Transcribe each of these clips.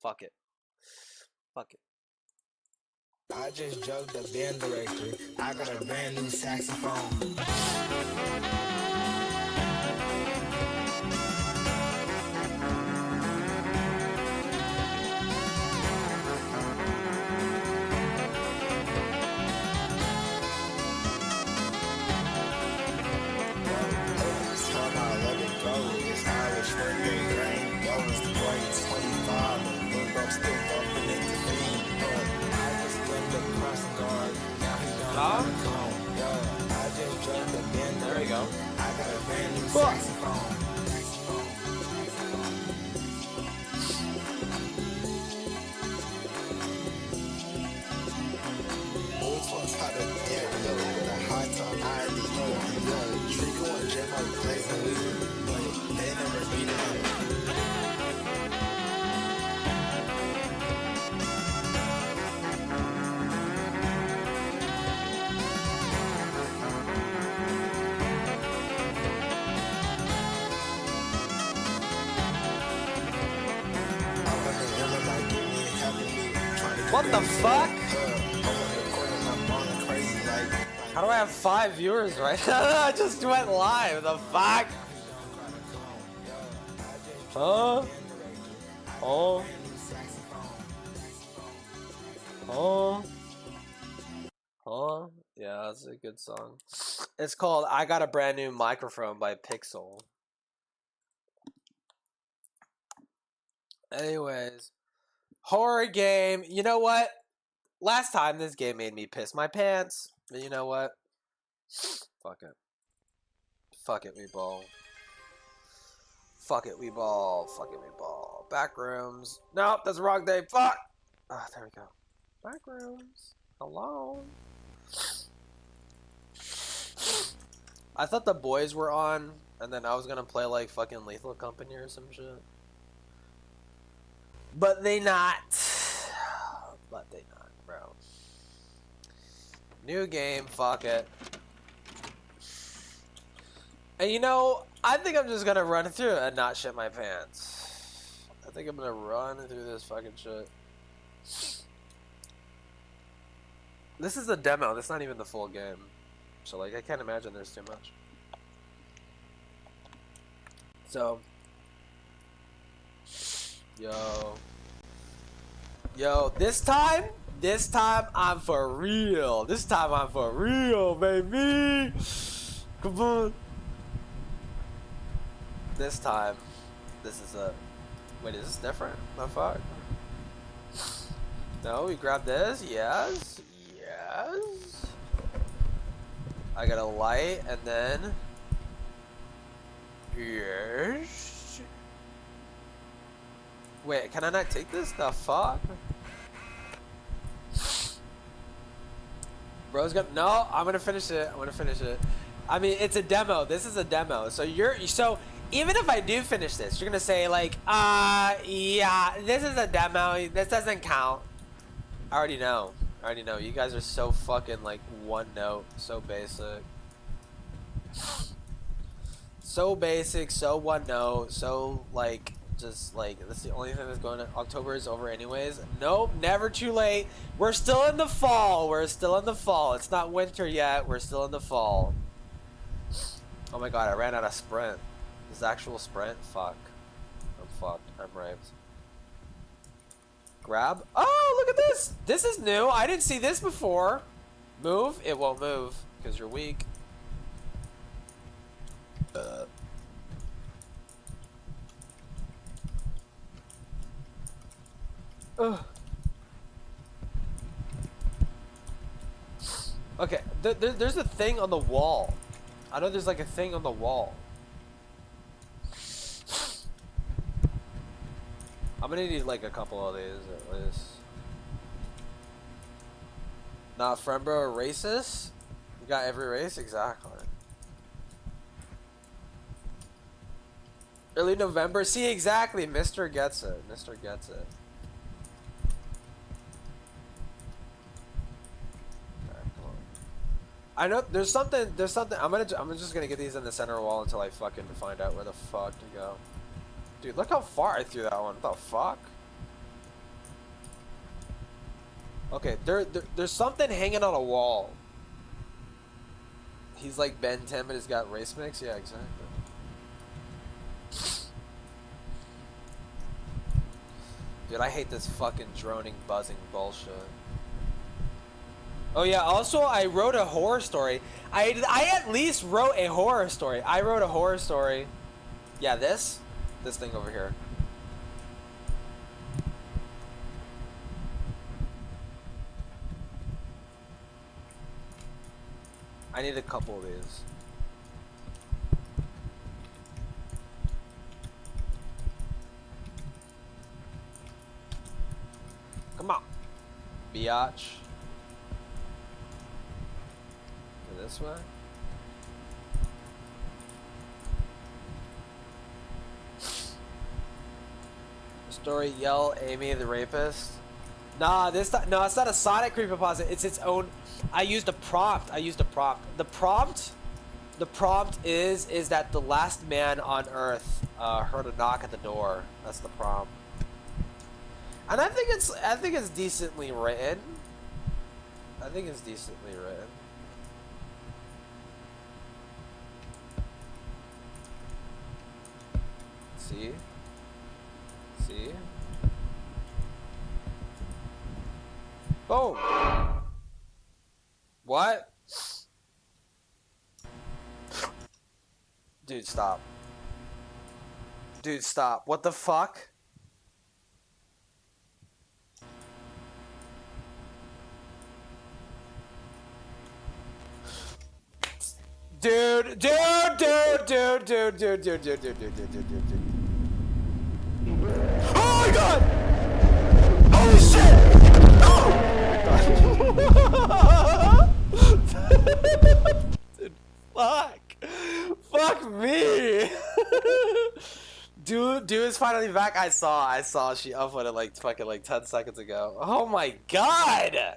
Fuck it. Fuck it. I just joked the band director. I got a brand new saxophone. There we go. I got a brand new saxophone. What the fuck? How do I have 5 viewers right now? I just went live. The fuck? Huh? Oh. Oh. Huh? Yeah, that's a good song. It's called I Got a Brand New Microphone by Pixel. Anyways. Horror game. You know what? Last time this game made me piss my pants. But you know what? Fuck it. Fuck it, we ball. Fuck it, we ball. Fuck it, we ball. Back rooms. Nope, that's the wrong day. Fuck! Ah, there we go. Back rooms. Hello? I thought the boys were on, and then I was gonna play like fucking Lethal Company or some shit. But they not. But they not, bro. New game, fuck it. And you know, I think I'm just gonna run through it and not shit my pants. I think I'm gonna run through this fucking shit. This is the demo, this is not even the full game. So like, I can't imagine there's too much. So. Yo, this time I'm for real. This time I'm for real, baby. Come on. This time, this is a, wait, is this different? The fuck? No, we grab this, yes, yes. I got a light, and then, yes. Wait, can I not take this? The fuck? Bro's gonna, no, I'm gonna finish it. I'm gonna finish it. I mean, it's a demo. This is a demo. So even if I do finish this, you're gonna say like, yeah, this is a demo. This doesn't count. I already know. You guys are so fucking like one note. So basic. So basic, so one note, so like, just like, that's the only thing that's going on. October is over anyways. Nope, never too late. We're still in the fall. It's not winter yet. We're still in the fall. Oh my god, I ran out of sprint. This is actual sprint? Fuck. I'm fucked. I'm raped. Grab. Oh, look at this. This is new. I didn't see this before. Move. It won't move because you're weak. Okay, there's a thing on the wall. I know there's like a thing on the wall. I'm gonna need like a couple of these at least. Not friend bro, racist? You got every race? Exactly. Early November? See, exactly. Mr. gets it. Mr. gets it. I know there's something. I'm just gonna get these in the center wall until I fucking find out where the fuck to go. Dude, look how far I threw that one. What the fuck? Okay, there's something hanging on a wall. He's like Ben 10, but he's got race mix. Yeah, exactly. Dude, I hate this fucking droning, buzzing bullshit. Oh yeah, also I wrote a horror story. I at least wrote a horror story. I wrote a horror story. Yeah, this thing over here. I need a couple of these. Come on, biatch. Go this way. Story, yell Amy the rapist. Nah, no, it's not a Sonic creepypasta. It's its own. I used a prompt. The prompt is that the last man on Earth heard a knock at the door. That's the prompt. And I think it's decently written. See? Boom. What? Dude, stop. What the fuck? Dude. Oh my god! Holy shit! Dude, fuck me. Dude is finally back. I saw she uploaded like fucking like 10 seconds ago. Oh my god.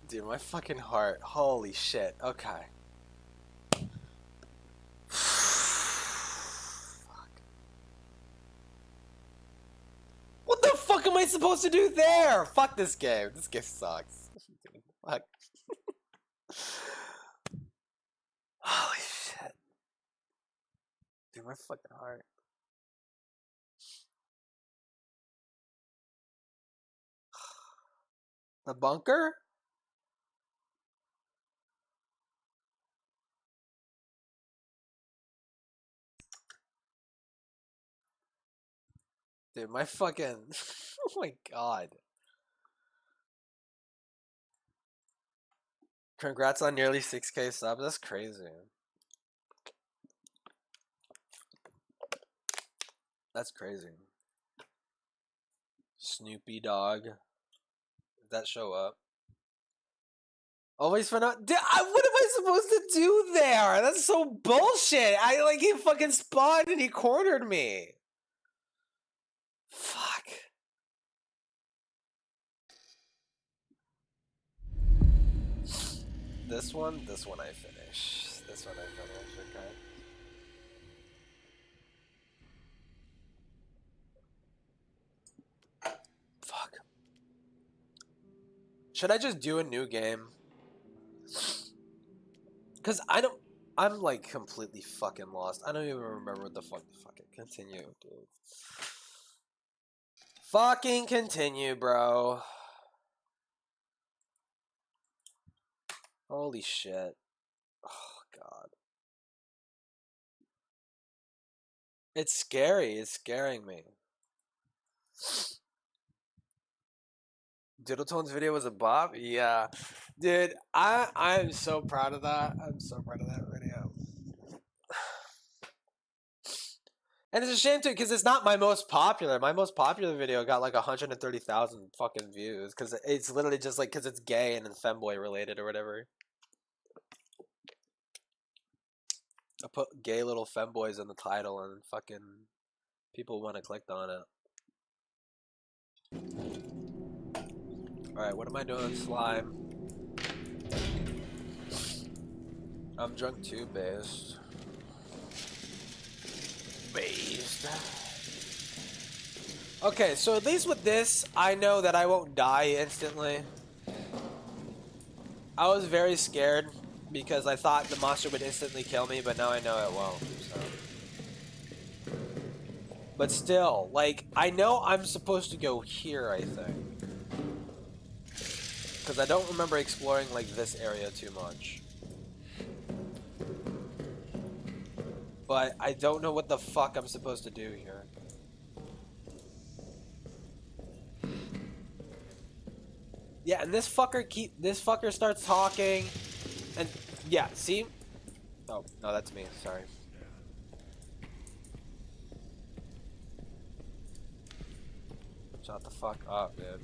Dude, my fucking heart. Holy shit. Okay. What the fuck am I supposed to do there? Fuck this game. This game sucks. Fuck. Holy shit. Dude, my fucking heart. The bunker? Dude, my fucking... oh my god. Congrats on nearly 6K subs. That's crazy. That's crazy. Snoopy dog. Did that show up? Always for not. Dude, what am I supposed to do there? That's so bullshit. He fucking spawned and he cornered me. Fuck. This one I finish. Okay. Fuck. Should I just do a new game? Cause I'm like completely fucking lost. I don't even remember what the fuck. Fucking continue, dude. Fucking continue, bro. Holy shit. Oh god. It's scary. It's scaring me. Diddletone's video was a bop? Yeah. Dude, I'm so proud of that. I'm so proud of that video. And it's a shame too, because it's not my most popular. My most popular video got like 130,000 fucking views, because it's literally just like, because it's gay and femboy related or whatever. I put gay little femboys in the title and fucking people want to click on it. Alright, what am I doing? Slime. I'm drunk too, based. Okay, so at least with this, I know that I won't die instantly. I was very scared because I thought the monster would instantly kill me, but now I know it won't, so. But still, like, I know I'm supposed to go here, I think. Because I don't remember exploring, like, this area too much. But I don't know what the fuck I'm supposed to do here. Yeah, and this fucker starts talking, and yeah, see? Oh, no, that's me, sorry. Shut the fuck up, dude.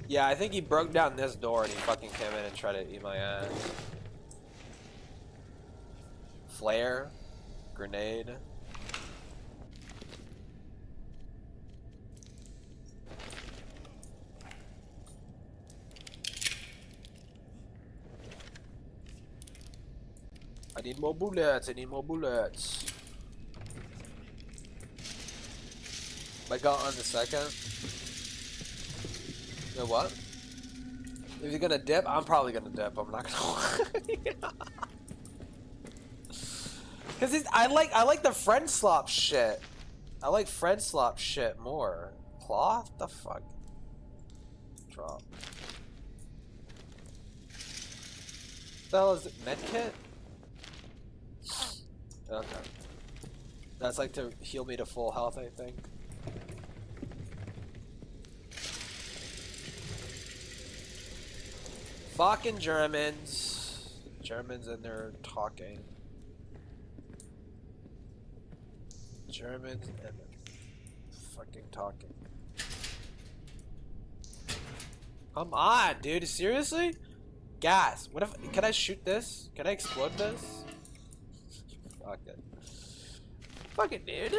Yeah, I think he broke down this door and he fucking came in and tried to eat my ass. Flare. Grenade. I need more bullets, I need more bullets. I got on the second. You know what? If you're gonna dip, I'm probably gonna dip. I'm not gonna. Cause I like the friend slop shit. I like friend slop shit more. Cloth? The fuck? Drop. The hell is it? Medkit? Okay. That's like to heal me to full health, I think. Fucking Germans. Germans and they're talking. Germans and they're fucking talking. Come on, dude. Seriously? Gas. What if... Can I shoot this? Can I explode this? Fuck it. Fuck it, dude.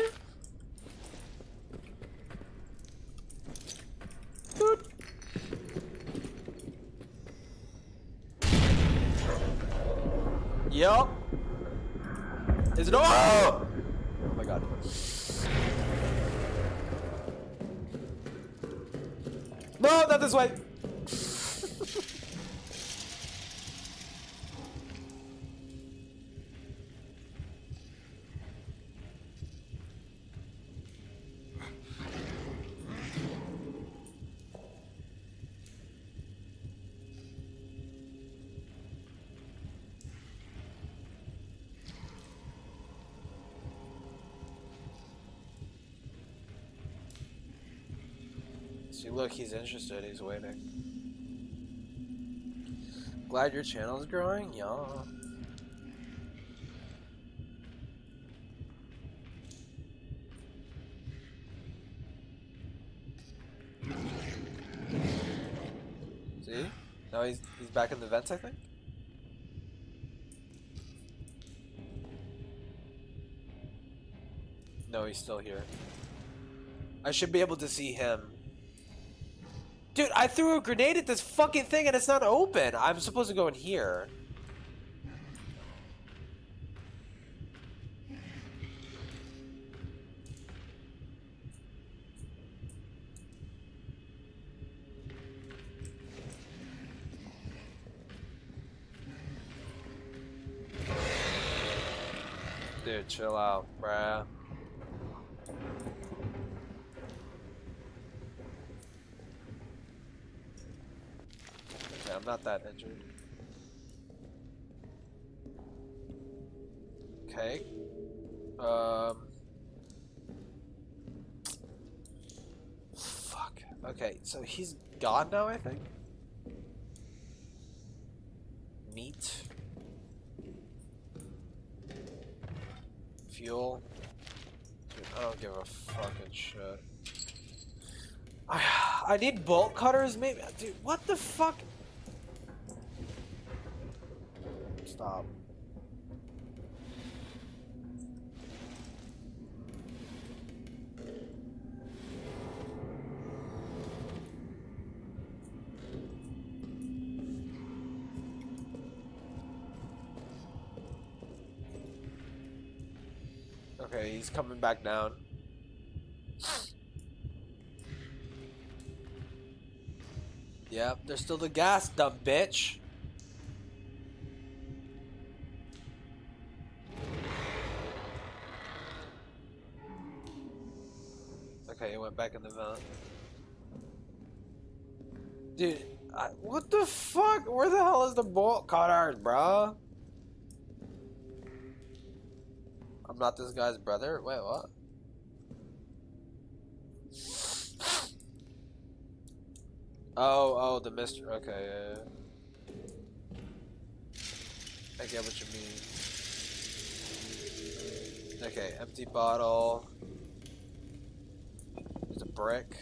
Dude. Yup. Is it... Oh! Oh my god. No, not this way. See, look, he's interested. He's waiting. Glad your channel's growing? Yeah. See? Now he's back in the vents, I think? No, he's still here. I should be able to see him. Dude, I threw a grenade at this fucking thing and it's not open. I'm supposed to go in here. Dude, chill out, bruh. Okay, I'm not that injured. Okay. Fuck. Okay, so he's gone now, I think. Meat. Fuel. Dude, I don't give a fucking shit. I need bolt cutters, maybe. Dude, what the fuck? Stop. Okay, he's coming back down. Yep, there's still the gas, dumb bitch. Okay, he went back in the vent. Dude, what the fuck? Where the hell is the bolt cutters, bro? I'm not this guy's brother? Wait, what? Oh, the mystery. Okay, yeah. I get what you mean. Okay, empty bottle. There's a brick.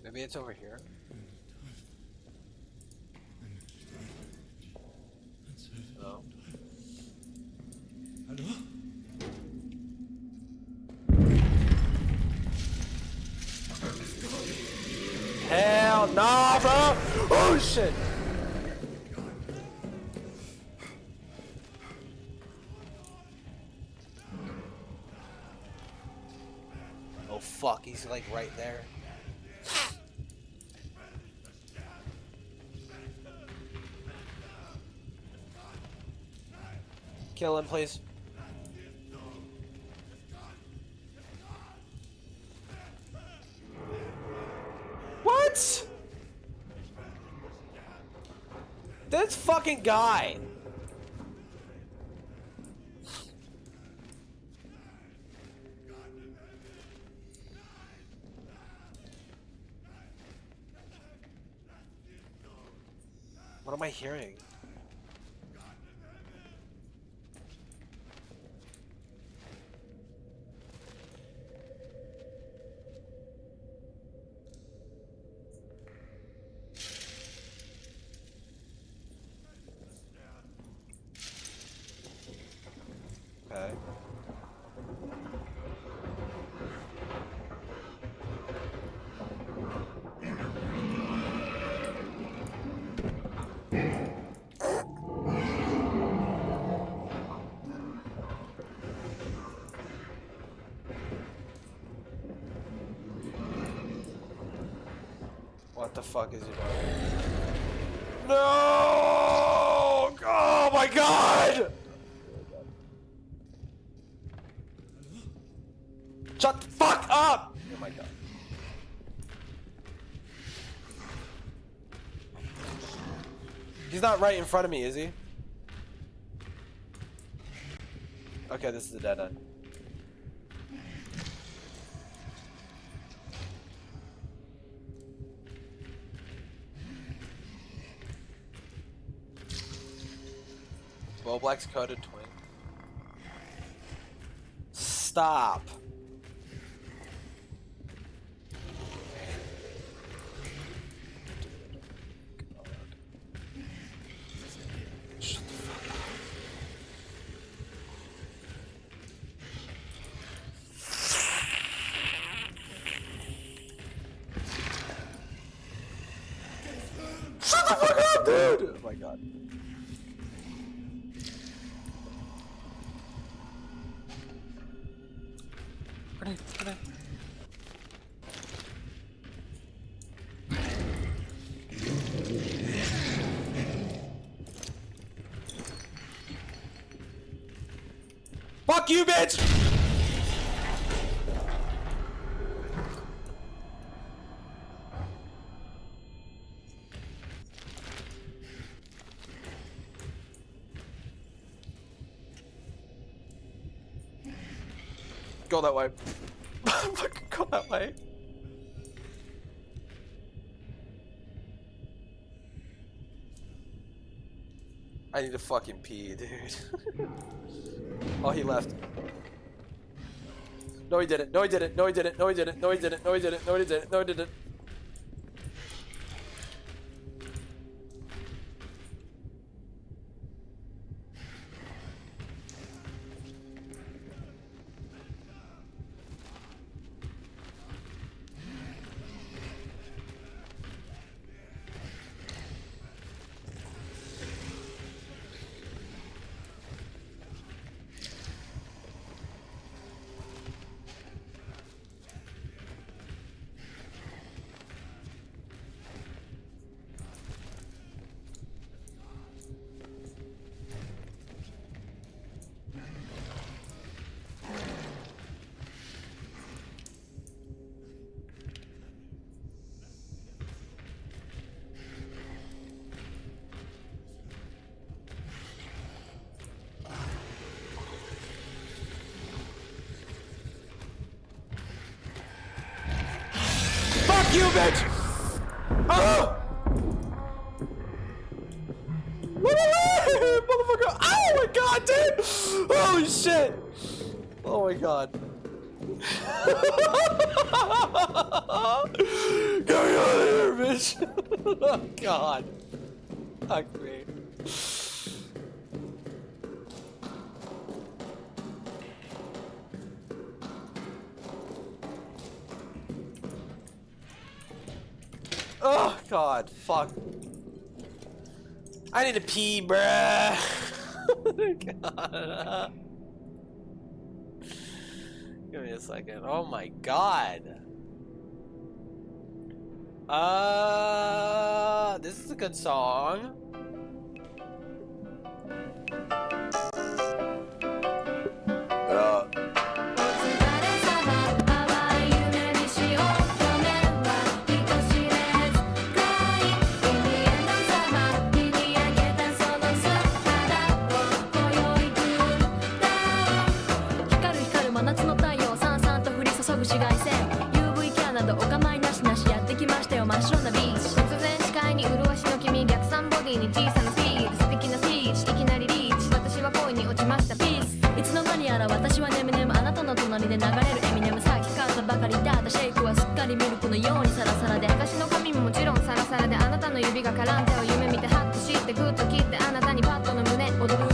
Maybe it's over here. No. Hell no, bro! Oh shit! Oh fuck, he's like right there. Kill him, please. What? This fucking guy. What am I hearing? Okay. What the fuck is he doing? No! Oh my god! Shut the fuck up! Oh my god. He's not right in front of me, is he? Okay, this is the dead end. Black's coded twin. Stop. Shut the fuck up. Shut the fuck up, dude! Oh my god. Grenade. Fuck you, bitch! Go that way. Fucking go that way. I need to fucking pee, dude. Oh, he left. No, he didn't. No, he didn't. No, he didn't. No, he didn't. No, he didn't. No, he didn't. No, he didn't. No, he didn't. you, bitch! Oh! Motherfucker! Oh my god, dude! Holy shit! Oh my god. Get me out of here, bitch! Oh god. Fuck me. Oh god, fuck. I need to pee, bruh. God. Give me a second. Oh my god. This is a good song. UV ケアなどお構いなしなしやってきましたよ真っ白なビーチ突然視界に麗しの君逆算ボディに小さなスピード素敵なスピーチいきなりリーチ私は恋に落ちましたピースいつの間にやら私はネムネムあなたの隣で流れるエミネムさっき買ったばかりだったシェイクはすっかりミルクのようにサラサラで私の髪ももちろんサラサラであなたの指が絡んでを夢見てハッとしてグッと切ってあなたにパッドの胸踊る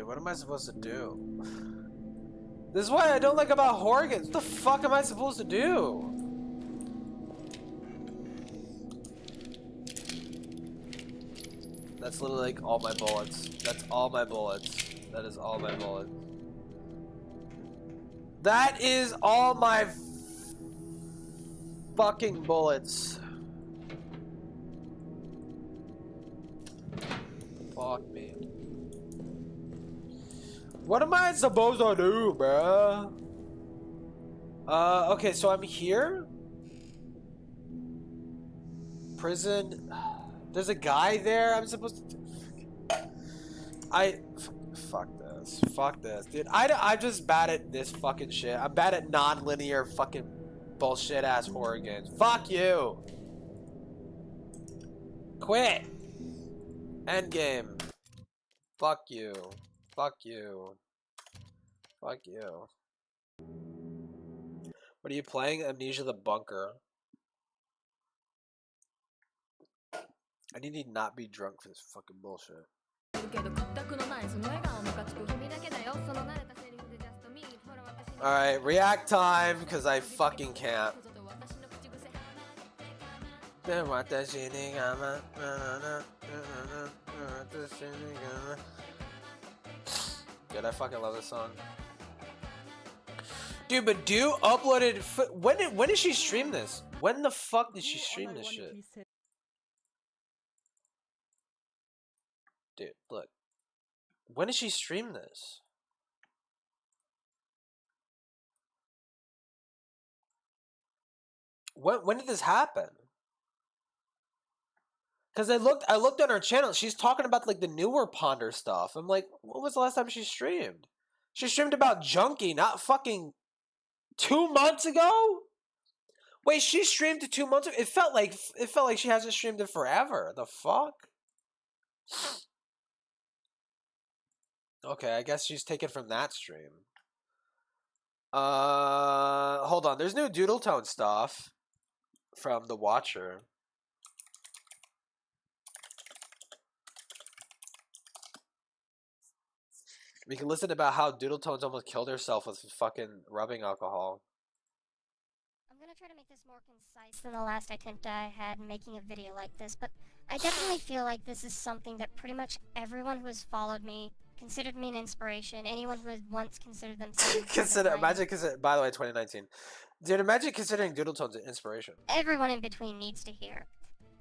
What am I supposed to do? This is what I don't like about horror games. What the fuck am I supposed to do? That's literally like all my bullets. That's all my bullets. That is all my bullets. That is all my fucking bullets. Fuck me. What am I supposed to do, bruh? Okay, so I'm here. Prison. There's a guy there. I'm supposed to. Fuck this. Fuck this, dude. I'm just bad at this fucking shit. I'm bad at non-linear fucking bullshit ass horror games. Fuck you. Quit. End game. Fuck you. Fuck you. Fuck you. What are you playing? Amnesia the Bunker. I need to not be drunk for this fucking bullshit. Alright, react time, because I fucking can't. Dude, I fucking love this song. Dude, but Do uploaded. When did she stream this? When the fuck did she stream this shit? Dude, look. When did she stream this? When did this happen? Because I looked on her channel. She's talking about like the newer Ponder stuff. I'm like, when was the last time she streamed? She streamed about Junkie, not fucking 2 months ago. Wait, she streamed it 2 months ago. It felt like she hasn't streamed it forever. The fuck? Okay, I guess she's taken from that stream. Hold on. There's new Doodle Tone stuff from the Watcher. We can listen about how Doodle Tones almost killed herself with fucking rubbing alcohol. I'm gonna try to make this more concise than the last attempt I had making a video like this, but I definitely feel like this is something that pretty much everyone who has followed me considered me an inspiration. Anyone who had once considered themselves By the way, 2019. Dude, imagine considering Doodle Tones an inspiration. everyone in between needs to hear.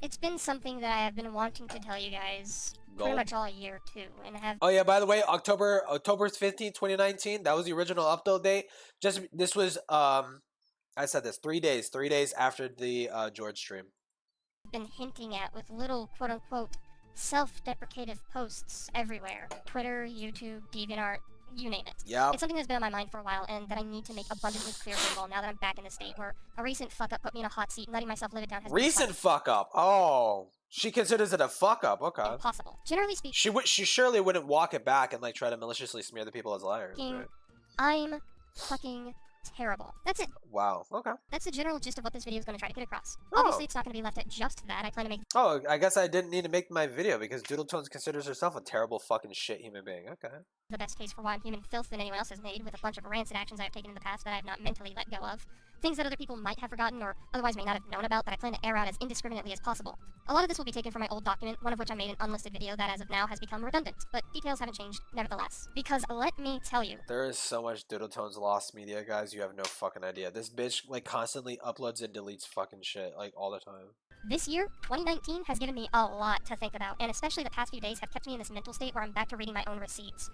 It's been something that I have been wanting to tell you guys pretty much all year too, and have. Oh yeah, by the way, October 15th, 2019. That was the original upload date. This was I said this 3 days after the George stream. Been hinting at with little quote-unquote self-deprecative posts everywhere. Twitter, YouTube, DeviantArt, you name it. Yeah. It's something that's been on my mind for a while and that I need to make abundantly clear for you all now that I'm back in the state where a recent fuck-up put me in a hot seat and letting myself live it down has Recent fuck-up? Oh. She considers it a fuck-up, okay. impossible. Generally speaking, She surely wouldn't walk it back and like try to maliciously smear the people as liars, right? I'm fucking terrible. That's it. Wow, okay. That's the general gist of what this video is going to try to get across. Oh. Obviously, it's not going to be left at just that. I plan to make Oh, I guess I didn't need to make my video because Doodle Tones considers herself a terrible fucking shit human being. Okay. the best case for why I'm human filth than anyone else has made, with a bunch of rancid actions I've taken in the past that I have not mentally let go of. Things that other people might have forgotten or otherwise may not have known about that I plan to air out as indiscriminately as possible. A lot of this will be taken from my old document, one of which I made an unlisted video that as of now has become redundant, but details haven't changed nevertheless. Because let me tell you, there is so much Doodle Tones lost media, guys, you have no fucking idea. This bitch like constantly uploads and deletes fucking shit like all the time. this year, 2019, has given me a lot to think about, and especially the past few days have kept me in this mental state where I'm back to reading my own receipts.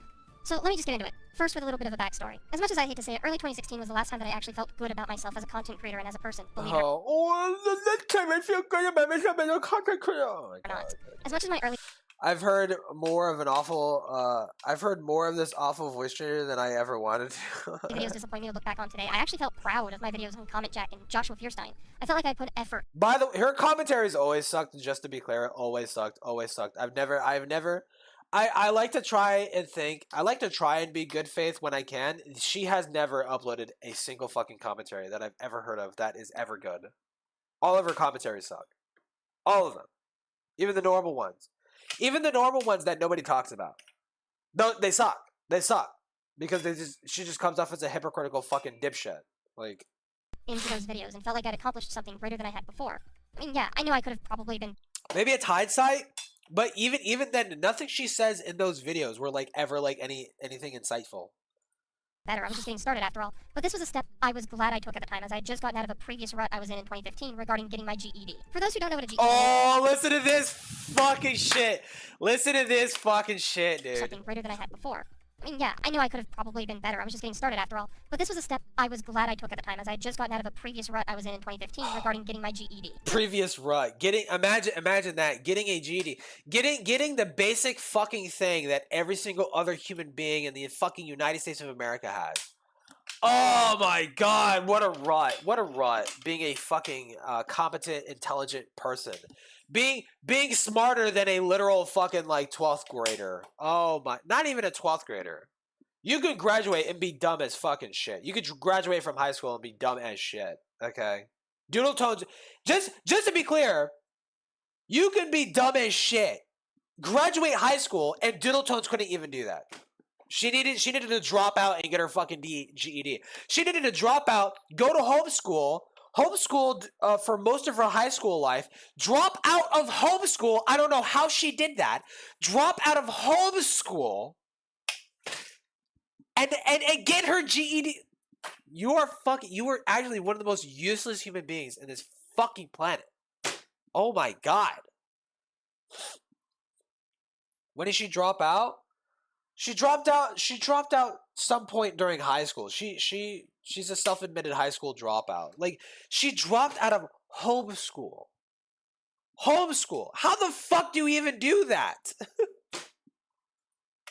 So let me just get into it. First, with a little bit of a backstory. As much as I hate to say it, early 2016 was the last time that I actually felt good about myself as a content creator and as a person. Believe it or The next time I feel good about myself as a content creator. Oh my god. not. As much as my early I've heard more of this awful voice changer than I ever wanted to. videos disappoint me to look back on today, I actually felt proud of my videos on Comment Jack and Joshua Fierstein. I felt like I put effort. By the way, her commentaries always sucked, just to be clear. Always sucked. I like to try and think. I like to try and be good faith when I can. She has never uploaded a single fucking commentary that I've ever heard of that is ever good. All of her commentaries suck. All of them. Even the normal ones. Even the normal ones that nobody talks about. They suck. They suck. Because she just comes off as a hypocritical fucking dipshit. Like, into those videos and felt like I'd accomplished something greater than I had before. I mean, yeah, I knew I could have probably been maybe it's hindsight, but even then, nothing she says in those videos were like ever like anything insightful. better. I was just getting started after all. But this was a step I was glad I took at the time, as I had just gotten out of a previous rut I was in 2015 regarding getting my GED. For those who don't know what a GED Oh, listen to this fucking shit. Listen to this fucking shit, is, dude. something greater than I had before. I mean, yeah, I knew I could have probably been better. I was just getting started after all. But this was a step I was glad I took at the time, as I had just gotten out of a previous rut I was in 2015 regarding getting my GED. Previous rut. Imagine that. Getting a GED. Getting the basic fucking thing that every single other human being in the fucking United States of America has. Oh my god, what a rut. What a rut. Being a fucking competent, intelligent person. Being smarter than a literal fucking like 12th grader. Oh my, not even a 12th grader. You could graduate and be dumb as fucking shit. You could graduate from high school and be dumb as shit. Okay? Doodle Tones, just to be clear, you could be dumb as shit. Graduate high school and Doodle Tones couldn't even do that. She needed to drop out and get her fucking GED. She needed to drop out, go to homeschooled for most of her high school life, drop out of homeschool. I don't know how she did that. Drop out of homeschool and get her GED. You are actually one of the most useless human beings in this fucking planet. Oh my god. When did she drop out? She dropped out some point during high school. She's a self-admitted high school dropout. Like, she dropped out of homeschool. Homeschool. How the fuck do you even do that?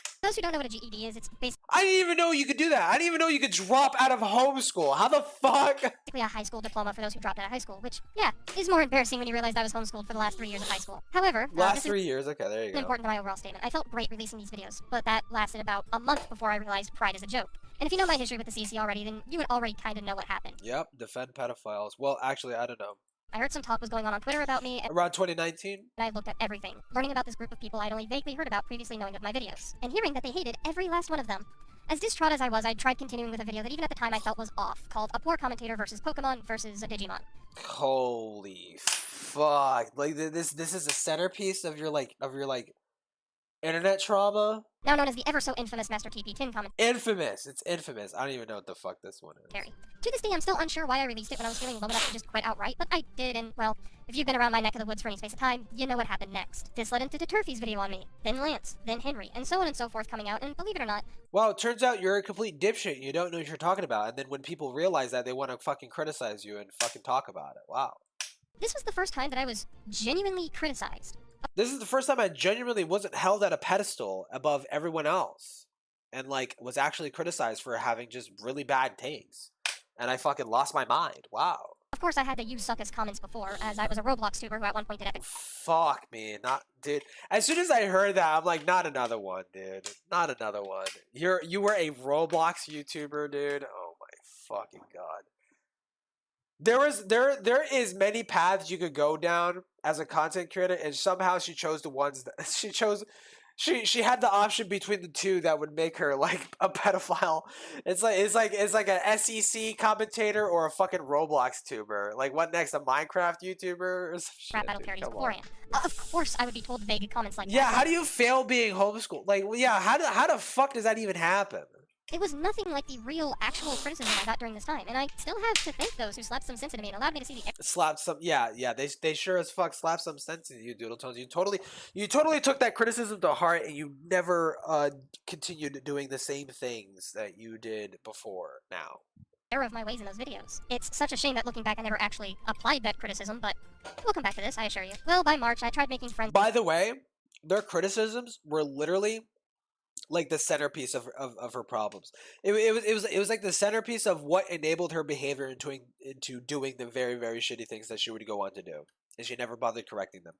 For those who don't know what a GED is, it's basically I didn't even know you could do that. I didn't even know you could drop out of homeschool. How the fuck? a high school diploma for those who dropped out of high school, which, yeah, is more embarrassing when you realize I was homeschooled for the last 3 years of high school. However, Last 3 years? Okay, there you go. important to my overall statement. I felt great releasing these videos, but that lasted about a month before I realized pride is a joke. And if you know my history with the CC already, then you would already kind of know what happened. Yep, defend pedophiles. Well, actually, I don't know. I heard some talk was going on Twitter about me, and Around 2019? I looked at everything, learning about this group of people I'd only vaguely heard about previously knowing of my videos, and hearing that they hated every last one of them. As distraught as I was, I tried continuing with a video that even at the time I felt was off, called A Poor Commentator versus Pokemon versus a Digimon. Holy fuck! Like this is a centerpiece of your internet trauma. Now known as the ever so infamous Master TP Tin commentary. Infamous. It's infamous. I don't even know what the fuck this one is. To this day, I'm still unsure why I released it when I was feeling low enough to just quit outright, but I did, and, well, if you've been around my neck of the woods for any space of time, you know what happened next. This led into Turfy's video on me, then Lance, then Henry, and so on and so forth coming out, and believe it or not... Well, it turns out you're a complete dipshit, you don't know what you're talking about, and then when people realize that, they want to fucking criticize you and fucking talk about it. Wow. This was the first time that I was genuinely criticized. This is the first time I genuinely wasn't held at a pedestal above everyone else, and, like, was actually criticized for having just really bad takes. And I fucking lost my mind. Wow. Of course, I had to use suck as comments before, as I was a Roblox tuber who at one point did epic. Fuck me, dude. As soon as I heard that, I'm like, not another one, dude. Not another one. You were a Roblox YouTuber, dude. Oh my fucking god. There is many paths you could go down as a content creator, and somehow she chose the ones that she chose. She had the option between the two that would make her like a pedophile. It's like a SEC commentator or a fucking Roblox tuber. Like what next? A Minecraft YouTuber or some shit? Rap battle parodies beforehand. Of course, I would be told vague comments like that. Yeah, how do you fail being homeschooled? Like, yeah, how the fuck does that even happen? It was nothing like the real, actual criticism I got during this time, and I still have to thank those who slapped some sense into me and allowed me to see the... Slapped some, yeah, they sure as fuck slapped some sense into you, Doodle Tones. You totally took that criticism to heart, and you never continued doing the same things that you did before now. Error of my ways in those videos. It's such a shame that looking back I never actually applied that criticism, but we'll come back to this, I assure you. Well, by March, I tried making friends... By the way, their criticisms were literally... like the centerpiece of her problems. It was like the centerpiece of what enabled her behavior into doing the very, very shitty things that she would go on to do. And she never bothered correcting them.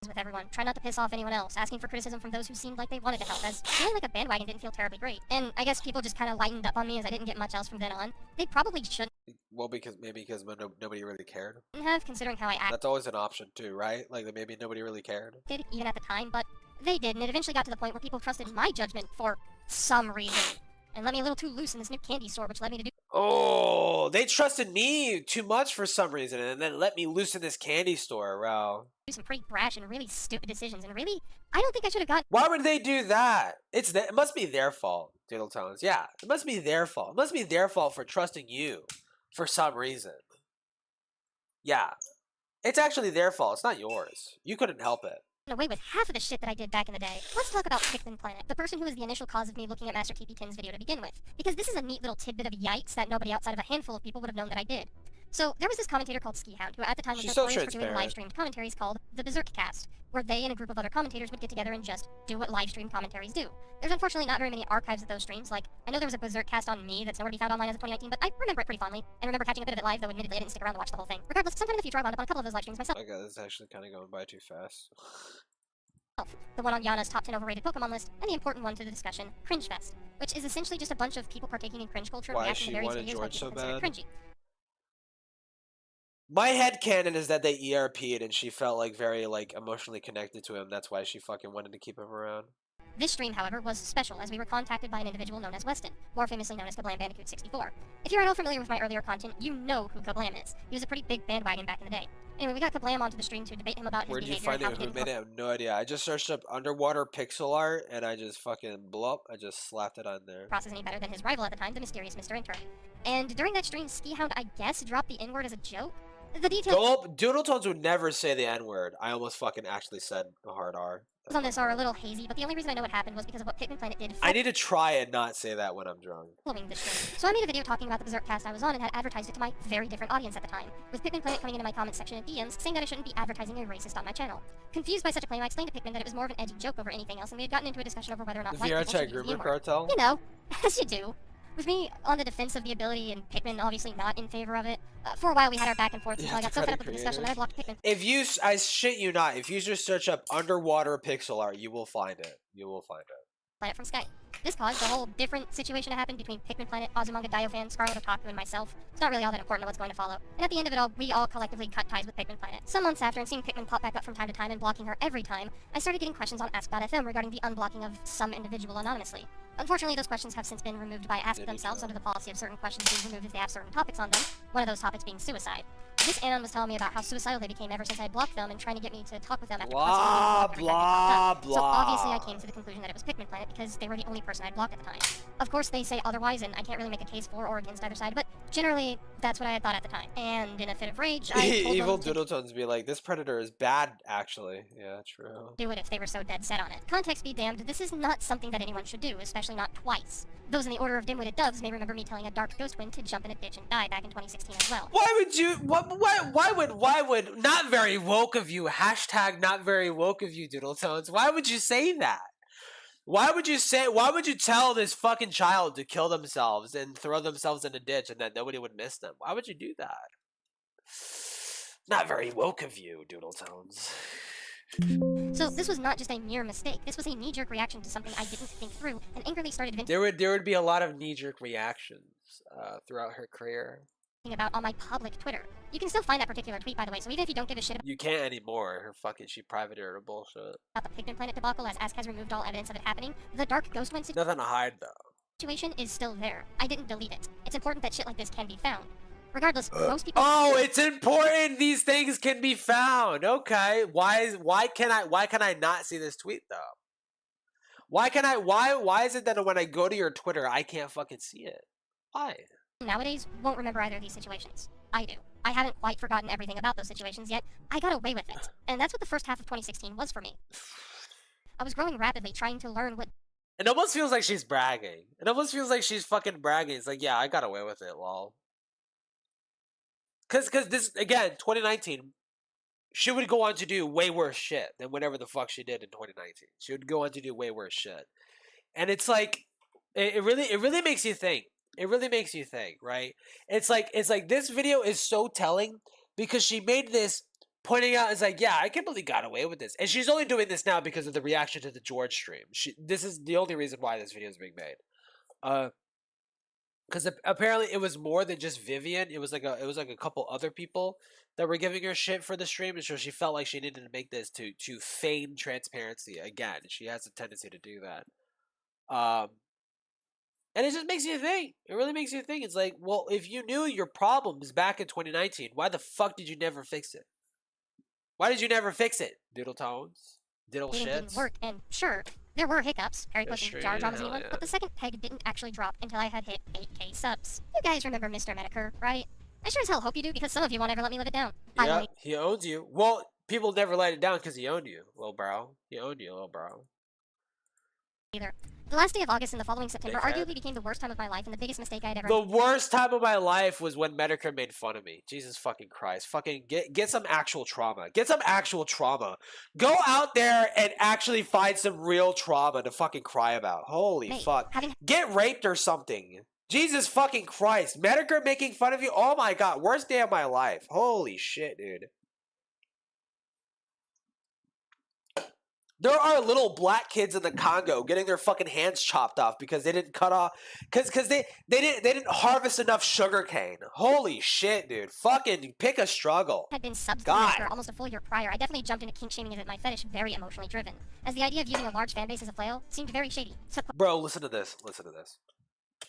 With everyone, try not to piss off anyone else, asking for criticism from those who seemed like they wanted to help, as feeling like a bandwagon didn't feel terribly great. And I guess people just kind of lightened up on me as I didn't get much else from then on. They probably shouldn't. Well, because nobody really cared. Have, considering how I acted. That's always an option too, right? Like that maybe nobody really cared. Even at the time, but they did, and it eventually got to the point where people trusted my judgment for some reason, and let me a little too loose in this new candy store, which led me to do... Oh, they trusted me too much for some reason, and then let me loose in this candy store, wow. Do some pretty brash and really stupid decisions, and really, I don't think I should have gotten... Why would they do that? It must be their fault, Doodle Tones. Yeah, it must be their fault. It must be their fault for trusting you for some reason. Yeah, it's actually their fault. It's not yours. You couldn't help it. Away with half of the shit that I did back in the day. Let's talk about Pikmin Planet, the person who was the initial cause of me looking at Master TP Tin's video to begin with, because this is a neat little tidbit of yikes that nobody outside of a handful of people would have known that I did. So, there was this commentator called Skihound, who at the time was notorious for doing live-streamed commentaries called the Berserk Cast, where they and a group of other commentators would get together and just do what live-stream commentaries do. There's unfortunately not very many archives of those streams, like, I know there was a Berserk Cast on me that's nowhere to be found online as of 2019, but I remember it pretty fondly, and remember catching a bit of it live, though admittedly I didn't stick around to watch the whole thing. Regardless, sometime in the future I wound up on a couple of those live streams myself. Okay, this is actually kind of going by too fast. The one on Yana's top 10 overrated Pokemon list, and the important one to the discussion, Cringe Fest, which is essentially just a bunch of people partaking in cringe culture and reacting to various videos that people consider cringy. My headcanon is that they ERP'd and she felt like very emotionally connected to him. That's why she fucking wanted to keep him around. This stream, however, was special as we were contacted by an individual known as Weston, more famously known as Kablam Bandicoot 64. If you're at all familiar with my earlier content, you know who Kablam is. He was a pretty big bandwagon back in the day. Anyway, we got Kablam onto the stream to debate him about his behavior. Where'd you find it? Who made it? I have no idea. I just searched up underwater pixel art and I just fucking I just slapped it on there. Process any better than his rival at the time, the mysterious Mr. Intern. And during that stream, Skihound, I guess, dropped the N-word as a joke. The details... Doodle Tones would never say the N-word. I almost fucking actually said a hard R. On this are a little hazy, but the only reason I know what happened was because of what Pikmin Planet did. I need to try and not say that when I'm drunk. Following this stream. So I made a video talking about the Berserk Cast I was on and had advertised it to my very different audience at the time, with Pikmin Planet coming into my comment section and DMs saying that I shouldn't be advertising a racist on my channel. Confused by such a claim, I explained to Pikmin that it was more of an edgy joke over anything else, and we had gotten into a discussion over whether or not the VR Tech Rumor Cartel? You know, as you do. With me on the defense of the ability and Pikmin obviously not in favor of it, for a while we had our back and forth until I got so fed up with the discussion that I blocked Pikmin. I shit you not, if you just search up underwater pixel art, you will find it. You will find it. Planet from Sky. This caused a whole different situation to happen between Pikmin Planet, Azumanga Daioh, Scarlet Otaku, and myself. It's not really all that important to what's going to follow. And at the end of it all, we all collectively cut ties with Pikmin Planet. Some months after, and seeing Pikmin pop back up from time to time and blocking her every time, I started getting questions on Ask.fm regarding the unblocking of some individual anonymously. Unfortunately, those questions have since been removed by Ask themselves under the policy of certain questions being removed if they have certain topics on them, one of those topics being suicide. This Anon was telling me about how suicidal they became ever since I blocked them and trying to get me to talk with them after Blah, constantly being blocked every time they popped up. blah, So blah. obviously I came to the conclusion that it was Pikmin Planet because they were the only person I'd blocked at the time. Of course they say otherwise and I can't really make a case for or against either side, but generally that's what I had thought at the time. And in a fit of rage, I told Evil them to Doodletones be like, this predator is bad, actually. Yeah, true. do it if they were so dead set on it. Context be damned, this is not something that anyone should do, especially not twice. Those in the order of dim-witted doves may remember me telling a dark ghost twin to jump in a ditch and die back in 2016 as well. Why would you? Why would? Not very woke of you. Hashtag not very woke of you, Doodletones. Why would you say that? Why would you say? Why would you tell this fucking child to kill themselves and throw themselves in a ditch and that nobody would miss them? Why would you do that? Not very woke of you, Doodletones. So this was not just a mere mistake. This was a knee-jerk reaction to something I didn't think through, and angrily started venting There would be a lot of knee-jerk reactions throughout her career. about on my public Twitter. You can still find that particular tweet, by the way, so even if you don't give a shit You can't anymore. Her fucking she privated her bullshit. about the Pikmin Planet debacle, as Ask has removed all evidence of it happening, the Dark Ghost Twin Nothing to hide though. situation is still there. I didn't delete it. It's important that shit like this can be found. Regardless, most people... Oh, it's important. These things can be found. Okay. Why can I not see this tweet though? Why is it that when I go to your Twitter I can't fucking see it? Why? nowadays won't remember either of these situations. I do. I haven't quite forgotten everything about those situations yet. I got away with it. And that's what the first half of 2016 was for me. I was growing rapidly, trying to learn what It almost feels like she's bragging. It almost feels like she's fucking bragging. It's like, yeah, I got away with it, lol. Cause this again, 2019, she would go on to do way worse shit than whatever the fuck she did in 2019. She would go on to do way worse shit. And it's like it really makes you think. It really makes you think, right? It's like this video is so telling because she made this pointing out, it's like, yeah, I can't believe got away with this. And she's only doing this now because of the reaction to the George stream. This is the only reason why this video is being made. Because apparently it was more than just Vivian. It was like a couple other people that were giving her shit for the stream, and so she felt like she needed to make this to feign transparency again. She has a tendency to do that. And it just makes you think. It really makes you think. It's like, well, if you knew your problems back in 2019, why the fuck did you never fix it? Why did you never fix it? Diddle tones, diddle it shits. didn't work. And sure, there were hiccups, Harry Puss Sure, and Jar Jar was anyone, yeah. but the second peg didn't actually drop until I had hit 8K subs. You guys remember Mr. Medicare, right? I sure as hell hope you do, because some of you won't ever let me live it down. I Yeah, won't he owns you. Well, people never let it down because he owned you, little bro. He owned you, little bro. either. The last day of August and the following September Dickhead. arguably became the worst time of my life and the biggest mistake I'd ever The worst time of my life was when Medicare made fun of me. Jesus fucking Christ. Fucking get some actual trauma. Get some actual trauma. Go out there and actually find some real trauma to fucking cry about. Holy made. fuck. Having Get raped or something. Jesus fucking Christ. Medicare making fun of you? Oh my god. Worst day of my life. Holy shit, dude. There are little black kids in the Congo getting their fucking hands chopped off because they didn't cut off because they didn't harvest enough sugar cane. Holy shit, dude. Fucking pick a struggle. had been subs God. for almost a full year prior, I definitely jumped into kink shaming as my fetish very emotionally driven. As the idea of using a large fan base as a flail seemed very shady. So Bro, listen to this. Listen to this.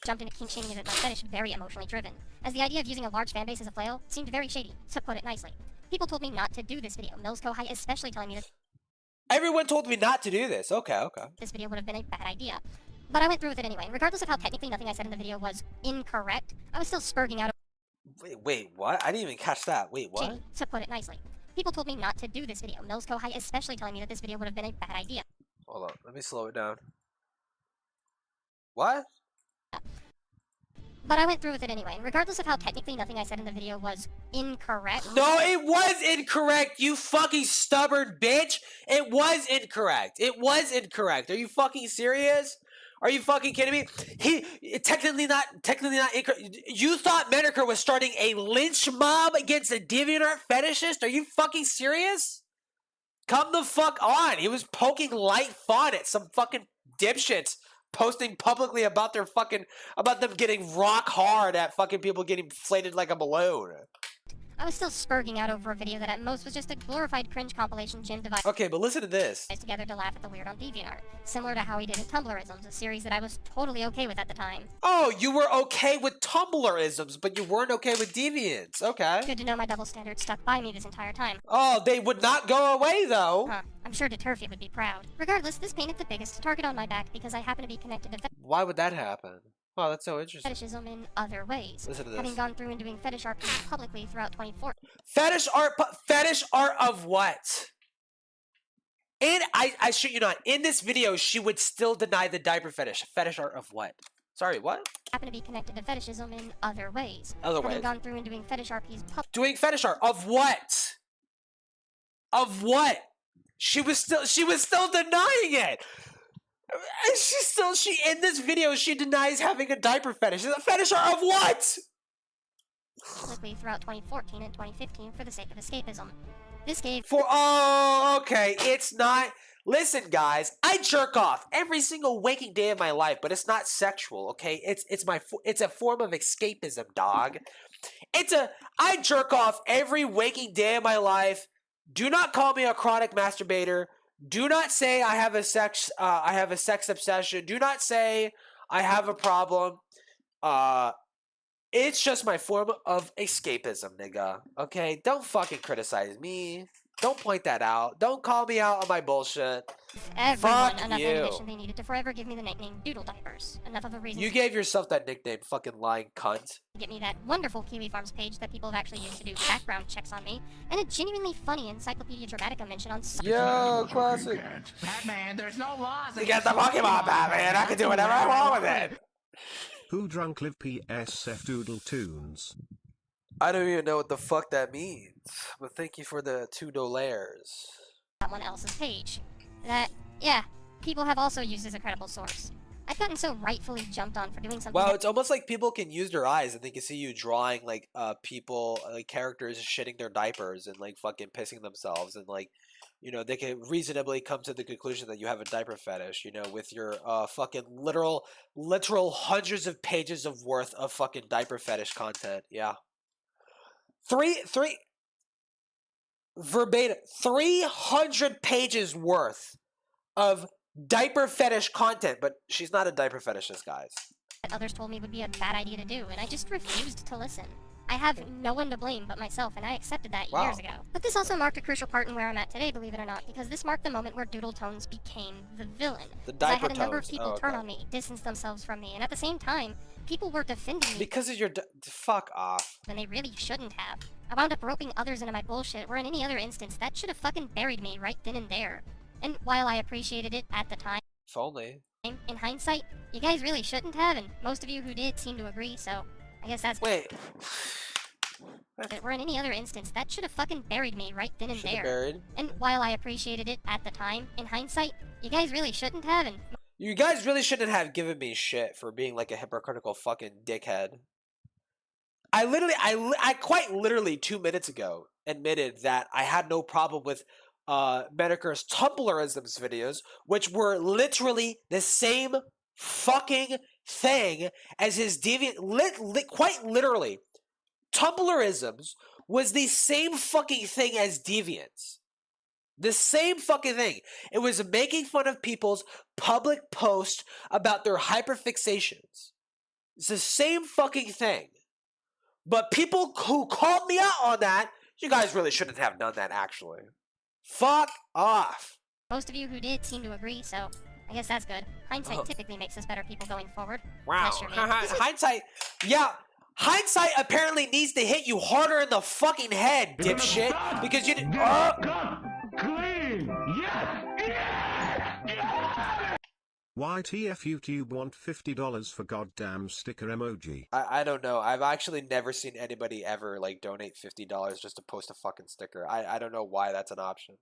jumped into kink shaming as my fetish very emotionally driven. As the idea of using a large fan base as a flail seemed very shady, to put it nicely. People told me not to do this video, Mills Kohai especially telling me that Everyone told me not to do this. Okay. this video would have been a bad idea. But I went through with it anyway, and regardless of how technically nothing I said in the video was incorrect, I was still spurging out Wait, what? I didn't even catch that. Wait, what? shady, to put it nicely. People told me not to do this video, Mills Kohai especially telling me that this video would have been a bad idea. Hold on. Let me slow it down. What? But I went through with it anyway, and regardless of how technically nothing I said in the video was incorrect, No, it was incorrect, you fucking stubborn bitch. It was incorrect. It was incorrect. Are you fucking serious? Are you fucking kidding me? He technically not incorrect. You thought Medicare was starting a lynch mob against a DeviantArt fetishist? Are you fucking serious? Come the fuck on. He was poking light fun at some fucking dipshits posting publicly about their fucking about them getting rock hard at fucking people getting inflated like a balloon. I was still spurging out over a video that at most was just a glorified cringe compilation Jim devised Okay, but listen to this. together to laugh at the weird on DeviantArt, similar to how he did in Tumblrisms, a series that I was totally okay with at the time. Oh, you were okay with Tumblrisms, but you weren't okay with Deviants. Okay. Good to know my double standard stuck by me this entire time. Oh, they would not go away, though. Huh, I'm sure Deturfy would be proud. Regardless, this painted the biggest target on my back because I happen to be connected to Why would that happen? Oh, that's so interesting. fetishism in other ways. Listen to this. Having gone through and doing fetish art publicly throughout 2014. Fetish art of what? And I shit you not, in this video, she would still deny the diaper fetish. Fetish art of what? Sorry, what? Happen to be connected to fetishism in other ways. Other Having ways. gone through and doing fetish RPs Doing fetish art of what? Of what? She was still denying it. She in this video she denies having a diaper fetish. A fetish art of what? publicly throughout 2014 and 2015 for the sake of escapism. This gave Okay, it's not. Listen, guys, I jerk off every single waking day of my life, but it's not sexual. Okay, it's a form of escapism, dog. I jerk off every waking day of my life. Do not call me a chronic masturbator. Do not say I have a sex obsession. Do not say I have a problem. It's just my form of escapism, nigga. Okay? Don't fucking criticize me. Don't point that out. Don't call me out on my bullshit. everyone Fuck enough you. ammunition they needed to forever give me the nickname Doodle Diapers. Enough of a reason You to gave yourself that nickname, fucking lying cunt. get me that wonderful Kiwi Farms page that people have actually used to do background checks on me, and a genuinely funny Encyclopedia Dramatica mention on Yo, classic. Batman, there's no laws. You get the Pokemon, Batman. I can do whatever I want with it. Who drunk live PSF Doodle Tunes? I don't even know what the fuck that means, but thank you for the $2. someone else's page. That, yeah, people have also used as a credible source. I've gotten so rightfully jumped on for doing something Wow, that it's almost like people can use their eyes and they can see you drawing like people, like characters shitting their diapers and like fucking pissing themselves, and like, you know, they can reasonably come to the conclusion that you have a diaper fetish, you know, with your fucking literal hundreds of pages of worth of fucking diaper fetish content. Yeah. Verbatim 300 pages worth of diaper fetish content, but she's not a diaper fetishist, guys. others told me would be a bad idea to do, and I just refused to listen. I have no one to blame but myself, and I accepted that Wow. years ago. But this also marked a crucial part in where I'm at today, believe it or not, because this marked the moment where Doodle Tones became the villain. The 'Cause I diaper had a number of tones. people Oh, turn okay. on me, distance themselves from me, and at the same time, people were defending me Because of your fuck off. when they really shouldn't have. I wound up roping others into my bullshit, where in any other instance, that should have fucking buried me right then and there. And while I appreciated it at the time, If only. in hindsight, you guys really shouldn't have, and most of you who did seem to agree, so I guess that's Wait. where in any other instance, that should have fucking buried me right then and Should have there. buried. And while I appreciated it at the time, in hindsight, you guys really shouldn't have, and You guys really shouldn't have given me shit for being like a hypocritical fucking dickhead. I quite literally 2 minutes ago admitted that I had no problem with Medicur's Tumblrisms videos, which were literally the same fucking thing as his deviant. Quite literally, Tumblrisms was the same fucking thing as Deviants. The same fucking thing. It was making fun of people's public posts about their hyperfixations. It's the same fucking thing. But people who called me out on that, you guys really shouldn't have done that, actually. Fuck off. most of you who did seem to agree, so I guess that's good. Hindsight Oh. typically makes us better people going forward. Wow. Bless your man. This is- Hindsight. Yeah. Hindsight apparently needs to hit you harder in the fucking head, dipshit. Because you did. Clean. Yes. Yes. Yes. YTF YouTube want $50 for goddamn sticker emoji. I don't know. I've actually never seen anybody ever like donate $50 just to post a fucking sticker. I don't know why that's an option.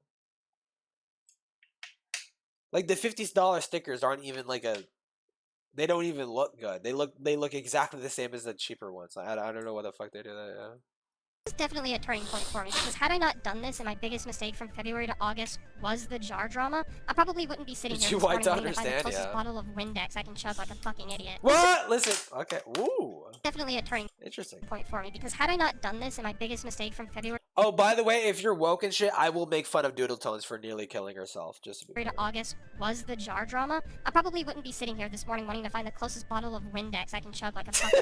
Like the $50 stickers aren't even like a. They don't even look good. They look exactly the same as the cheaper ones. I don't know what the fuck they do that. Yeah. was definitely a turning point for me, because had I not done this and my biggest mistake from February to August was the jar drama, I probably wouldn't be sitting Too here this white morning to waiting to find the understand, closest yeah. bottle of Windex I can chug like a fucking idiot. What? Listen. Okay. Ooh. Definitely a turning Interesting. point for me, because had I not done this and my biggest mistake from February Oh, by the way, if you're woke and shit, I will make fun of Doodle Tones for nearly killing herself. Just to be clear. to August was the jar drama, I probably wouldn't be sitting here this morning wanting to find the closest bottle of Windex I can chug like a fucking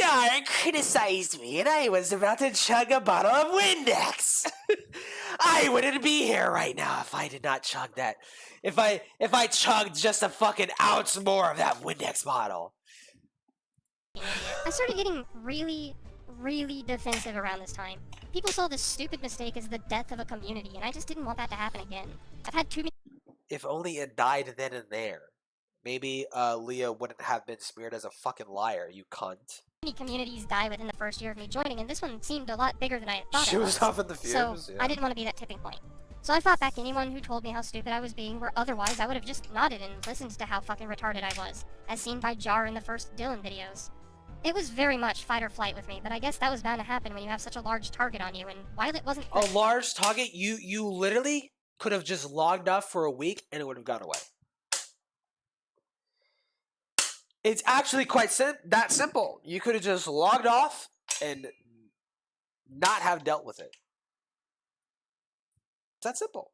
Jar criticized me, and I was about to chug a bottle of Windex. I wouldn't be here right now if I did not chug that. If I chugged just a fucking ounce more of that Windex bottle. I started getting really defensive around this time. People saw this stupid mistake as the death of a community, and I just didn't want that to happen again. I've had too many If only it died then and there. Maybe Leah wouldn't have been smeared as a fucking liar, you cunt. communities die within the first year of me joining, and this one seemed a lot bigger than I had thought She it was off in the So, fumes, yeah. I didn't want to be that tipping point. So I fought back anyone who told me how stupid I was being, where otherwise I would have just nodded and listened to how fucking retarded I was, as seen by Jar in the first Dylan videos. It was very much fight or flight with me, but I guess that was bound to happen when you have such a large target on you, and while it wasn't... A large target? You literally could have just logged off for a week and it would have gone away. It's actually quite that simple. You could have just logged off and not have dealt with it. It's that simple.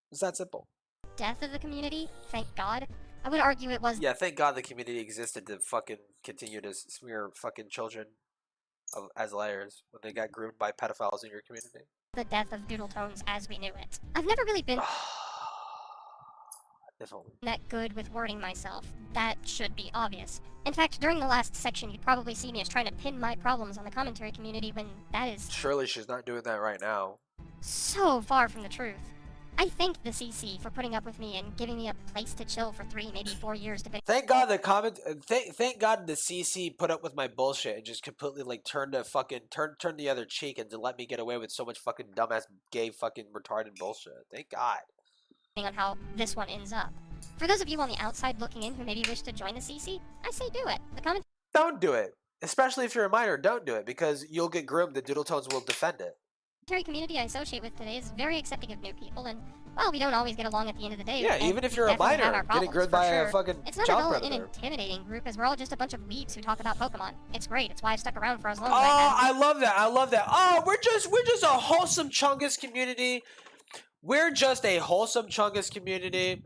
It's that simple. death of the community, thank God. I would argue it was Yeah, thank God the community existed to fucking continue to smear fucking children as liars when they got groomed by pedophiles in your community. the death of Doodle Tones as we knew it. I've never really been If only. that good with wording myself. That should be obvious. In fact, during the last section, you'd probably see me as trying to pin my problems on the commentary community when that is Surely she's not doing that right now. so far from the truth. I thank the CC for putting up with me and giving me a place to chill for 3, maybe 4 years depending. Thank God the thank God the CC put up with my bullshit and just completely like turned the other cheek and to let me get away with so much fucking dumbass gay fucking retarded bullshit. Thank God. On how this one ends up. For those of you on the outside looking in who maybe wish to join the CC, I say do it. The commentary Don't do it. Especially if you're a minor, don't do it because you'll get groomed. The Doodle Tones will defend it. community I associate with today is very accepting of new people, and while we don't always get along at the end of the day, Yeah, and even if we you're a definitely have minor, our getting problems, groomed for by sure, a fucking it's not at child all an predator. intimidating group, as we're all just a bunch of weebs who talk about Pokemon. It's great. It's why I've stuck around for as long as I Oh, have. I love that. I love that. Oh, we're just a wholesome Chungus community. We're just a wholesome Chungus community.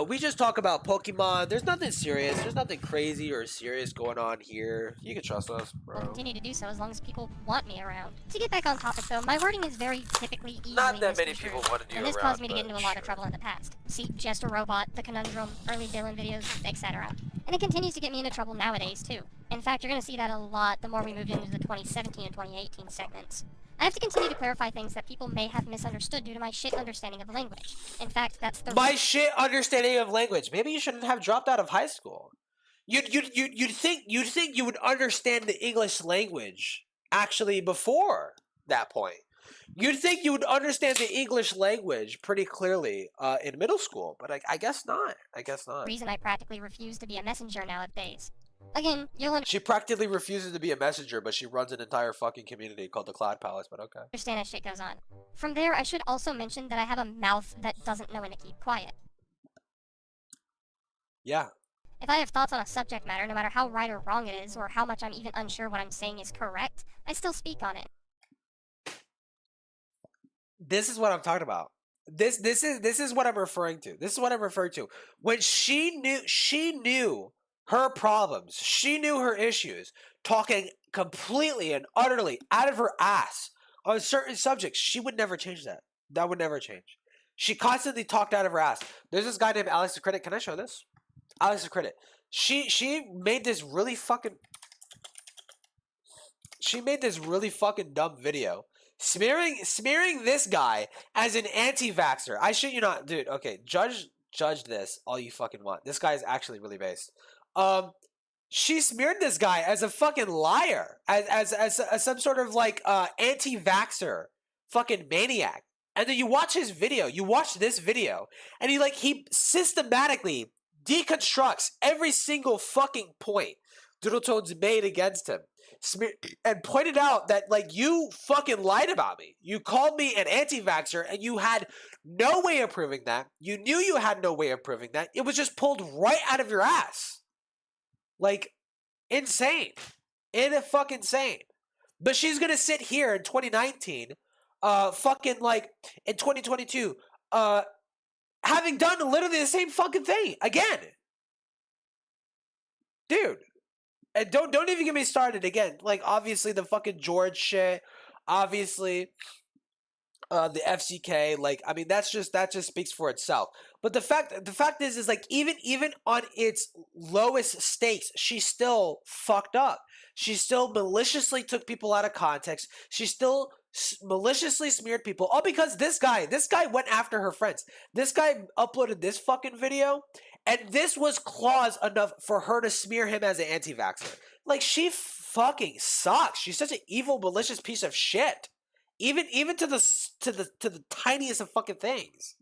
We just talk about Pokemon. There's nothing serious. There's nothing crazy or serious going on here. You can trust us, Will bro. continue to do so as long as people want me around. To get back on topic though, my wording is very typically easily Not that many misconstrued, people wanted you and this around, caused me to get but into a lot of sure. trouble in the past. See Just a Robot, The Conundrum, early Dylan videos, etc. And it continues to get me into trouble nowadays too. In fact, you're going to see that a lot the more we move into the 2017 and 2018 segments. I have to continue to clarify things that people may have misunderstood due to my shit understanding of language. In fact, that's the My shit understanding of language. Maybe you shouldn't have dropped out of high school. You'd think you would understand the English language actually before that point. You'd think you would understand the English language pretty clearly in middle school, but I guess not. I guess not. reason I practically refuse to be a messenger nowadays. Again, you'll She practically refuses to be a messenger, but she runs an entire fucking community called the Cloud Palace, but okay. understand as shit goes on. From there, I should also mention that I have a mouth that doesn't know when to keep quiet. Yeah. If I have thoughts on a subject matter, no matter how right or wrong it is, or how much I'm even unsure what I'm saying is correct, I still speak on it. This is what I'm talking about. This is what I'm referring to. This is what I'm referring to. When she knew her problems, she knew her issues, talking completely and utterly out of her ass on certain subjects, she would never change that. That would never change. She constantly talked out of her ass. There's this guy named Alex the Critic. Can I show this? Alex the Critic. She made this really fucking dumb video smearing this guy as an anti-vaxxer. I shit you not, dude. Okay, judge this all you fucking want. This guy is actually really based. She smeared this guy as a fucking liar, as some sort of like anti-vaxxer fucking maniac. And then you watch his video, you watch this video, and he systematically deconstructs every single fucking point Doodletones made against him, and pointed out that, like, you fucking lied about me. You called me an anti-vaxxer, and you had no way of proving that. You knew you had no way of proving that. It was just pulled right out of your ass. Like, insane. Fucking insane. But she's gonna sit here in 2019, fucking, like, in 2022, having done literally the same fucking thing again. Dude. And don't even get me started again. Like, obviously the fucking George shit, obviously the FCK, like, I mean, that just speaks for itself. But the fact is like, even on its lowest stakes, she still fucked up. She still maliciously took people out of context. She still maliciously smeared people, all because this guy went after her friends. This guy uploaded this fucking video, and this was clause enough for her to smear him as an anti-vaxxer. Like, she fucking sucks. She's such an evil, malicious piece of shit. Even to the tiniest of fucking things,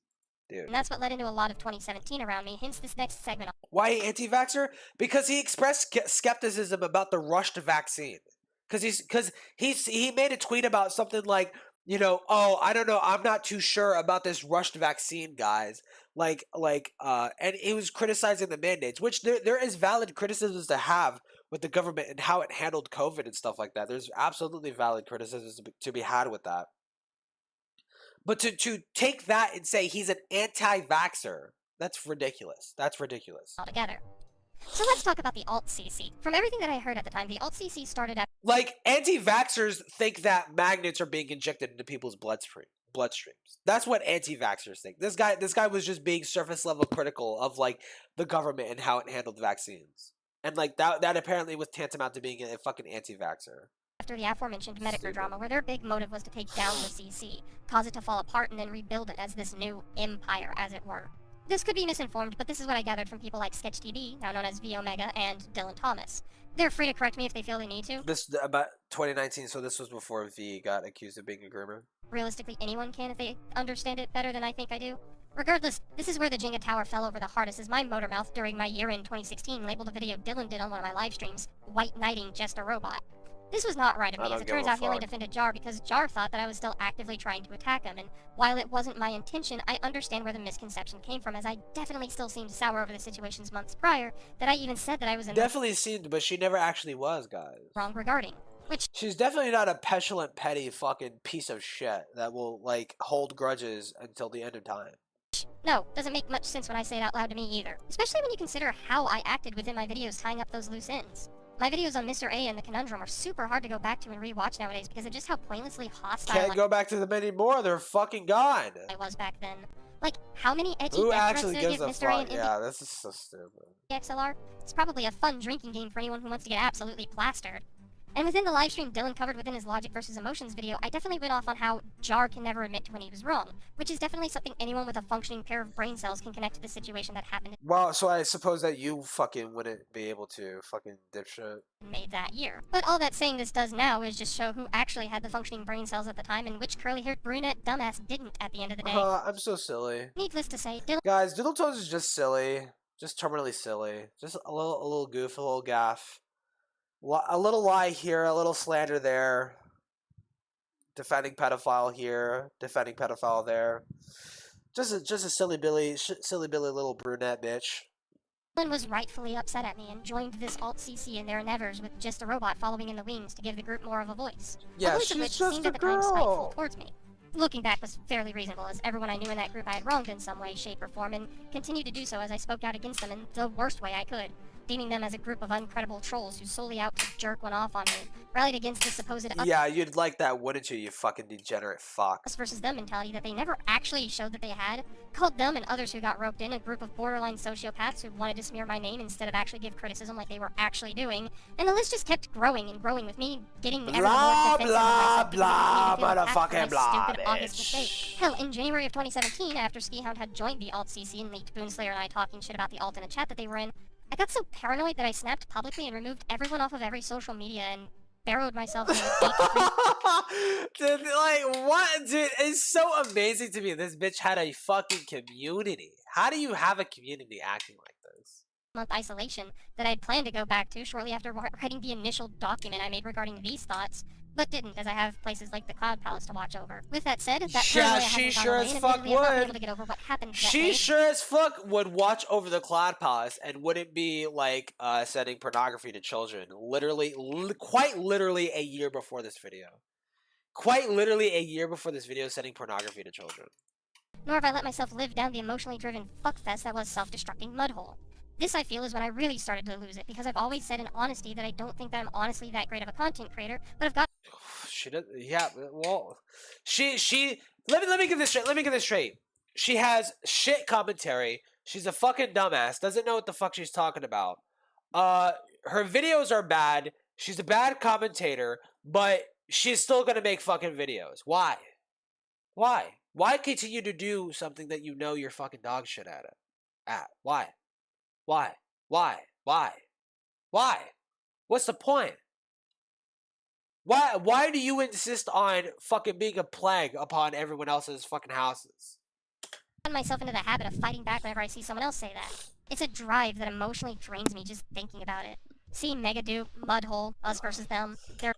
dude. And that's what led into a lot of 2017 around me, hence this next segment. Why anti-vaxxer? Because he expressed skepticism about the rushed vaccine. Because he made a tweet about something like, you know, oh, I don't know, I'm not too sure about this rushed vaccine, guys. And he was criticizing the mandates, which there is valid criticisms to have with the government and how it handled COVID and stuff like that. There's absolutely valid criticisms to be had with that. But to take that and say he's an anti-vaxxer, that's ridiculous. That's ridiculous. Altogether. So let's talk about the alt-CC. From everything that I heard at the time, the alt-CC started at... Like, anti-vaxxers think that magnets are being injected into people's bloodstreams. That's what anti-vaxxers think. This guy was just being surface level critical of, like, the government and how it handled vaccines. And, like, that apparently was tantamount to being a fucking anti-vaxxer. After the aforementioned Medicare drama, where their big motive was to take down the CC, cause it to fall apart, and then rebuild it as this new empire, as it were. This could be misinformed, but this is what I gathered from people like SketchTV, now known as V Omega, and Dylan Thomas. They're free to correct me if they feel they need to. This about 2019, so this was before V got accused of being a groomer. Realistically, anyone can if they understand it better than I think I do. Regardless, this is where the Jenga tower fell over the hardest, as my motor mouth during my year-end 2016 labeled a video Dylan did on one of my live streams, White Knighting Just a Robot. This was not right of me, as it turns out he only defended Jar because Jar thought that I was still actively trying to attack him, and while it wasn't my intention, I understand where the misconception came from, as I definitely still seemed sour over the situations months prior, that I even said that I was in definitely seemed, but she never actually was, guys. Wrong regarding. Which... She's definitely not a petulant, petty fucking piece of shit that will, like, hold grudges until the end of time. No, doesn't make much sense when I say it out loud to me either. Especially when you consider how I acted within my videos tying up those loose ends. My videos on Mr. A and the Conundrum are super hard to go back to and rewatch nowadays because of just how pointlessly hostile Can't go back to them anymore, they're fucking gone. I was back then. Like, how many edgy Who death actually threats did I gives give a Mr. A fuck? and Yeah, this is so stupid. XLR? It's probably a fun drinking game for anyone who wants to get absolutely plastered. And within the livestream Dylan covered within his Logic versus Emotions video, I definitely went off on how Jar can never admit to when he was wrong, which is definitely something anyone with a functioning pair of brain cells can connect to the situation that happened. Well, so I suppose that you fucking wouldn't be able to, fucking dipshit. Made that year. But all that saying this does now is just show who actually had the functioning brain cells at the time and which curly-haired brunette dumbass didn't at the end of the day. I'm so silly. Needless to say, Dylan... Guys, Doodletones is just silly. Just terminally silly. Just a little goof, a little gaff. A little lie here, a little slander there. Defending pedophile here, defending pedophile there. Just a silly Billy little brunette bitch. Dylan was rightfully upset at me and joined this alt-CC in their endeavors with Just a Robot following in the wings to give the group more of a voice. Yeah, a voice she's of which just seemed a at the time spiteful girl. towards me. Looking back was fairly reasonable, as everyone I knew in that group I had wronged in some way, shape, or form, and continued to do so as I spoke out against them in the worst way I could, deeming them as a group of uncredible trolls who solely out to jerk one off on me, rallied against the supposed Yeah, you'd like that, wouldn't you, you fucking degenerate fuck? us versus them mentality that they never actually showed that they had, called them and others who got roped in a group of borderline sociopaths who wanted to smear my name instead of actually give criticism like they were actually doing, and the list just kept growing and growing with me getting ever Blah, more defensive of blah, myself because it made me feel motherfucking after blah, my stupid August bitch. mistake. Hell, in January of 2017, after Skihound had joined the alt-CC and leaked Boonslayer and I talking shit about the alt in a chat that they were in, I got so paranoid that I snapped publicly and removed everyone off of every social media and barrowed myself in the Dude, like, what? Dude, it's so amazing to me this bitch had a fucking community. How do you have a community acting like this? month isolation that I'd planned to go back to shortly after writing the initial document I made regarding these thoughts, but didn't, as I have places like the Cloud Palace to watch over. With that said, that paranoia hasn't gone away, and admittedly I've not been able to get over what happened that She day. sure as fuck would watch over the Cloud Palace and wouldn't be like sending pornography to children. Literally, quite literally a year before this video. Quite literally a year before this video, sending pornography to children. Nor have I let myself live down the emotionally driven fuckfest that was self-destructing mudhole. This, I feel, is when I really started to lose it, because I've always said in honesty that I don't think that I'm honestly that great of a content creator, but I've got She does, yeah. Well, let me get this straight. Let me get this straight. She has shit commentary. She's a fucking dumbass. Doesn't know what the fuck she's talking about. Her videos are bad. She's a bad commentator, but she's still gonna make fucking videos. Why? Why? Why continue to do something that you know you're fucking dog shit at it? Why? Why? Why? Why? Why? What's the point? Why do you insist on fucking being a plague upon everyone else's fucking houses? gotten myself into the habit of fighting back whenever I see someone else say that. It's a drive that emotionally drains me just thinking about it. See Megaduke, Mudhole, us versus them. They're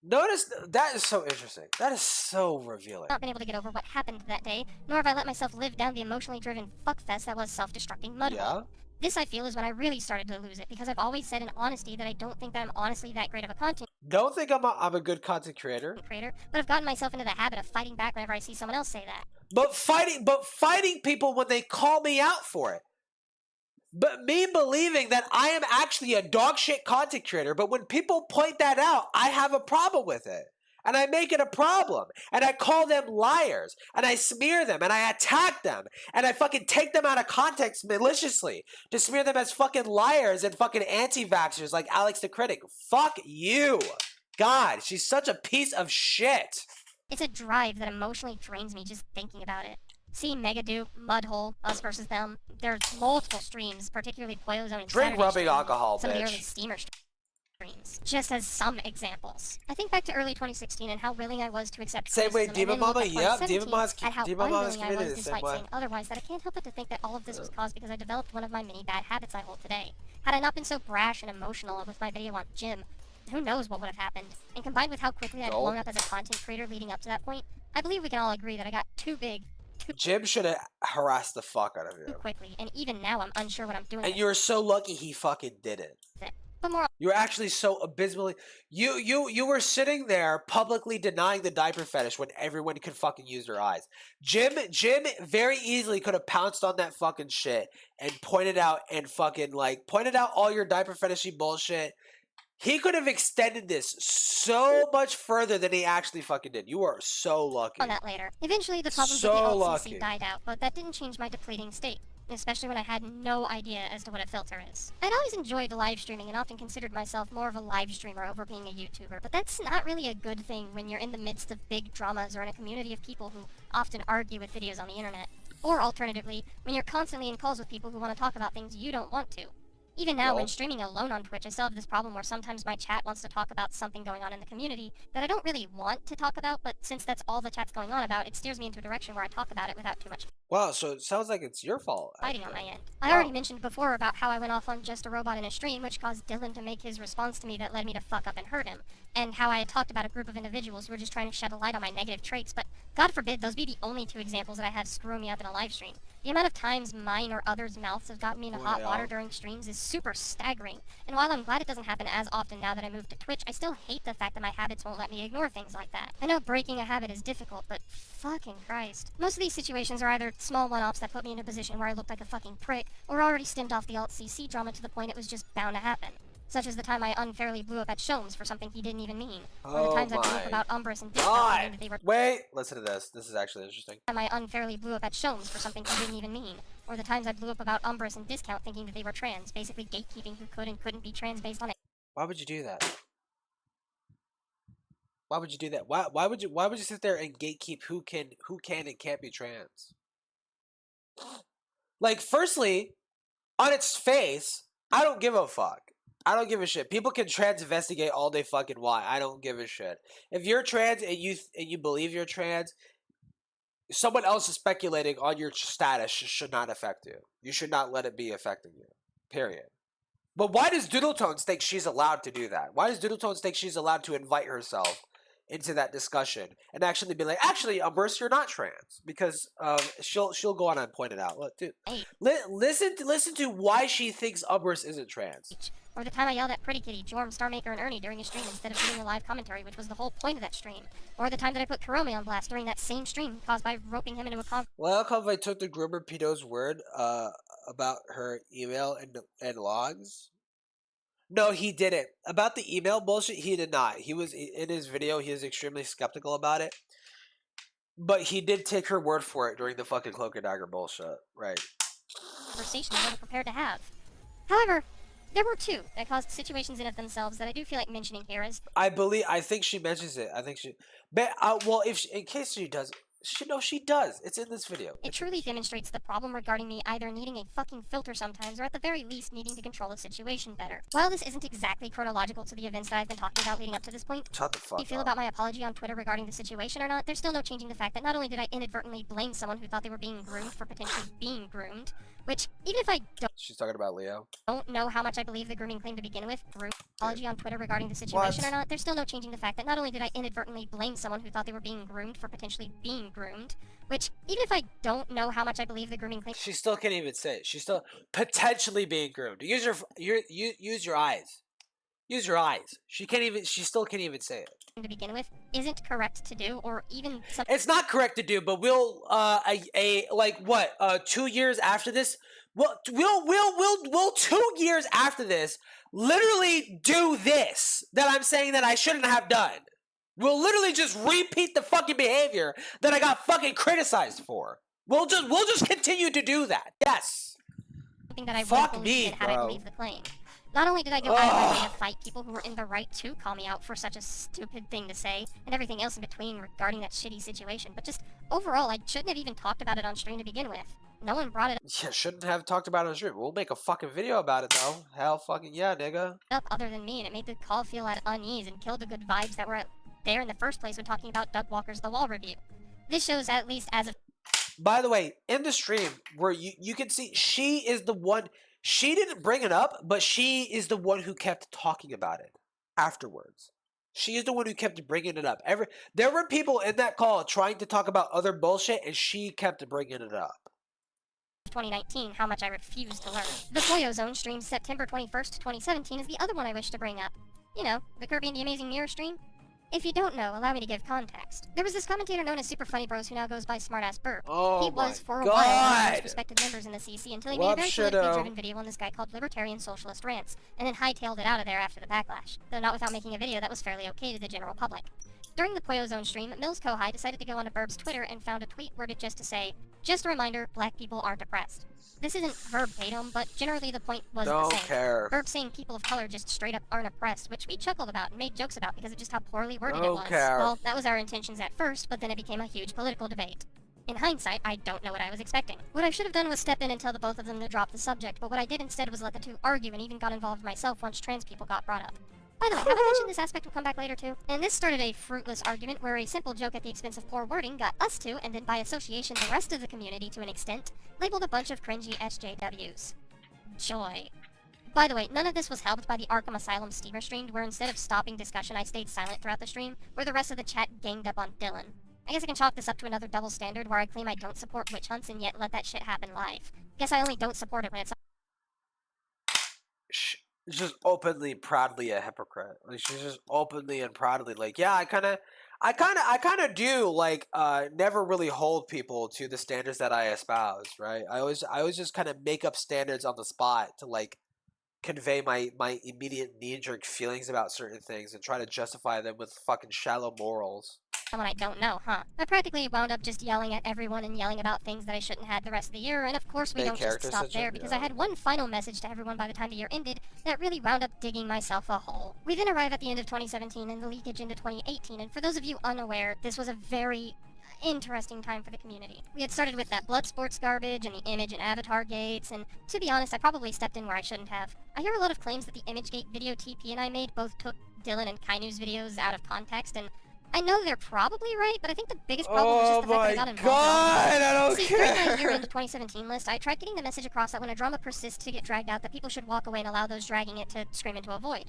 Notice that is so interesting. That is so revealing. not been able to get over what happened that day, nor have I let myself live down the emotionally driven fuckfest that was self-destructing Mudhole. Yeah. This, I feel, is when I really started to lose it, because I've always said in honesty that I don't think that I'm honestly that great of a content Don't think I'm a good content creator. but I've gotten myself into the habit of fighting back whenever I see someone else say that. But fighting people when they call me out for it. But me believing that I am actually a dog shit content creator, but when people point that out, I have a problem with it. And I make it a problem. And I call them liars. And I smear them. And I attack them. And I fucking take them out of context maliciously to smear them as fucking liars and fucking anti-vaxxers like Alex the Critic. Fuck you. God, she's such a piece of shit. It's a drive that emotionally drains me just thinking about it. See Megaduke, Mudhole, us versus them. There's multiple streams, particularly Pollo Zone and Drink Saturday rubbing stream, alcohol, some of the bitch. early steamer streams, just as some examples. I think back to early 2016 and how willing I was to accept Same way criticism, and Diva then look Mama, at yep, 2017 Diva Mama's at how Diva Mama's unwilling I committed was the same despite way. saying otherwise, that I can't help but to think that all of this was caused because I developed one of my many bad habits I hold today. Had I not been so brash and emotional with my video on Jim, who knows what would have happened. And combined with how quickly I'd blown up as a content creator leading up to that point, I believe we can all agree that I got too big, Jim should have harassed the fuck out of too you. quickly, and even now I'm unsure what I'm doing And with you were so lucky he fucking did it. it. But more You were actually so abysmally. You were sitting there publicly denying the diaper fetish when everyone could fucking use their eyes. Jim very easily could have pounced on that fucking shit and pointed out all your diaper fetishy bullshit. He could have extended this so much further than he actually fucking did. You are so lucky. on that later. Eventually, the problems So with the lucky. LCC died out, but that didn't change my depleting state, especially when I had no idea as to what a filter is. I'd always enjoyed live streaming and often considered myself more of a live streamer over being a YouTuber, but that's not really a good thing when you're in the midst of big dramas or in a community of people who often argue with videos on the internet. Or alternatively, when you're constantly in calls with people who want to talk about things you don't want to. Even now, when streaming alone on Twitch, I still have this problem where sometimes my chat wants to talk about something going on in the community that I don't really want to talk about, but since that's all the chat's going on about, it steers me into a direction where I talk about it without too much Wow, so it sounds like it's your fault. fighting on my actually. end. I already mentioned before about how I went off on Just a Robot in a stream, which caused Dylan to make his response to me that led me to fuck up and hurt him, and how I had talked about a group of individuals who were just trying to shed a light on my negative traits, but God forbid those be the only two examples that I have screwing me up in a live stream. The amount of times mine or others' mouths have gotten me into hot water during streams is super staggering, and while I'm glad it doesn't happen as often now that I moved to Twitch, I still hate the fact that my habits won't let me ignore things like that. I know breaking a habit is difficult, but fucking Christ. Most of these situations are either small one-offs that put me in a position where I looked like a fucking prick, or already stemmed off the alt-CC drama to the point it was just bound to happen. Such as the time I unfairly blew up at Shomes for something he didn't even mean, or the times I blew up about Umbrus and Discount thinking that they were Wait, listen to this. This is actually interesting. time I unfairly blew up at Shomes for something he didn't even mean, or the times I blew up about Umbrus and Discount thinking that they were trans, basically gatekeeping who could and couldn't be trans based on it. Why would you do that? Why would you do that? Why would you sit there and gatekeep who can and can't be trans? Like, firstly, on its face, I don't give a fuck. I don't give a shit. People can trans investigate all they fucking want. I don't give a shit. If you're trans and you believe you're trans, someone else is speculating on your status should not affect you. You should not let it be affecting you. Period. But why does Doodletones think she's allowed to do that? Why does Doodletones think she's allowed to invite herself into that discussion and actually be like, actually, Umbers, you're not trans, because she'll go on and point it out. Look, dude, listen to why she thinks Umbers isn't trans. Or the time I yelled at Pretty Kitty, Jorm, Starmaker, and Ernie during a stream instead of doing a live commentary, which was the whole point of that stream. Or the time that I put Karome on blast during that same stream, caused by roping him into a Well, how come I took the groomer pedo's word about her email and logs? No, he didn't. About the email bullshit, he did not. He was, in his video, he was extremely skeptical about it. But he did take her word for it during the fucking Cloak and Dagger bullshit. Right. conversation I wasn't prepared to have. However, there were two that caused situations in of themselves that I do feel like mentioning here as... I think she mentions it. I think she... But, well, in case she does... She does. It's in this video. It truly demonstrates the problem regarding me either needing a fucking filter sometimes, or at the very least needing to control the situation better. While this isn't exactly chronological to the events that I've been talking about leading up to this point, Shut the fuck how you feel up. about my apology on Twitter regarding the situation or not, there's still no changing the fact that not only did I inadvertently blame someone who thought they were being groomed for potentially being groomed, which, even if I She's talking about Leo. don't know how much I believe the grooming claim to begin with, apology on Twitter regarding the situation or not, there's still no changing the fact that not only did I inadvertently blame someone who thought they were being groomed for potentially being groomed, which, even if I don't know how much I believe the grooming claim... She still can't even say it. She's still potentially being groomed. Use your eyes. Use your eyes. She still can't even say it. ...to begin with, isn't correct to do, or even... It's not correct to do, but we'll, 2 years after this... We'll 2 years after this literally do this that I'm saying that I shouldn't have done. We'll literally just repeat the fucking behavior that I got fucking criticized for. We'll just continue to do that. Yes. Something that I Fuck would me, believe had I bro. believed the claim. Not only did I go out of my way to fight people who were in the right to call me out for such a stupid thing to say, and everything else in between regarding that shitty situation, but just overall, I shouldn't have even talked about it on stream to begin with. No one brought it Yeah, shouldn't have talked about it on stream. We'll make a fucking video about it though. Hell fucking yeah, nigga. up other than me, and it made the call feel at unease and killed the good vibes that were there in the first place when talking about Doug Walker's The Wall review. This shows, at least as of... By the way, in the stream where you can see she is the one, she didn't bring it up, but she is the one who kept talking about it afterwards. She is the one who kept bringing it up. There were people in that call trying to talk about other bullshit, and she kept bringing it up. 2019, how much I refuse to learn. The Koyo Zone stream September 21st, 2017 is the other one I wish to bring up. You know, the Kirby and the Amazing Mirror stream. If you don't know, allow me to give context. There was this commentator known as Super Funny Bros who now goes by Smartass Burp. Oh He was for a God. while one of the most respected members in the CC until he made a Love very Shadow. politically driven video on this guy called Libertarian Socialist Rants, and then hightailed it out of there after the backlash, though not without making a video that was fairly okay to the general public. During the Koyo Zone stream, Mills Kohai decided to go onto Burb's Twitter and found a tweet worded just to say, "Just a reminder, black people aren't oppressed." This isn't verbatim, but generally the point was the Don't same. care. Burp saying people of color just straight up aren't oppressed, which we chuckled about and made jokes about because of just how poorly worded it Don't was. care. Well, that was our intentions at first, but then it became a huge political debate. In hindsight, I don't know what I was expecting. What I should have done was step in and tell the both of them to drop the subject, but what I did instead was let the two argue and even got involved myself once trans people got brought up. By the way, have I mentioned this aspect will come back later too? And this started a fruitless argument where a simple joke at the expense of poor wording got us two, and then by association the rest of the community to an extent, labeled a bunch of cringy SJWs. Joy. By the way, none of this was helped by the Arkham Asylum steamer stream, where instead of stopping discussion I stayed silent throughout the stream, where the rest of the chat ganged up on Dylan. I guess I can chalk this up to another double standard where I claim I don't support witch hunts and yet let that shit happen live. Guess I only don't support it when it's... She's just openly, proudly a hypocrite. Like, she's just openly and proudly like, yeah, I kind of do like never really hold people to the standards that I espouse, right? I always just kind of make up standards on the spot to like convey my immediate knee-jerk feelings about certain things and try to justify them with fucking shallow morals. someone I don't know, huh? I practically wound up just yelling at everyone and yelling about things that I shouldn't have the rest of the year, and of course we Main don't just character stop syndrome, there, because yeah. I had one final message to everyone by the time the year ended that really wound up digging myself a hole. We then arrive at the end of 2017 and the leakage into 2018, and for those of you unaware, this was a very interesting time for the community. We had started with that blood sports garbage and the image and avatar gates, and to be honest, I probably stepped in where I shouldn't have. I hear a lot of claims that the image gate video TP and I made both took Dylan and Kainu's videos out of context, and I know they're probably right, but I think the biggest problem was just the fact that I got involved. I don't See, during my care. year-end 2017 list, I tried getting the message across that when a drama persists to get dragged out, that people should walk away and allow those dragging it to scream into a void.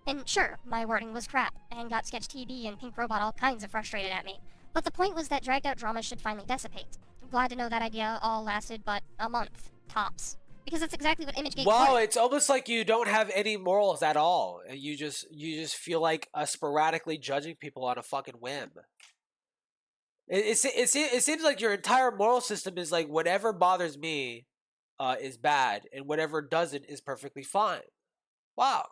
And sure, my wording was crap, and got Sketch TB and Pink Robot all kinds of frustrated at me. But the point was that dragged out drama should finally dissipate. Glad to know that idea all lasted but a month, tops. Because that's exactly what Imagegate Wow, was. it's almost like you don't have any morals at all, and you just feel like sporadically judging people on a fucking whim. It seems like your entire moral system is like whatever bothers me is bad, and whatever doesn't is perfectly fine. Wow.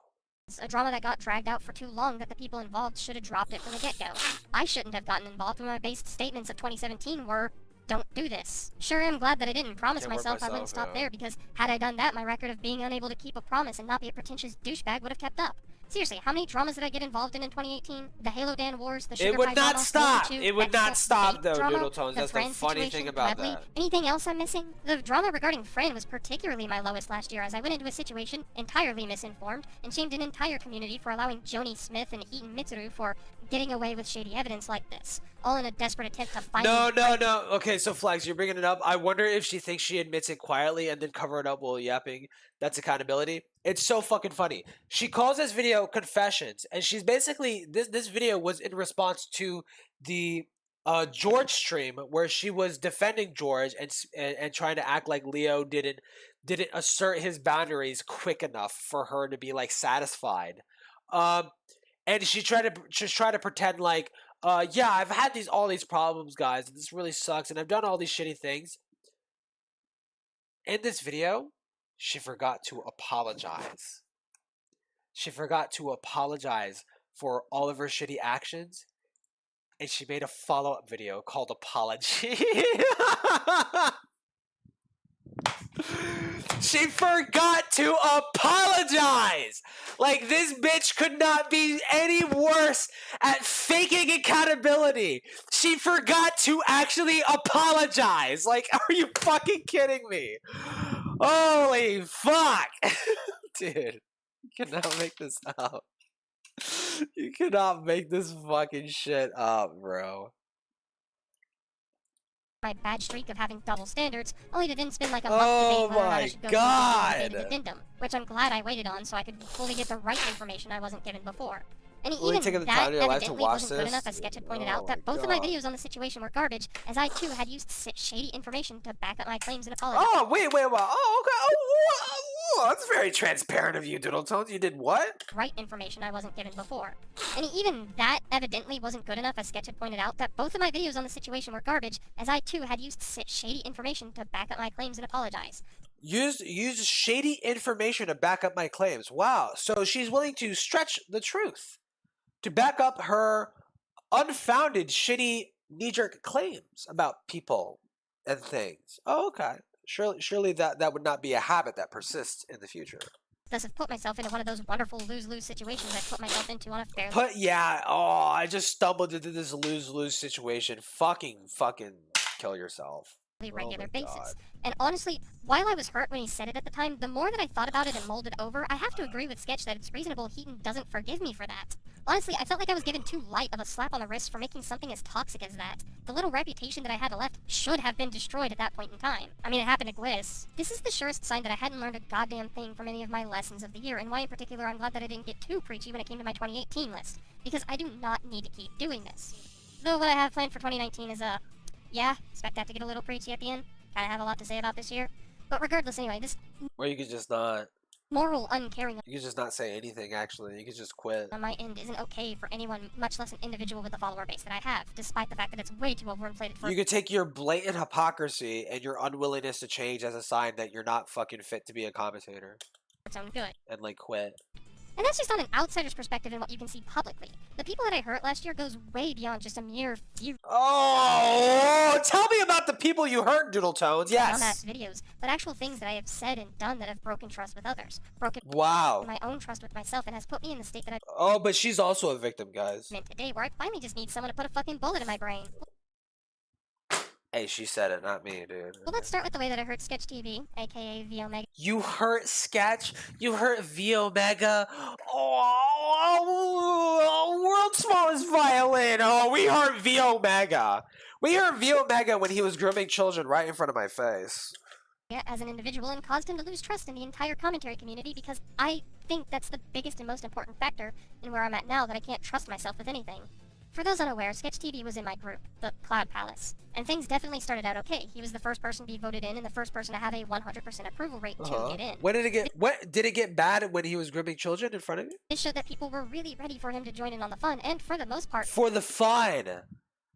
It's a drama that got dragged out for too long that the people involved should have dropped it from the get-go. I shouldn't have gotten involved when my base statements of 2017 were, don't do this. Sure, I'm glad that I didn't promise Can't work myself I wouldn't myself, stop yeah. there, because had I done that, my record of being unable to keep a promise and not be a pretentious douchebag would have kept up. Seriously, how many dramas did I get involved in 2018? The Halo Dan Wars, the Sugar It would Pie not drama, stop. Halo 2, It would that not stop, date though, drama, Doodle Tones. That's the Fran funny thing situation, about Webley. that. Anything else I'm missing? The drama regarding Fran was particularly my lowest last year, as I went into a situation entirely misinformed and shamed an entire community for allowing Joni Smith and Heaton Mitsuru for getting away with shady evidence like this, all in a desperate attempt to find No. Okay, so Flags, you're bringing it up. I wonder if she thinks she admits it quietly and then cover it up while yapping. That's accountability. It's so fucking funny. She calls this video confessions, and she's basically this video was in response to the George stream where she was defending George and trying to act like Leo didn't assert his boundaries quick enough for her to be like satisfied. And she tried to pretend like, yeah, I've had all these problems, guys, and this really sucks, and I've done all these shitty things. In this video, she forgot to apologize. She forgot to apologize for all of her shitty actions, and she made a follow-up video called Apology. She forgot to apologize! Like, this bitch could not be any worse at faking accountability. She forgot to actually apologize. Like, are you fucking kidding me? Holy fuck! Dude, you cannot make this up. You cannot make this fucking shit up, bro. my bad streak of having double standards, only to then spend like a Oh month debating whether or not I my should go God. through the addendum, which I'm glad I waited on so I could fully get the right information I wasn't given before. And Really even taking the that time in your life to evidently watch wasn't good this? enough, as Sketch had pointed Oh out, that my both of my God. videos on the situation were garbage, as I too had used shady information to back up my claims and apologize. Oh, wait. Oh, okay. Oh, that's very transparent of you, Doodle Tones. You did what? Right information I wasn't given before. And even that evidently wasn't good enough, as Sketch had pointed out, that both of my videos on the situation were garbage, as I too had used shady information to back up my claims and apologize. Use shady information to back up my claims. Wow. So she's willing to stretch the truth to back up her unfounded, shitty, knee-jerk claims about people and things. Oh, okay. Surely that would not be a habit that persists in the future. Thus have put myself into one of those wonderful lose-lose situations I've put myself into on a fairly I just stumbled into this lose-lose situation. Fucking kill yourself. regular my basis. God. And honestly, while I was hurt when he said it at the time, the more that I thought about it and mulled it over, I have to agree with Sketch that it's reasonable Heaton doesn't forgive me for that. Honestly, I felt like I was given too light of a slap on the wrist for making something as toxic as that. The little reputation that I had left should have been destroyed at that point in time. I mean, it happened to Gliss. This is the surest sign that I hadn't learned a goddamn thing from any of my lessons of the year, and why in particular I'm glad that I didn't get too preachy when it came to my 2018 list, because I do not need to keep doing this. Though what I have planned for 2019 is, yeah, expect that to get a little preachy at the end. Kinda have a lot to say about this year. But regardless, anyway, this Or you could just not. moral uncaring You could just not say anything. Actually, you could just quit. on my end isn't okay for anyone, much less an individual with the follower base that I have, despite the fact that it's way too overinflated for You could take your blatant hypocrisy and your unwillingness to change as a sign that you're not fucking fit to be a commentator its own good. and like quit. And that's just on an outsider's perspective and what you can see publicly. The people that I hurt last year goes way beyond just a mere few Oh, tell me about the people you hurt, Doodle Tones. Yes. dumbass videos, but actual things that I have said and done that have broken trust with others, broken Wow. my own trust with myself, and has put me in the state that Oh, but she's also a victim, guys. I'm in today, where I finally just need someone to put a fucking bullet in my brain. Hey, she said it, not me, dude. Well, let's start with the way that I hurt Sketch TV, aka V Omega. You hurt Sketch. You hurt V Omega. World's smallest violin. Oh, we hurt V Omega. We hurt V Omega when he was grooming children right in front of my face. As an individual and caused him to lose trust in the entire commentary community because I think that's the biggest and most important factor in where I'm at now, that I can't trust myself with anything. For those unaware, Sketch TV was in my group, the Cloud Palace, and things definitely started out okay. He was the first person to be voted in and the first person to have a 100% approval rate to get in. When did it get? What did it get bad when he was grooming children in front of you? It showed that people were really ready for him to join in on the fun, and for the most part, For the fun.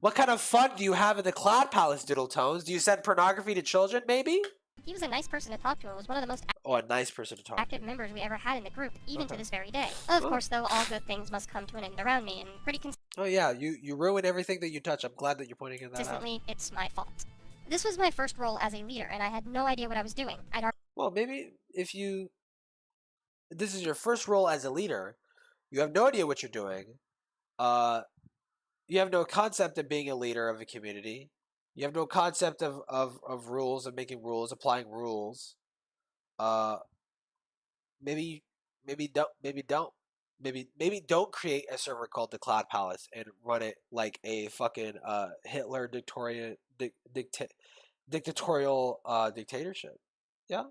What kind of fun do you have in the Cloud Palace, Diddle Tones? Do you send pornography to children, maybe? he was a nice person to talk to and was one of the most Oh, a nice person to talk active to. members we ever had in the group, even to this very day. Of course, though, all good things must come to an end around me, and pretty Oh yeah, you ruin everything that you touch. I'm glad that you're pointing that out. consistently, it's my fault. This was my first role as a leader, and I had no idea what I was doing. Well, maybe if you... This is your first role as a leader. You have no idea what you're doing. You have no concept of being a leader of a community. You have no concept of rules, of making rules, applying rules. Maybe don't create a server called the Cloud Palace and run it like a fucking Hitler dictatorial dictatorship. Yeah.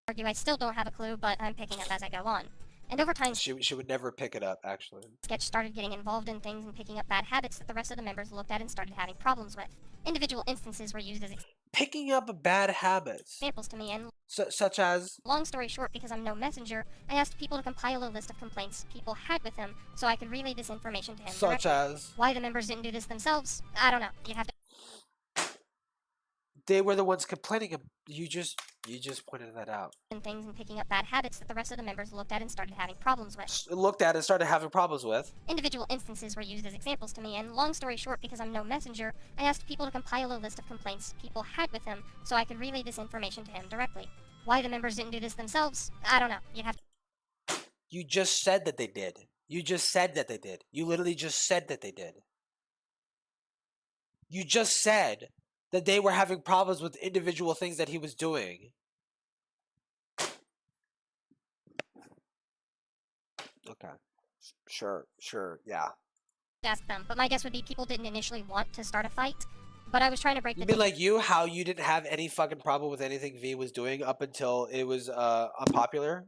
argue I still don't have a clue, but I'm picking up as I go on. And over time, She would never pick it up, actually. Sketch started getting involved in things and picking up bad habits that the rest of the members looked at and started having problems with. Individual instances were used as Picking up bad habits. examples to me, and Such as... long story short, because I'm no messenger, I asked people to compile a list of complaints people had with him so I could relay this information to him Such directly. as... Why the members didn't do this themselves, I don't know. You'd have to They were the ones complaining. You just pointed that out. and things and picking up bad habits that the rest of the members looked at and started having problems with. Looked at and started having problems with. Individual instances were used as examples to me, and long story short, because I'm no messenger, I asked people to compile a list of complaints people had with him so I could relay this information to him directly. Why the members didn't do this themselves, I don't know. You'd have to You just said that they did. You just said that they did. You literally just said that they did. You just said that they were having problems with individual things that he was doing. Okay. Sure, yeah. ask them, but my guess would be people didn't initially want to start a fight, but I was trying to break You the mean like you, how you didn't have any fucking problem with anything V was doing up until it was unpopular?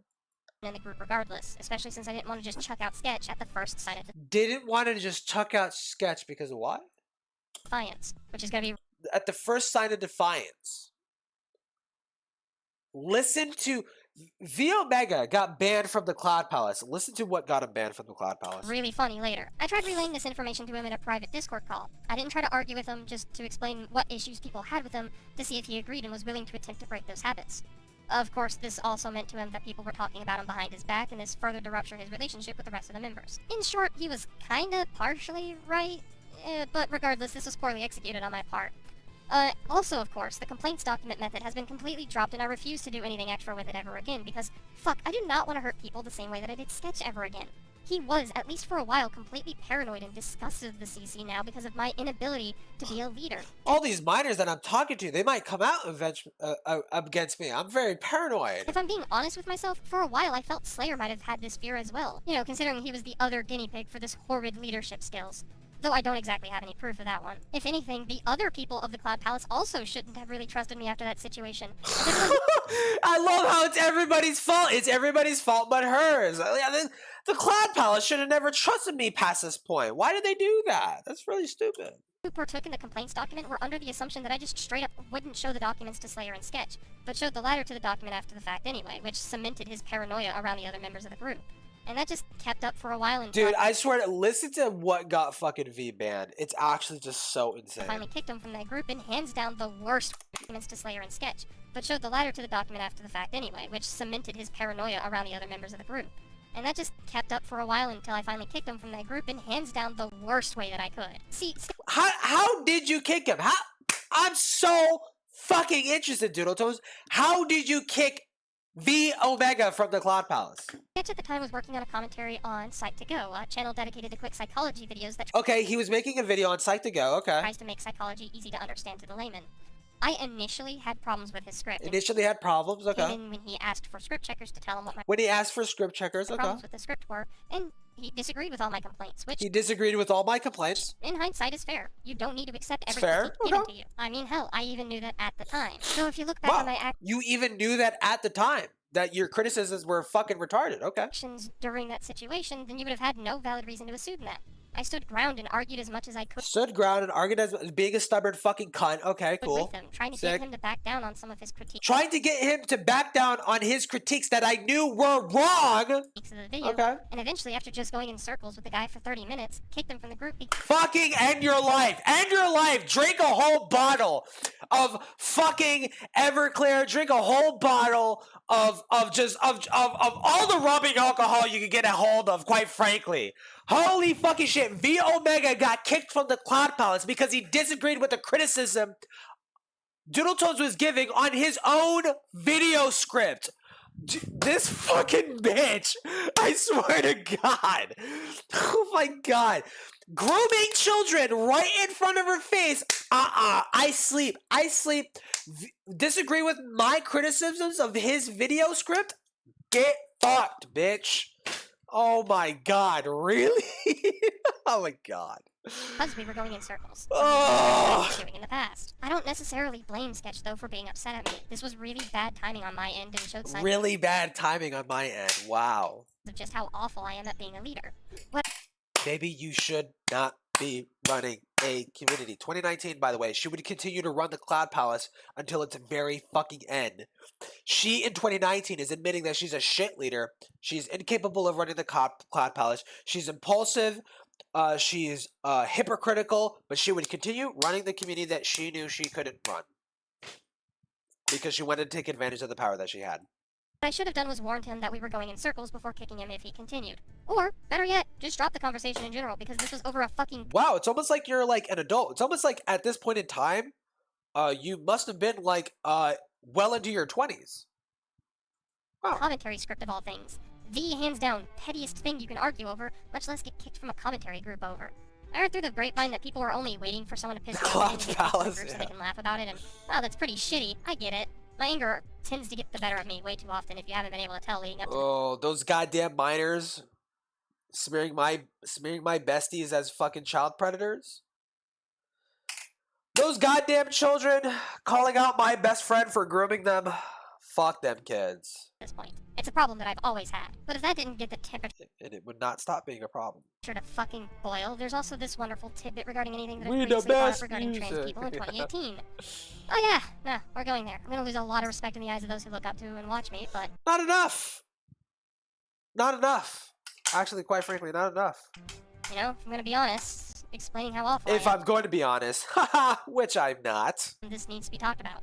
in the group regardless, especially since I didn't want to just chuck out Sketch at the first sign of Didn't want to just chuck out Sketch because of what? defiance, which is going to be At the first sign of defiance. Listen to... V Omega got banned from the Cloud Palace. Listen to what got him banned from the Cloud Palace. really funny later. I tried relaying this information to him in a private Discord call. I didn't try to argue with him, just to explain what issues people had with him to see if he agreed and was willing to attempt to break those habits. Of course, this also meant to him that people were talking about him behind his back, and this further to rupture his relationship with the rest of the members. In short, he was kinda partially right, but regardless, this was poorly executed on my part. Also, of course, the complaints document method has been completely dropped, and I refuse to do anything extra with it ever again, because, fuck, I do not want to hurt people the same way that I did Sketch ever again. He was, at least for a while, completely paranoid and disgusted of the CC now because of my inability to be a leader. All these minors that I'm talking to, they might come out against me. I'm very paranoid. If I'm being honest with myself, for a while I felt Slayer might have had this fear as well. You know, considering he was the other guinea pig for this horrid leadership skills. Though I don't exactly have any proof of that one. If anything, the other people of the Cloud Palace also shouldn't have really trusted me after that situation. I love how it's everybody's fault. It's everybody's fault but hers. The Cloud Palace should have never trusted me past this point. Why did they do that? That's really stupid. Who partook in the complaints document were under the assumption that I just straight up wouldn't show the documents to Slayer and Sketch, but showed the latter to the document after the fact anyway, which cemented his paranoia around the other members of the group. And that just kept up for a while until Dude, I swear to listen to what got fucking V banned. It's actually just so I insane. finally kicked him from that group and hands down the worst documents to Slayer and Sketch, but showed the latter to the document after the fact anyway, which cemented his paranoia around the other members of the group. And that just kept up for a while until I finally kicked him from that group and hands down the worst way that I could. See, How did you kick him? I'm so fucking interested, Doodle Toes. How did you kick V Omega from the Cloud Palace. Sketch at the time was working on a commentary on Psych2Go, a channel dedicated to quick psychology videos that Okay, he was making a video on Psych2Go, okay. tries to make psychology easy to understand to the layman. I initially had problems with his script. Initially had problems, okay. Even when he asked for script checkers to tell him what my When he asked for script checkers, okay. problems with the script were, and he disagreed with all my complaints, which He disagreed with all my complaints. in hindsight is fair. You don't need to accept It's every fair, critique given okay. to you. I mean, hell, I even knew that at the time. So if you look back Wow, on my you even knew that at the time, that your criticisms were fucking retarded, okay. actions during that situation, then you would have had no valid reason to assume that. I stood ground and argued as much as I could Stood ground and argued as being a stubborn fucking cunt, okay, cool. with him, trying to Sick. get him to back down on some of his critiques Trying to get him to back down on his critiques that I knew were wrong. of the video, Okay. and eventually, after just going in circles with the guy for 30 minutes, kicked him from the group because Fucking end your life. End your life. Drink a whole bottle of fucking Everclear. Drink a whole bottle of all the rubbing alcohol you can get a hold of, quite frankly. Holy fucking shit. V Omega got kicked from the Cloud Palace because he disagreed with the criticism Doodle Tones was giving on his own video script. This fucking bitch. I swear to God. Oh my God. Grooming children right in front of her face. I sleep. Disagree with my criticisms of his video script? Get fucked, bitch. Oh my God. Really? Oh my God. we were going in circles. Oh. Doing in the past. I don't necessarily blame Sketch though for being upset at me. This was really bad timing on my end and showed signs Really bad timing on my end. Wow. of just how awful I am at being a leader. What Maybe you should not be running a community. 2019, by the way, she would continue to run the Cloud Palace until its very fucking end. She, in 2019, is admitting that she's a shit leader. She's incapable of running the Cloud Palace. She's impulsive. She's hypocritical. But she would continue running the community that she knew she couldn't run. Because she wanted to take advantage of the power that she had. I should have done was warned him that we were going in circles before kicking him if he continued. Or, better yet, just drop the conversation in general because this was over a fucking Wow, it's almost like you're like an adult. It's almost like at this point in time, you must have been like well into your 20s. Wow. commentary script of all things. The hands down pettiest thing you can argue over, much less get kicked from a commentary group over. I heard through the grapevine that people were only waiting for someone to piss them off and get kicked from the Palace, group so yeah. they can laugh about it, and wow, that's pretty shitty. I get it. My anger tends to get the better of me way too often if you haven't been able to tell leading up to Oh, those goddamn minors smearing my besties as fucking child predators. Those goddamn children calling out my best friend for grooming them. Fuck them kids. this point. It's a problem that I've always had. But if that didn't get the temperature And it would not stop being a problem. to fucking boil, there's also this wonderful tidbit regarding anything that I've We the previously brought up best regarding trans music. people in 2018. Oh yeah, no, we're going there. I'm gonna lose a lot of respect in the eyes of those who look up to and watch me, but Not enough. Not enough. Actually, quite frankly, not enough. you know, if I'm gonna be honest, explaining how awful If I am, I'm going to be honest, haha, which I'm not. this needs to be talked about.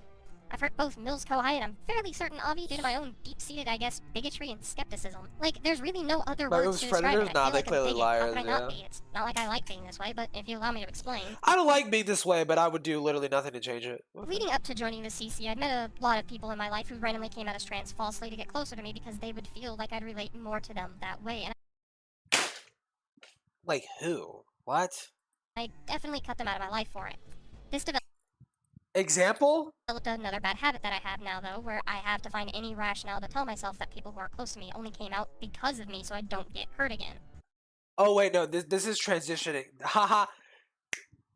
I've hurt both Mills Kohai and I'm fairly certain Avi due to my own deep-seated, I guess, bigotry and skepticism. Like, there's really no other But words those to describe predators? it. Nah, I feel they like a clearly bigot. How liars, could I not yeah. be? It's not like I like being this way, but if you allow me to explain. I don't like being this way, but I would do literally nothing to change it. Leading up to joining the CC, I'd met a lot of people in my life who randomly came out as trans falsely to get closer to me because they would feel like I'd relate more to them that way, and Like who? What? I definitely cut them out of my life for it. This Example? developed another bad habit that I have now, though, where I have to find any rationale to tell myself that people who are close to me only came out because of me so I don't get hurt again. Oh wait, no, this is transitioning. Haha.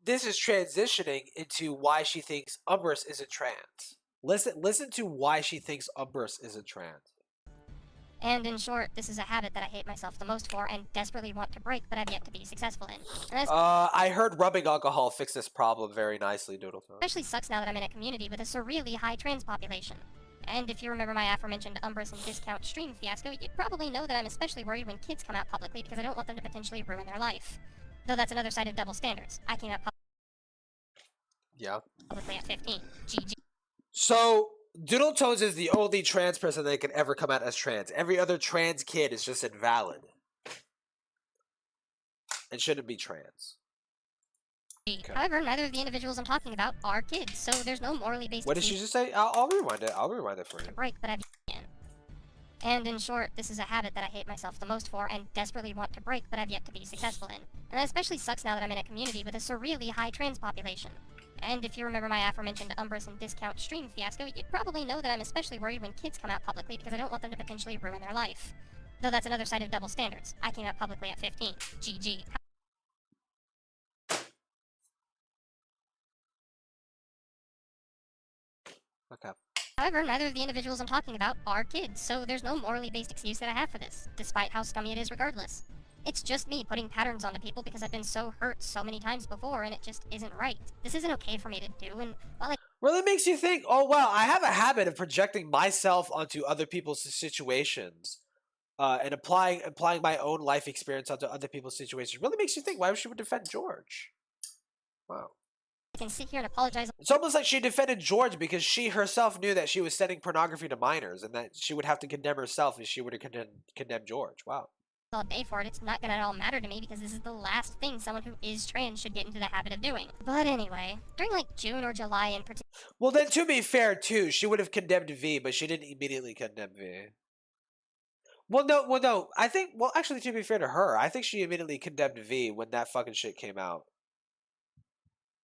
This is transitioning into why she thinks Umbrus isn't trans. Listen to why she thinks Umbrus isn't trans. And in short, this is a habit that I hate myself the most for and desperately want to break, but I've yet to be successful in. And this I heard rubbing alcohol fixed this problem very nicely, Doodletone. especially sucks now that I'm in a community with a surreally high trans population. And if you remember my aforementioned Umbrus and discount stream fiasco, you'd probably know that I'm especially worried when kids come out publicly because I don't want them to potentially ruin their life. Though that's another side of double standards. I came out Yeah. publicly at 15. GG. So, Doodletones is the only trans person that can ever come out as trans. Every other trans kid is just invalid. And shouldn't be trans. Okay. However, neither of the individuals I'm talking about are kids, so there's no morally based What did she just say? I'll rewind it. I'll rewind it for you. to break, but I've again. And in short, this is a habit that I hate myself the most for and desperately want to break, but I've yet to be successful in. And that especially sucks now that I'm in a community with a surreally high trans population. And if you remember my aforementioned Umbrus and discount stream fiasco, you'd probably know that I'm especially worried when kids come out publicly because I don't want them to potentially ruin their life. Though that's another side of double standards. I came out publicly at 15. GG. Okay. However, neither of the individuals I'm talking about are kids, so there's no morally based excuse that I have for this, despite how scummy it is regardless. It's just me putting patterns onto people because I've been so hurt so many times before and it just isn't right. This isn't okay for me to do, and while I Really makes you think, oh wow, I have a habit of projecting myself onto other people's situations. And applying my own life experience onto other people's situations. Really makes you think, why she would defend George? Wow. can sit here and apologize It's almost like she defended George because she herself knew that she was sending pornography to minors and that she would have to condemn herself if she were to condemn George. Wow. all day for it. It's not gonna at all matter to me because this is the last thing someone who is trans should get into the habit of doing. But anyway, during like June or July in particular. Well, then to be fair too, she would have condemned V, but she didn't immediately condemn V. Well, no. I think, well, actually, to be fair to her, I think she immediately condemned V when that fucking shit came out.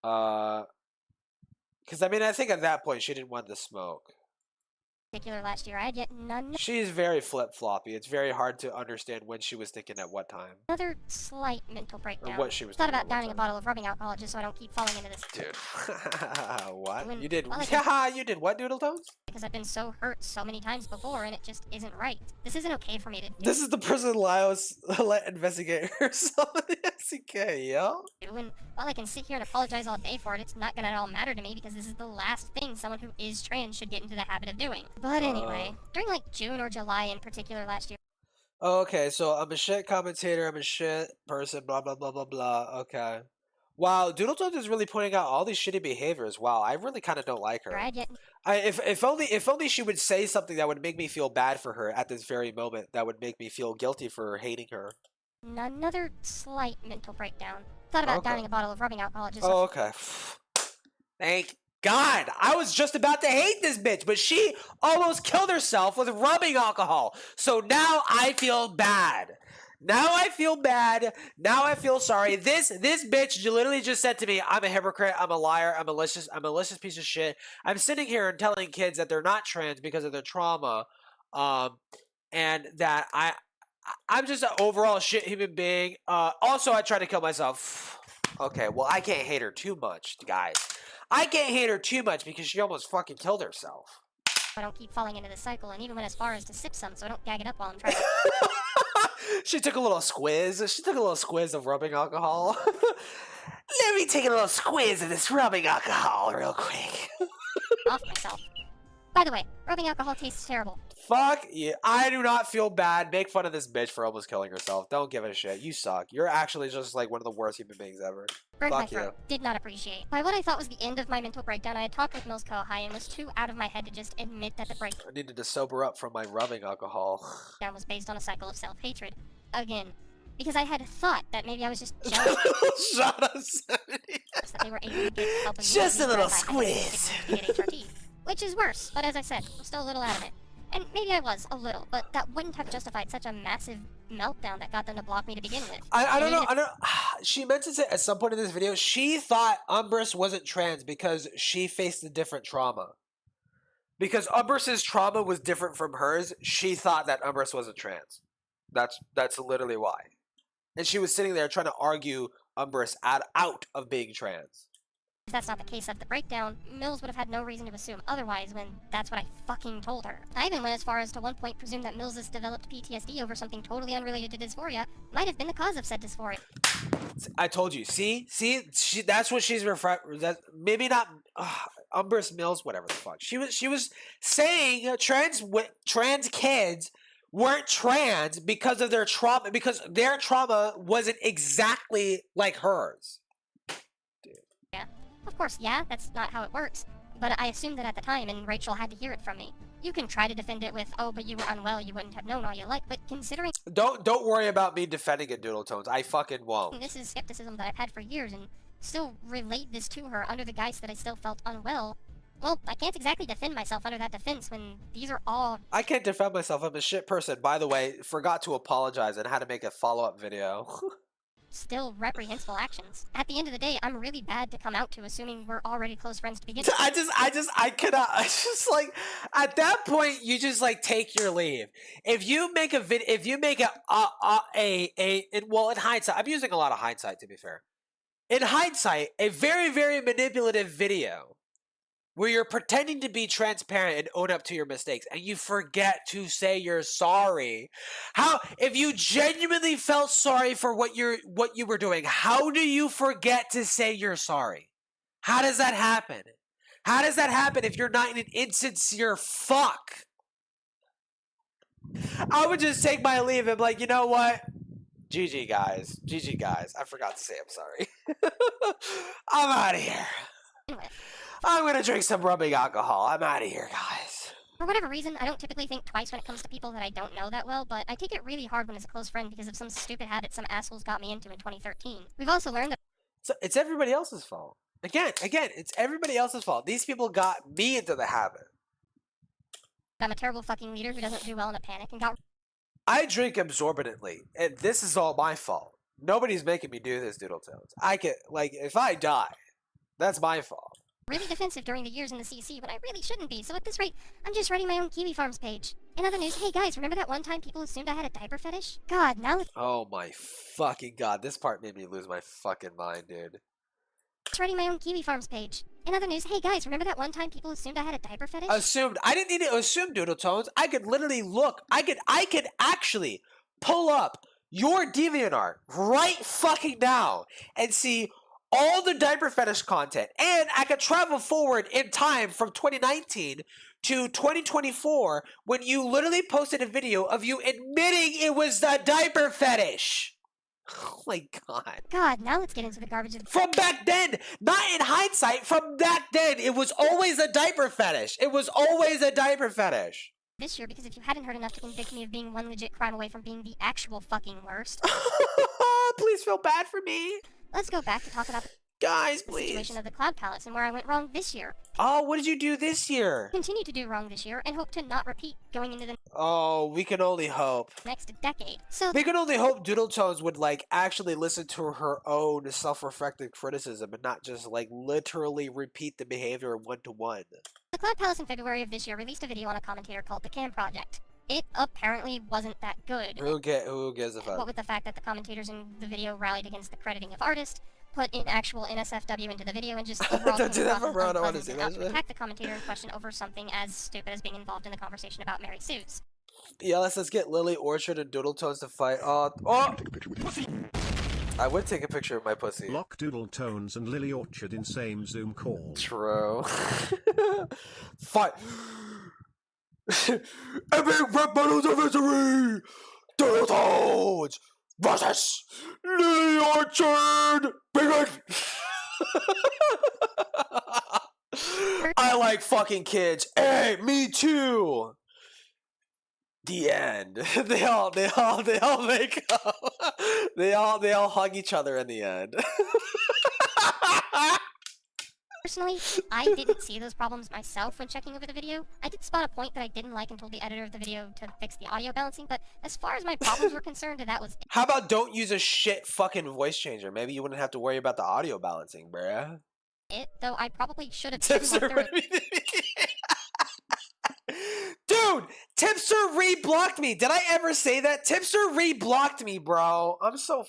Because I mean, I think at that point she didn't want the smoke. Last year, I had yet none. She's very flip-floppy. It's very hard to understand when she was thinking at what time. Another slight mental breakdown. Or what she was Thought thinking about at what downing a time. bottle of rubbing alcohol just so I don't keep falling into this. Dude. What? When- You did? well, I Yeah, you did what, Doodle Tones? Because I've been so hurt so many times before and it just isn't right. This isn't okay for me to This is the person Lyos let investigate herself in the SCK, yo. do. And while I can sit here and apologize all day for it, it's not gonna at all matter to me because this is the last thing someone who is trans should get into the habit of doing. But anyway, during like June or July in particular last year. Okay, so I'm a shit commentator, I'm a shit person, blah, blah, blah, blah, blah. Okay. Wow, Doodle Tones is really pointing out all these shitty behaviors. Wow, I really kind of don't like her. I had yet If only she would say something that would make me feel bad for her at this very moment, that would make me feel guilty for hating her. another slight mental breakdown. Thought about Okay. downing a bottle of rubbing alcohol just Oh, okay. Thank God. I was just about to hate this bitch, but she almost killed herself with rubbing alcohol. So now I feel bad. Now I feel bad. Now I feel sorry. This bitch literally just said to me, I'm a hypocrite, I'm a liar, I'm a malicious piece of shit. I'm sitting here and telling kids that they're not trans because of their trauma. And that I'm just an overall shit human being. Also, I tried to kill myself. Okay, well, I can't hate her too much, guys. I can't hate her too much because she almost fucking killed herself. I don't keep falling into the cycle and even went as far as to sip some so I don't gag it up while I'm trying to She took a little squiz. She took a little squiz of rubbing alcohol. Let me take a little squiz of this rubbing alcohol real quick. off myself. By the way, rubbing alcohol tastes terrible. Fuck you. I do not feel bad. Make fun of this bitch for almost killing herself. Don't give a shit. You suck. You're actually just like one of the worst human beings ever. Burned my Fuck you. throat. Did not appreciate. By what I thought was the end of my mental breakdown, I had talked with Mills Kohai and was too out of my head to just admit that the breakdown I needed to sober up from my rubbing alcohol. was based on a cycle of self-hatred. Again. Because I had thought that maybe I was just jealous Shot of 70. that they were able to get help and Just a little to squiz. get HRT. Which is worse, but as I said, I'm still a little out of it. And maybe I was, a little, but that wouldn't have justified such a massive meltdown that got them to block me to begin with. I don't And know. She mentions it at some point in this video. She thought Umbrus wasn't trans because she faced a different trauma. Because Umbrus's trauma was different from hers, she thought that Umbrus wasn't trans. That's literally why. And she was sitting there trying to argue Umbrus out of being trans. If that's not the case of the breakdown, Mills would have had no reason to assume otherwise when that's what I fucking told her. I even went as far as to one point presume that Mills' developed PTSD over something totally unrelated to dysphoria might have been the cause of said dysphoria. I told you. See, that's what she's referring. That maybe not Umbrus Mills, whatever the fuck. She was saying trans kids weren't trans because of their trauma, because their trauma wasn't exactly like hers. Of course, yeah, that's not how it works. But I assumed that at the time, and Rachel had to hear it from me. You can try to defend it with, oh, but you were unwell, you wouldn't have known all you like, but considering Don't worry about me defending it, Doodle Tones. I fucking won't. this is skepticism that I've had for years and still relate this to her under the guise that I still felt unwell, Well, I can't exactly defend myself under that defense when these are all I can't defend myself. I'm a shit person. By the way, forgot to apologize and had to make a follow-up video. still reprehensible actions. At the end of the day, I'm really bad to come out to, assuming we're already close friends to begin with. I cannot. I just like at that point, you just like take your leave. If you make a if you make well, in hindsight, I'm using a lot of hindsight to be fair. In hindsight, a very, very manipulative video where you're pretending to be transparent and own up to your mistakes and you forget to say you're sorry. If you genuinely felt sorry for what you were doing, how do you forget to say you're sorry? How does that happen? How does that happen if you're not an insincere fuck? I would just take my leave and be like, you know what? GG guys. GG guys. I forgot to say I'm sorry. I'm out of here. I'm gonna drink some rubbing alcohol. I'm out of here, guys. For whatever reason, I don't typically think twice when it comes to people that I don't know that well, but I take it really hard when it's a close friend because of some stupid habit some assholes got me into in 2013. We've also learned that So it's everybody else's fault. Again, it's everybody else's fault. These people got me into the habit. I'm a terrible fucking leader who doesn't do well in a panic and got I drink absorbently, and this is all my fault. Nobody's making me do this, Doodle Tones. I can, like, if I die, that's my fault. really defensive during the years in the CC when I really shouldn't be, so at this rate, I'm just writing my own Kiwi Farms page. In other news, hey guys, remember that one time people assumed I had a diaper fetish? God, now it's Oh my fucking god, this part made me lose my fucking mind, dude. writing my own Kiwi Farms page. In other news, hey guys, remember that one time people assumed I had a diaper fetish? Assumed. I didn't need to assume, Doodle Tones. I could literally look. I could actually pull up your DeviantArt right fucking now and see all the diaper fetish content. And I could travel forward in time from 2019 to 2024 when you literally posted a video of you admitting it was the diaper fetish. Oh my god. God, now let's get into the garbage of From back then, not in hindsight, from back then, it was always a diaper fetish. It was always a diaper fetish. this year, because if you hadn't heard enough to convict me of being one legit crime away from being the actual fucking worst, Please feel bad for me. let's go back to talk about Guys, the please. situation of the Cloud Palace and where I went wrong this year. Oh, what did you do this year? Continue to do wrong this year and hope to not repeat going into the Oh, we can only hope. next decade. So We can only hope Doodle Tones would, like, actually listen to her own self-reflective criticism and not just, like, literally repeat the behavior one-to-one. the Cloud Palace in February of this year released a video on a commentator called the Cam Project. It apparently wasn't that good. Who gives a What fuck? with the fact that the commentators in the video rallied against the crediting of artists, put in actual NSFW into the video, and just overall Don't do that came for across bro, I don't wanna as see unpleasant that enough to shit. attack the commentator in question over something as stupid as being involved in the conversation about Mary Sue's. Yeah, let's get Lily Orchard and Doodle Tones to fight. Oh! I would take a picture of my pussy. Lock Doodle Tones and Lily Orchard in same Zoom call. True. Fight! Epic rap battles of victory! Doodle Tones versus Lily Orchard! Big I like fucking kids. Hey, me too. The end. They all make up. They all hug each other in the end. Personally, I didn't see those problems myself when checking over the video. I did spot a point that I didn't like and told the editor of the video to fix the audio balancing, but as far as my problems were concerned, that was How about don't use a shit fucking voice changer? Maybe you wouldn't have to worry about the audio balancing, bruh. it, though I probably should have checked more Tipster. thoroughly. Dude, Tipster reblocked me. Did I ever say that? Tipster reblocked me, bro. I'm so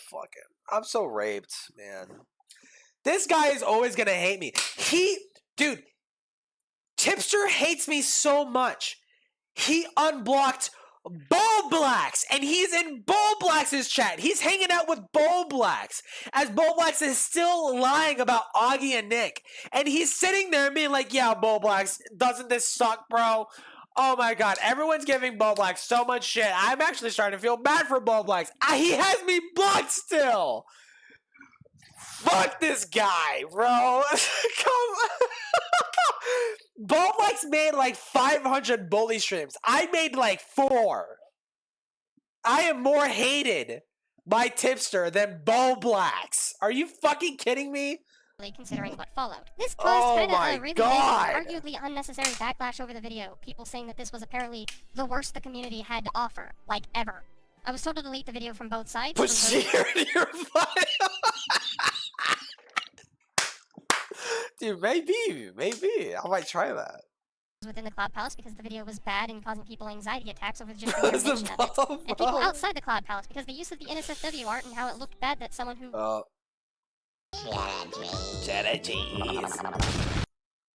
raped, man. This guy is always gonna hate me. Dude, Tipster hates me so much. He unblocked Bull Blacks, and he's in Bull Blacks' chat. He's hanging out with Bull Blacks, as Bull Blacks is still lying about Augie and Nick. And he's sitting there being like, yeah, Bull Blacks, doesn't this suck, bro? Oh my god, everyone's giving Bull Blacks so much shit. I'm actually starting to feel bad for Bull Blacks. He has me blocked still. Fuck this guy, bro. Come Bull Blacks made like 500 bully streams. I made like 4. I am more hated by Tipster than Bull Blacks. Are you fucking kidding me? considering what followed. This caused Oh kind of my a really God. big, arguably unnecessary backlash over the video. People saying that this was apparently the worst the community had to offer, like ever. I was told to delete the video from both sides. Put from those share in your file. Dude, maybe. I might try that. within the Cloud Palace because the video was bad and causing people anxiety attacks over just the mere What's mention of it. above, And people bro? outside the Cloud Palace because the use of the NSFW art and how it looked bad that someone who Strategies.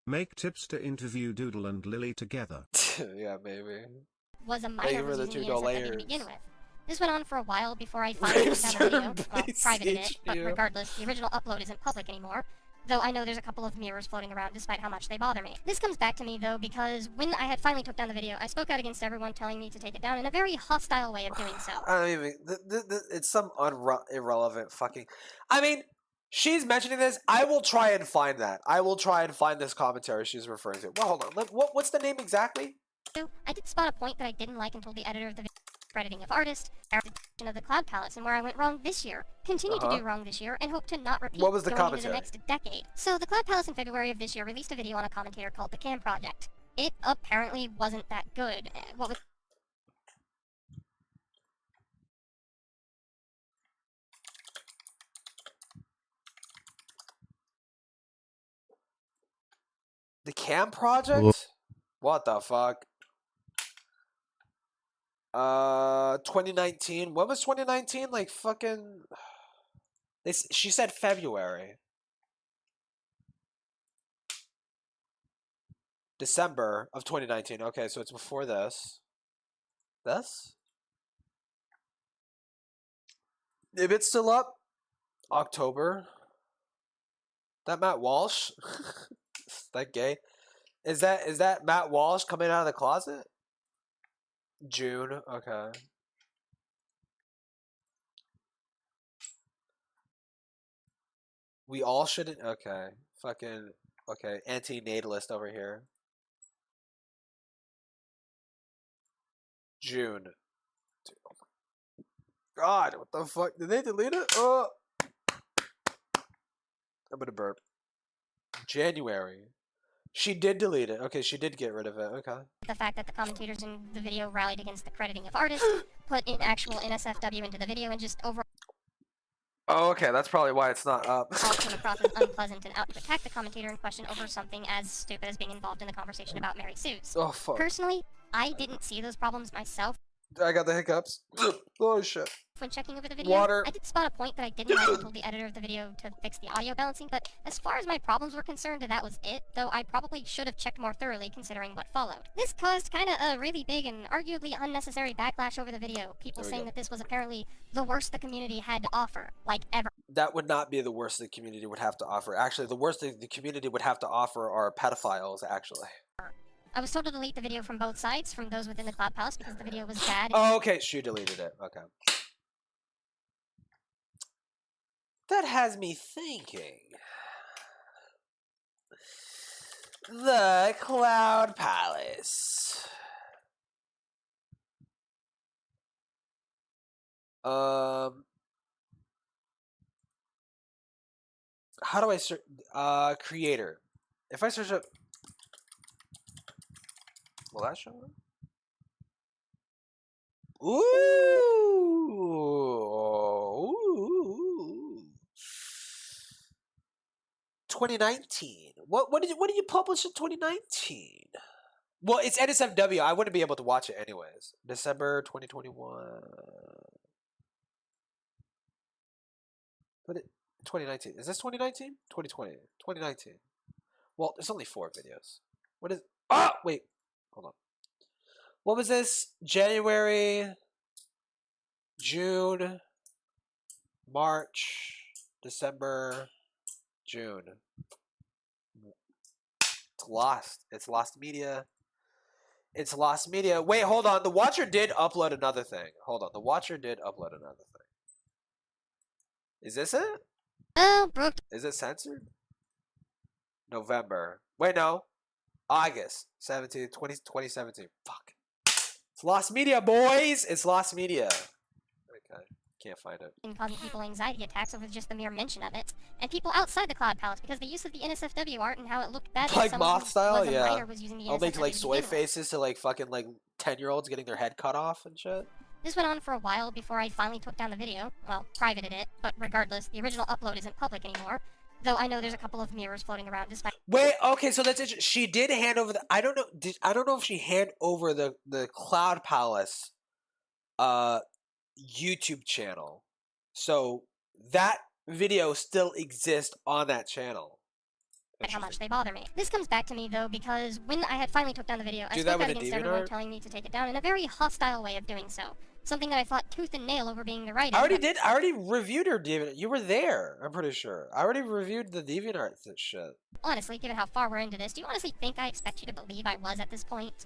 Make tips to interview Doodle and Lily together. Yeah, maybe. was a Thank minor you for was the using the $2 NSFW to begin with. This went on for a while before I finally took down the video, well, privated it, but regardless, the original upload isn't public anymore, though I know there's a couple of mirrors floating around despite how much they bother me. This comes back to me though because when I had finally took down the video, I spoke out against everyone telling me to take it down in a very hostile way of doing so. I don't even. It's some irrelevant fucking. I mean, she's mentioning this. I will try and find that. I will try and find this commentary she's referring to. Well, hold on. What's the name exactly? I did spot a point that I didn't like and told the editor of the video, crediting of artist, of the Cloud Palace, and where I went wrong this year, continue to do wrong this year, and hope to not repeat What was the going into the commentary? next decade. So the Cloud Palace in February of this year released a video on a commentator called The Cam Project. It apparently wasn't that good. What was The Cam Project? What the fuck? 2019. When was 2019? Like fucking. She said February. December of 2019. Okay, so it's before this. This? If it's still up, October. That Matt Walsh? That gay? Is that Matt Walsh coming out of the closet? June. Okay. We all shouldn't. Okay. Fucking. Okay. Anti-natalist over here. June. Dude, oh my God, what the fuck? Did they delete it? Oh. I'm gonna burp. January. She did delete it. Okay, she did get rid of it. Okay. the fact that the commentators in the video rallied against the crediting of artists, put in actual NSFW into the video, and just overall Oh, okay. That's probably why it's not up. came across as unpleasant and out to attack the commentator in question over something as stupid as being involved in the conversation about Mary Sue's. Oh, fuck. Personally, I didn't see those problems myself I got the hiccups. Oh, shit. when checking over the video. Water. I did spot a point that I didn't like and told the editor of the video to fix the audio balancing, but as far as my problems were concerned, that was it, though I probably should have checked more thoroughly considering what followed. This caused kinda a really big and arguably unnecessary backlash over the video, people There we saying go. that this was apparently the worst the community had to offer, like ever. That would not be the worst the community would have to offer. Actually, the worst thing the community would have to offer are pedophiles, actually. I was told to delete the video from both sides, from those within the Cloud Palace, because the video was bad. Oh, okay. She deleted it. Okay. That has me thinking. The Cloud Palace. How do I search? Creator. If I search up, will that show up? Ooh. 2019. What did you publish in 2019? Well, it's NSFW. I wouldn't be able to watch it anyways. December 2021. But 2019. Is this 2019? 2020. 2019. Well, there's only 4 videos. What is? Oh, wait. Hold on. What was this? January, June, March, December, June. It's lost. It's lost media. It's lost media. Wait, hold on. The Watcher did upload another thing. Hold on. The Watcher did upload another thing. Is this it? Oh, broke. Is it censored? November. Wait, no. August 17th, 2017. Fuck. It's lost media, boys. It's lost media. Okay. can't find it. causing people anxiety attacks over just the mere mention of it, and people outside the Cloud Palace because the use of the NSFW art and how it looked bad. Like moth style, was a yeah. minor was using the I'll make NSFW like to soy begin with. faces to like fucking like 10-year-olds getting their head cut off and shit. This went on for a while before I finally took down the video. Well, privated it, but regardless, the original upload isn't public anymore. Though I know there's a couple of mirrors floating around despite. Wait, okay, so that's it. She did hand over the. I don't know. I don't know if she hand over the Cloud Palace, YouTube channel. So that video still exists on that channel. How much they bother me. This comes back to me though because when I had finally took down the video, I Do spoke that out with a against everyone DeviantArt? telling me to take it down in a very hostile way of doing so. Something that I fought tooth and nail over being the right. I already reviewed her DeviantArt. You were there. I'm pretty sure. I already reviewed the DeviantArt shit. Honestly, given how far we're into this, do you honestly think I expect you to believe I was at this point?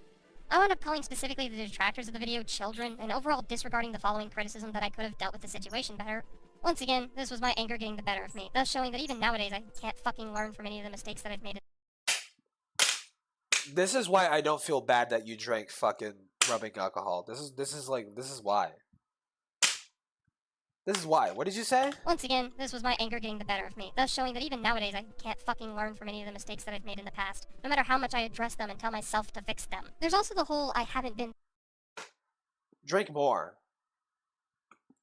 I wound up calling specifically the detractors of the video children, and overall disregarding the following criticism that I could have dealt with the situation better. Once again, this was my anger getting the better of me, thus showing that even nowadays I can't fucking learn from any of the mistakes that I've made. This is why I don't feel bad that you drank fucking rubbing alcohol. This is why. This is why. What did you say? Once again, this was my anger getting the better of me, thus showing that even nowadays I can't fucking learn from any of the mistakes that I've made in the past, no matter how much I address them and tell myself to fix them. There's also the whole I haven't been Drink more.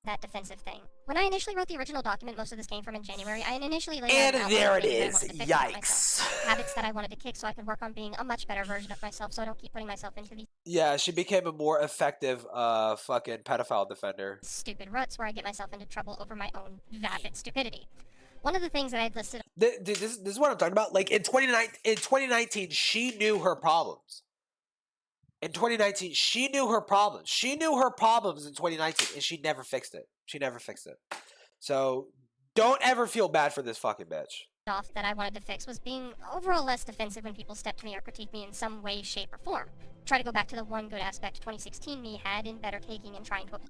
that defensive thing. When I initially wrote the original document, most of this came from in January, I initially laid And out an there outline it of is. things that I wanted to fix Yikes. about myself. Habits that I wanted to kick so I could work on being a much better version of myself so I don't keep putting myself into these Yeah, she became a more effective fucking pedophile defender. stupid ruts where I get myself into trouble over my own vapid stupidity. One of the things that I'd listed This is what I'm talking about. Like in 2019, she knew her problems. In 2019, she knew her problems. She knew her problems in 2019, and she never fixed it. She never fixed it. So don't ever feel bad for this fucking bitch. off that I wanted to fix was being overall less defensive when people step to me or critique me in some way, shape, or form. Try to go back to the one good aspect 2016 me had in better taking and trying to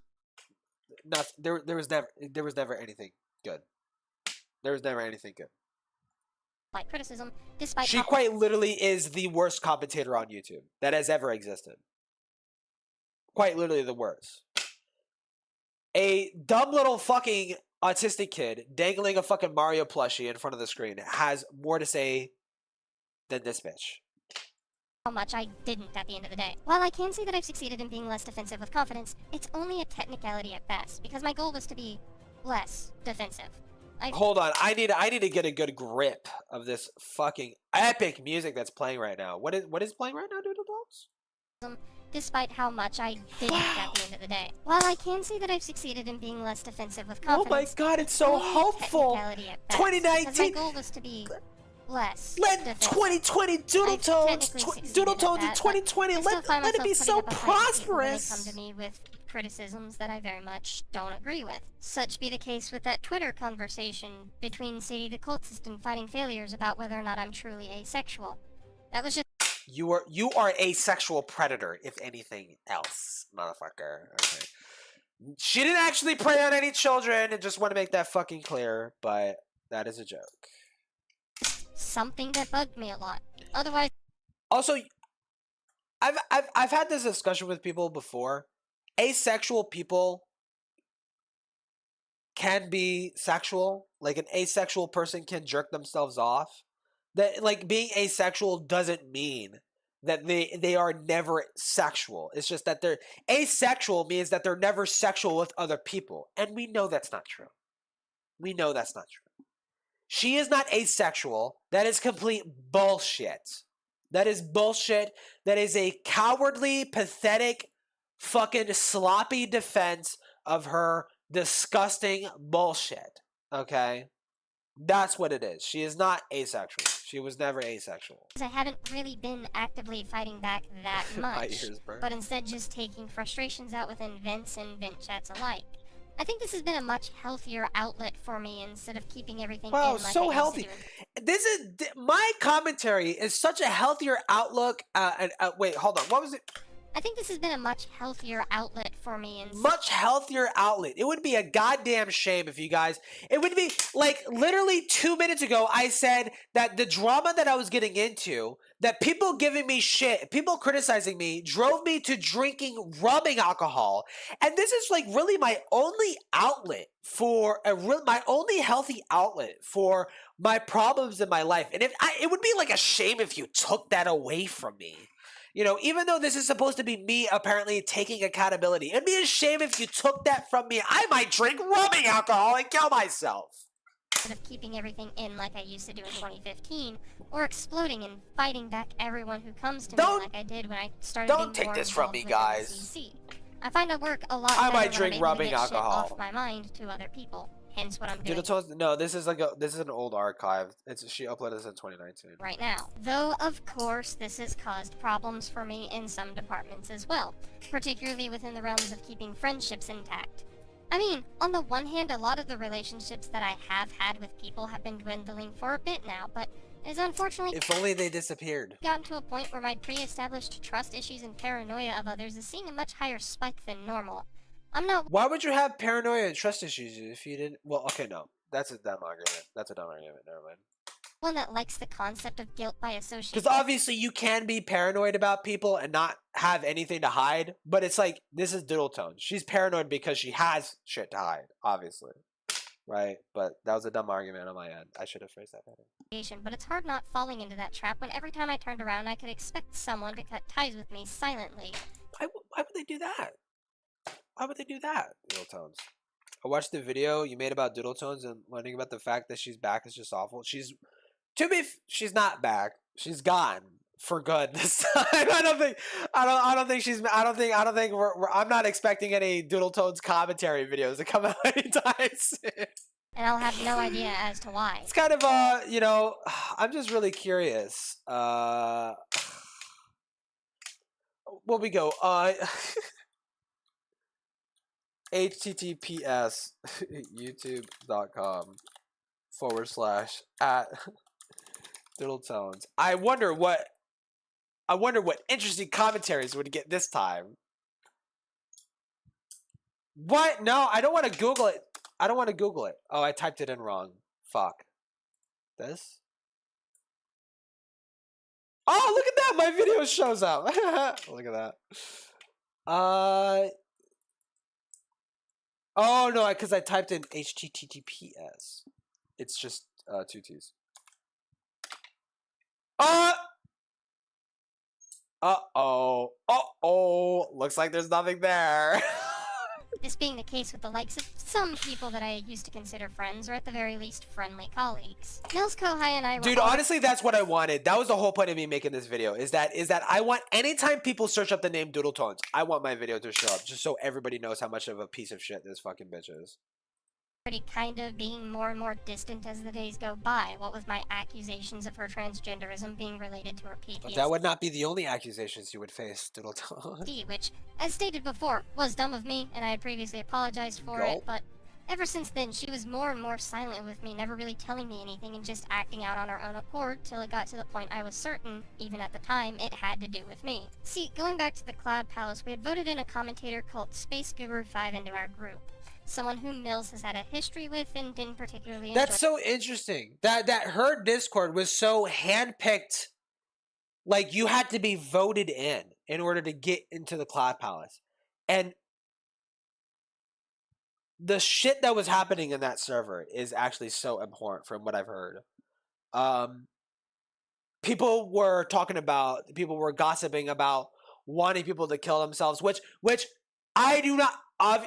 There was never anything good. There was never anything good. apply criticism, despite She quite literally is the worst commentator on YouTube that has ever existed. Quite literally the worst. A dumb little fucking autistic kid dangling a fucking Mario plushie in front of the screen has more to say than this bitch. how much I didn't at the end of the day. While I can say that I've succeeded in being less defensive with confidence, it's only a technicality at best, because my goal was to be less defensive. Hold on, I need to get a good grip of this fucking epic music that's playing right now. What is playing right now, Doodle Dogs? Despite how much I didn't at the end of the day. While I can say that I've succeeded in being less defensive with Oh confidence, my god, it's so only a hopeful. technicality at best, 2019. because my goal was to be less Let defensive. 2020 Doodle I've Tones, technically succeeded Doodle at Tones in that, but 2020. I still Let find it be myself so putting up a fight with people when they prosperous. come to me with criticisms that I very much don't agree with. Such be the case with that Twitter conversation between Sadie the cultist and Fighting Failures about whether or not I'm truly asexual. That was just You are a sexual predator, if anything else, motherfucker. Okay. She didn't actually prey on any children, and just want to make that fucking clear, but that is a joke. something that bugged me a lot. Otherwise, Also, I've had this discussion with people before. Asexual people can be sexual. Like an asexual person can jerk themselves off. That like being asexual doesn't mean that they are never sexual. It's just that they're asexual means that they're never sexual with other people. And we know that's not true. We know that's not true. She is not asexual. That is complete bullshit. That is bullshit. That is a cowardly, pathetic, fucking sloppy defense of her disgusting bullshit. Okay? That's what it is. She is not asexual. She was never asexual. I haven't really been actively fighting back that My much, ears burn. but instead just taking frustrations out within vents and vent chats alike. I think this has been a much healthier outlet for me instead of keeping everything Wow, in like so I used healthy. to do. This is my commentary is such a healthier outlook. Wait, hold on. What was it? I think this has been a much healthier outlet for me in Much healthier outlet. It would be a goddamn shame if you guys. It would be like literally 2 minutes ago. I said that the drama that I was getting into, that people giving me shit, people criticizing me, drove me to drinking rubbing alcohol, and this is like really my only outlet for my only healthy outlet for my problems in my life. And it would be like a shame if you took that away from me. You know, even though this is supposed to be me apparently taking accountability, it'd be a shame if you took that from me. I might drink rubbing alcohol and kill myself. Instead of keeping everything in like I used to do in 2015, or exploding and fighting back everyone who comes to me like I did when I started being take more this from me, involved with guys. MCC. I find I work a lot I better might when drink I'm able to rubbing get shit alcohol. off my mind to other people. Hence what I'm doing Dude, no, this is an old archive. She uploaded this in 2019. right now. Though, of course, this has caused problems for me in some departments as well, particularly within the realms of keeping friendships intact. I mean, on the one hand, a lot of the relationships that I have had with people have been dwindling for a bit now, but it's unfortunately If only they disappeared. gotten to a point where my pre-established trust issues and paranoia of others is seeing a much higher spike than normal. I'm not Why would you have paranoia and trust issues if you didn't? Well, okay, no. That's a dumb argument. Never mind. one that likes the concept of guilt by association. Because obviously you can be paranoid about people and not have anything to hide, but it's like, this is Doodle Tone. She's paranoid because she has shit to hide, obviously. Right? But that was a dumb argument on my end. I should have phrased that better. But it's hard not falling into that trap when every time I turned around I could expect someone to cut ties with me silently. Why would they do that? Why would they do that, Doodle Tones? I watched the video you made about Doodle Tones and learning about the fact that she's back is just awful. She's not back. She's gone for good this time. I'm not expecting any Doodle Tones commentary videos to come out anytime soon. And I'll have no idea as to why. It's kind of I'm just really curious. Well, we go. https youtube.com /@ Doodle Tones. I wonder what interesting commentaries would get this time. What? No, I don't want to Google it. Oh, I typed it in wrong. Fuck. This? Oh, look at that! My video shows up. Look at that. Oh no, because I typed in HTTPS. It's just 2 T's. Uh-oh. Looks like there's nothing there. This being the case with the likes of some people that I used to consider friends, or at the very least, friendly colleagues. Nils Kohai and I were Dude, honestly, that's what I wanted. That was the whole point of me making this video, is that I want, anytime people search up the name Doodle Tones, I want my video to show up, just so everybody knows how much of a piece of shit this fucking bitch is. already kind of being more and more distant as the days go by, what with my accusations of her transgenderism being related to her PTSD. But that would not be the only accusations you would face, Doodle Tones. Which, as stated before, was dumb of me, and I had previously apologized for it, but ever since then, she was more and more silent with me, never really telling me anything and just acting out on her own accord till it got to the point I was certain, even at the time, it had to do with me. See, going back to the Cloud Palace, we had voted in a commentator called Space Guru 5 into our group. Someone who Mills has had a history with and didn't particularly enjoy. That's so interesting. That her Discord was so handpicked. Like, you had to be voted in order to get into the Cloud Palace. And the shit that was happening in that server is actually so abhorrent from what I've heard. People were gossiping about wanting people to kill themselves, which I do not.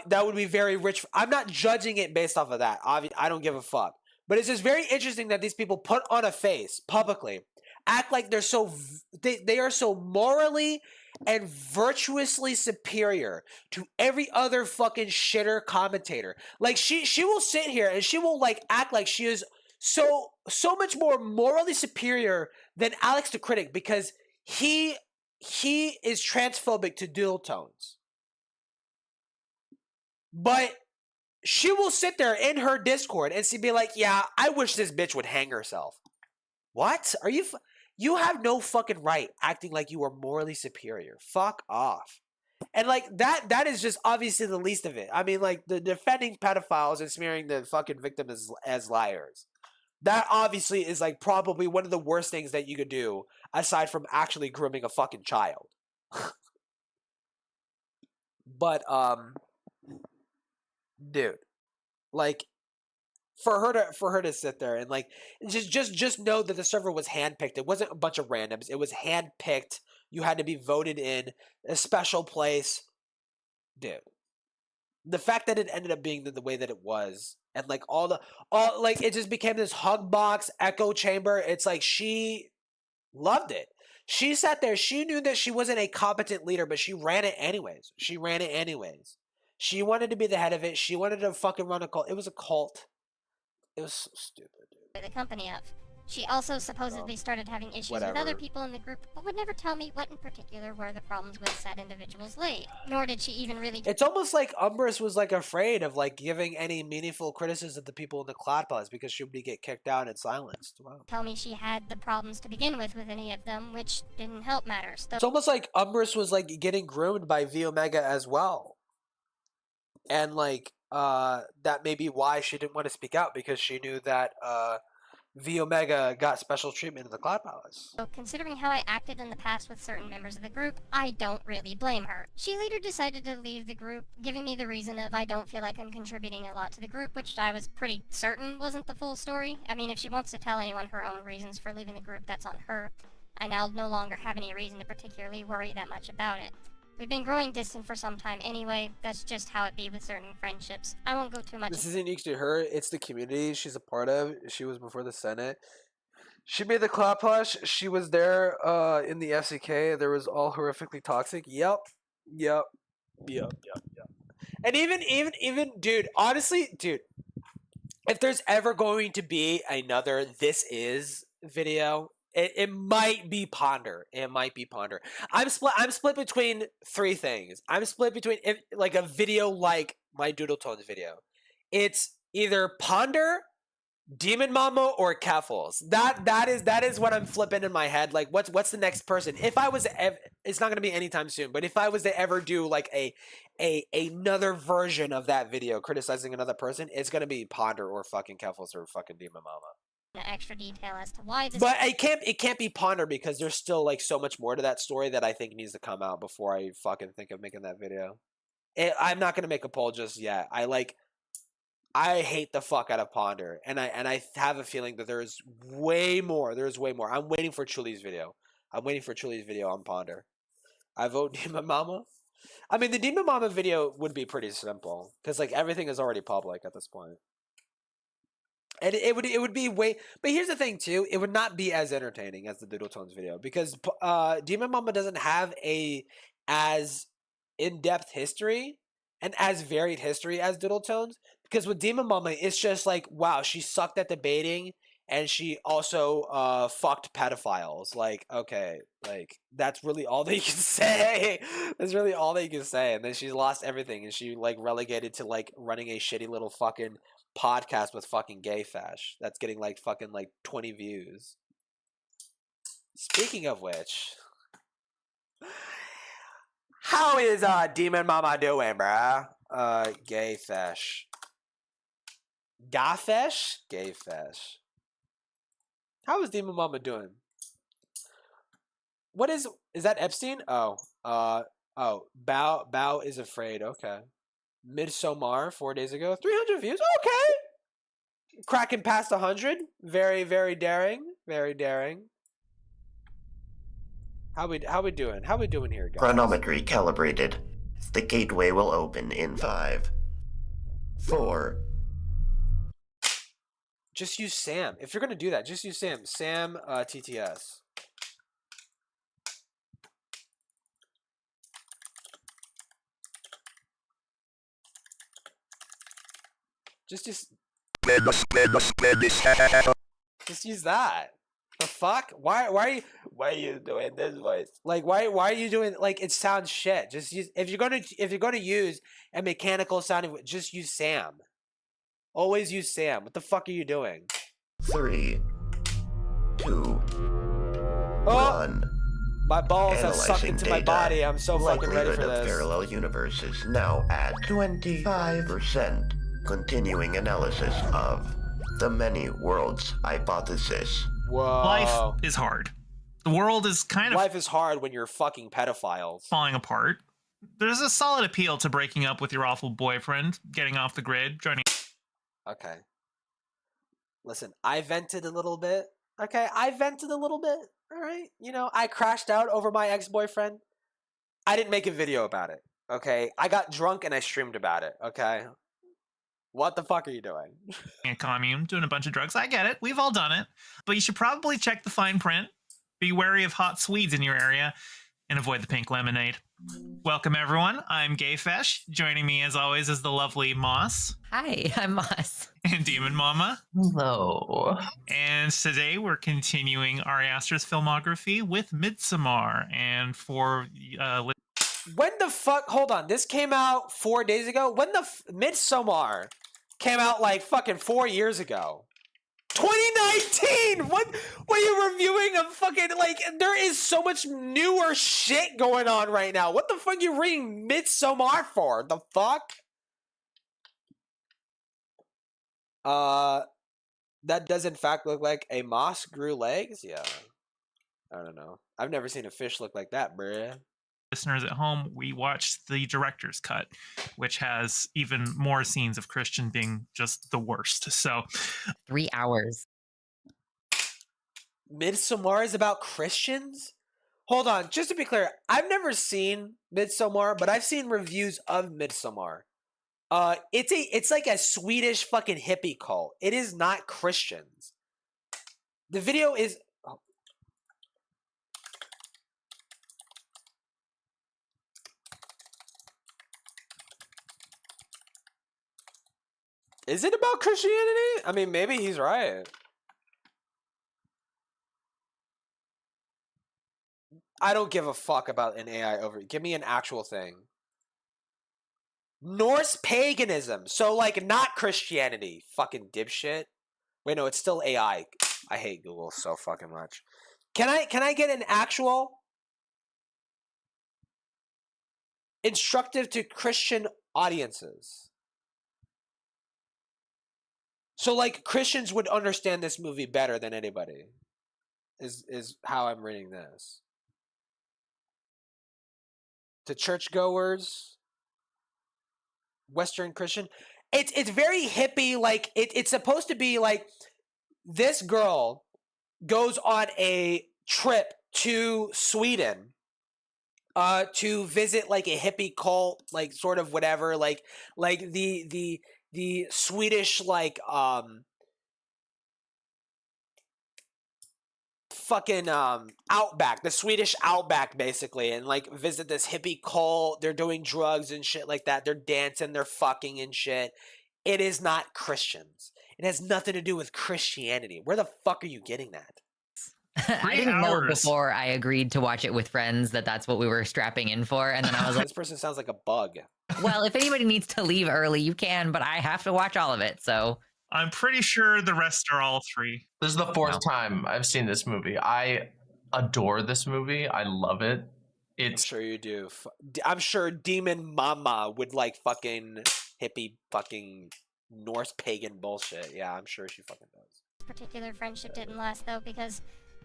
That would be very rich. I'm not judging it based off of that. I don't give a fuck. But it's just very interesting that these people put on a face publicly, act like they're they are so morally and virtuously superior to every other fucking shitter commentator. Like, she will sit here and she will like act like she is so much more morally superior than Alex the Critic, because he is transphobic to Doodle Tones. But she will sit there in her Discord and be like, yeah, I wish this bitch would hang herself. What? Are you... You have no fucking right acting like you are morally superior. Fuck off. And like that is just obviously the least of it. I mean, like the defending pedophiles and smearing the fucking victim as liars. That obviously is like probably one of the worst things that you could do aside from actually grooming a fucking child. But dude, like for her to sit there and like just know that the server was handpicked. It wasn't a bunch of randoms. It was handpicked. You had to be voted in a special place. Dude, the fact that it ended up being the way that it was, and like all like it just became this hug box echo chamber. It's like she loved it. She sat there. She knew that she wasn't a competent leader, but she ran it anyways. She wanted to be the head of it. She wanted to fucking run a cult. It was a cult. It was so stupid, dude. The company of. She also supposedly started having issues with other people in the group, but would never tell me what in particular were the problems with said individuals lay. Nor did she even really. It's almost like Umbrus was like afraid of like giving any meaningful criticism to people in the Cloud Palace because she would get kicked out and silenced. Wow. Tell me she had the problems to begin with any of them, which didn't help matters. It's almost like Umbrus was like getting groomed by V Omega as well, and like that may be why she didn't want to speak out, because she knew that V Omega got special treatment in the Cloud Palace. So considering how I acted in the past with certain members of the group, I don't really blame her. She later decided to leave the group, giving me the reason of I don't feel like I'm contributing a lot to the group, which I was pretty certain wasn't the full story. I mean, if she wants to tell anyone her own reasons for leaving the group, that's on her. I now no longer have any reason to particularly worry that much about it. We've been growing distant for some time anyway. That's just how it be with certain friendships. I won't go too much. This isn't unique to her. It's the community she's a part of. She was before the Senate. She made the Cloud Plush. She was there in the FCK. There was all horrifically toxic. Yep. And even, dude, honestly, dude, if there's ever going to be another This Is video, it might be Ponder. I'm split between three things. I'm split between like a video like my Doodle Tones video. It's either Ponder, Demon Mama, or Keffels. That is what I'm flipping in my head. Like what's the next person? If I was it's not gonna be anytime soon, but if I was to ever do like another version of that video criticizing another person, it's gonna be Ponder or fucking Keffels or fucking Demon Mama. Extra detail as to why this. But it can't be Ponder, because there's still like so much more to that story that I think needs to come out before I fucking think of making that video. I'm not gonna make a poll just yet. I hate the fuck out of Ponder, and I have a feeling that there's way more. There's way more. I'm waiting for Chuli's video. On Ponder. I vote Demon Mama. I mean, the Demon Mama video would be pretty simple because like everything is already public at this point. And it would be way, but here's the thing too, it would not be as entertaining as the Doodle Tones video, because Demon Mama doesn't have as in-depth history and as varied history as Doodle Tones, because with Demon Mama it's just like, wow, she sucked at debating and she also fucked pedophiles. Like, okay, like that's really all that you can say. That's really all that you can say. And then she lost everything and she like relegated to like running a shitty little fucking podcast with fucking gay fash that's getting like fucking like 20 views. Speaking of which, how is Demon Mama doing, bruh? Gay fash. Gafesh? Gay fash. How is Demon Mama doing? What is that Epstein? Oh, Bao is afraid. Okay. Midsommar 4 days ago, 300 views. Okay, cracking past 100. Very, very daring. Very daring. How we doing? How we doing here, guys? Chronometry calibrated. The gateway will open in 5, 4. Just use Sam. If you're gonna do that, just use Sam. Sam TTS. Just use that. The fuck? Why are you doing this voice? Like why are you doing, like, it sounds shit. Just use, if you're gonna use a mechanical sounding, just use Sam. Always use Sam. What the fuck are you doing? 3, 2, Run. My balls have sucked Analyzing into my data. body. I'm so fucking ready Likelihood for of this. parallel universes now at 25%. Continuing analysis of the many worlds hypothesis. Whoa. Life is hard. The world is kind of Life is hard when you're fucking pedophiles. falling apart. There's a solid appeal to breaking up with your awful boyfriend, getting off the grid, joining. Okay. Listen, I vented a little bit. Okay, I vented a little bit. All right. You know, I crashed out over my ex-boyfriend. I didn't make a video about it. Okay. I got drunk and I streamed about it. Okay. What the fuck are you doing? A commune, doing a bunch of drugs. I get it. We've all done it. But you should probably check the fine print. Be wary of hot Swedes in your area and avoid the pink lemonade. Welcome, everyone. I'm Gayfesh. Joining me, as always, is the lovely Moss. Hi, I'm Moss. And Demon Mama. Hello. And today we're continuing Ari Aster's filmography with Midsommar. And for When the fuck? Hold on. This came out 4 days ago. When the Midsommar came out like fucking 4 years ago. 2019. What are you reviewing? A fucking like? There is so much newer shit going on right now. What the fuck are you reading Midsommar for? The fuck? That does in fact look like a moss grew legs. Yeah. I don't know. I've never seen a fish look like that, bruh. listeners at home, we watched the director's cut, which has even more scenes of Christian being just the worst. So 3 hours. Midsommar is about Christians? Hold on, just to be clear, I've never seen Midsommar, but I've seen reviews of Midsommar. It's like a Swedish fucking hippie cult. It is not Christians. The video is Is it about Christianity? I mean, maybe he's right. I don't give a fuck about an AI over. Give me an actual thing. Norse paganism. So, like, not Christianity. Fucking dipshit. Wait, no, it's still AI. I hate Google so fucking much. Can I get an actual instructive to Christian audiences? So, like, Christians would understand this movie better than anybody. Is how I'm reading this. To churchgoers, Western Christian, it's very hippie. Like it's supposed to be like this girl goes on a trip to Sweden, to visit like a hippie cult, like sort of whatever, like the Swedish like fucking outback, the Swedish outback basically, and like visit this hippie cult. They're doing drugs and shit like that. They're dancing, they're fucking and shit. It is not Christians. It has nothing to do with Christianity. Where the fuck are you getting that? I didn't know before I agreed to watch it with friends that that's what we were strapping in for, and then I was like, this person sounds like a bug. well, if anybody needs to leave early, you can, but I have to watch all of it, so I'm pretty sure the rest are all three. This is the fourth time I've seen this movie. I adore this movie. I love it. I'm sure you do. I'm sure Demon Mama would like fucking hippie fucking Norse pagan bullshit. Yeah, I'm sure she fucking does. Particular friendship didn't last though because,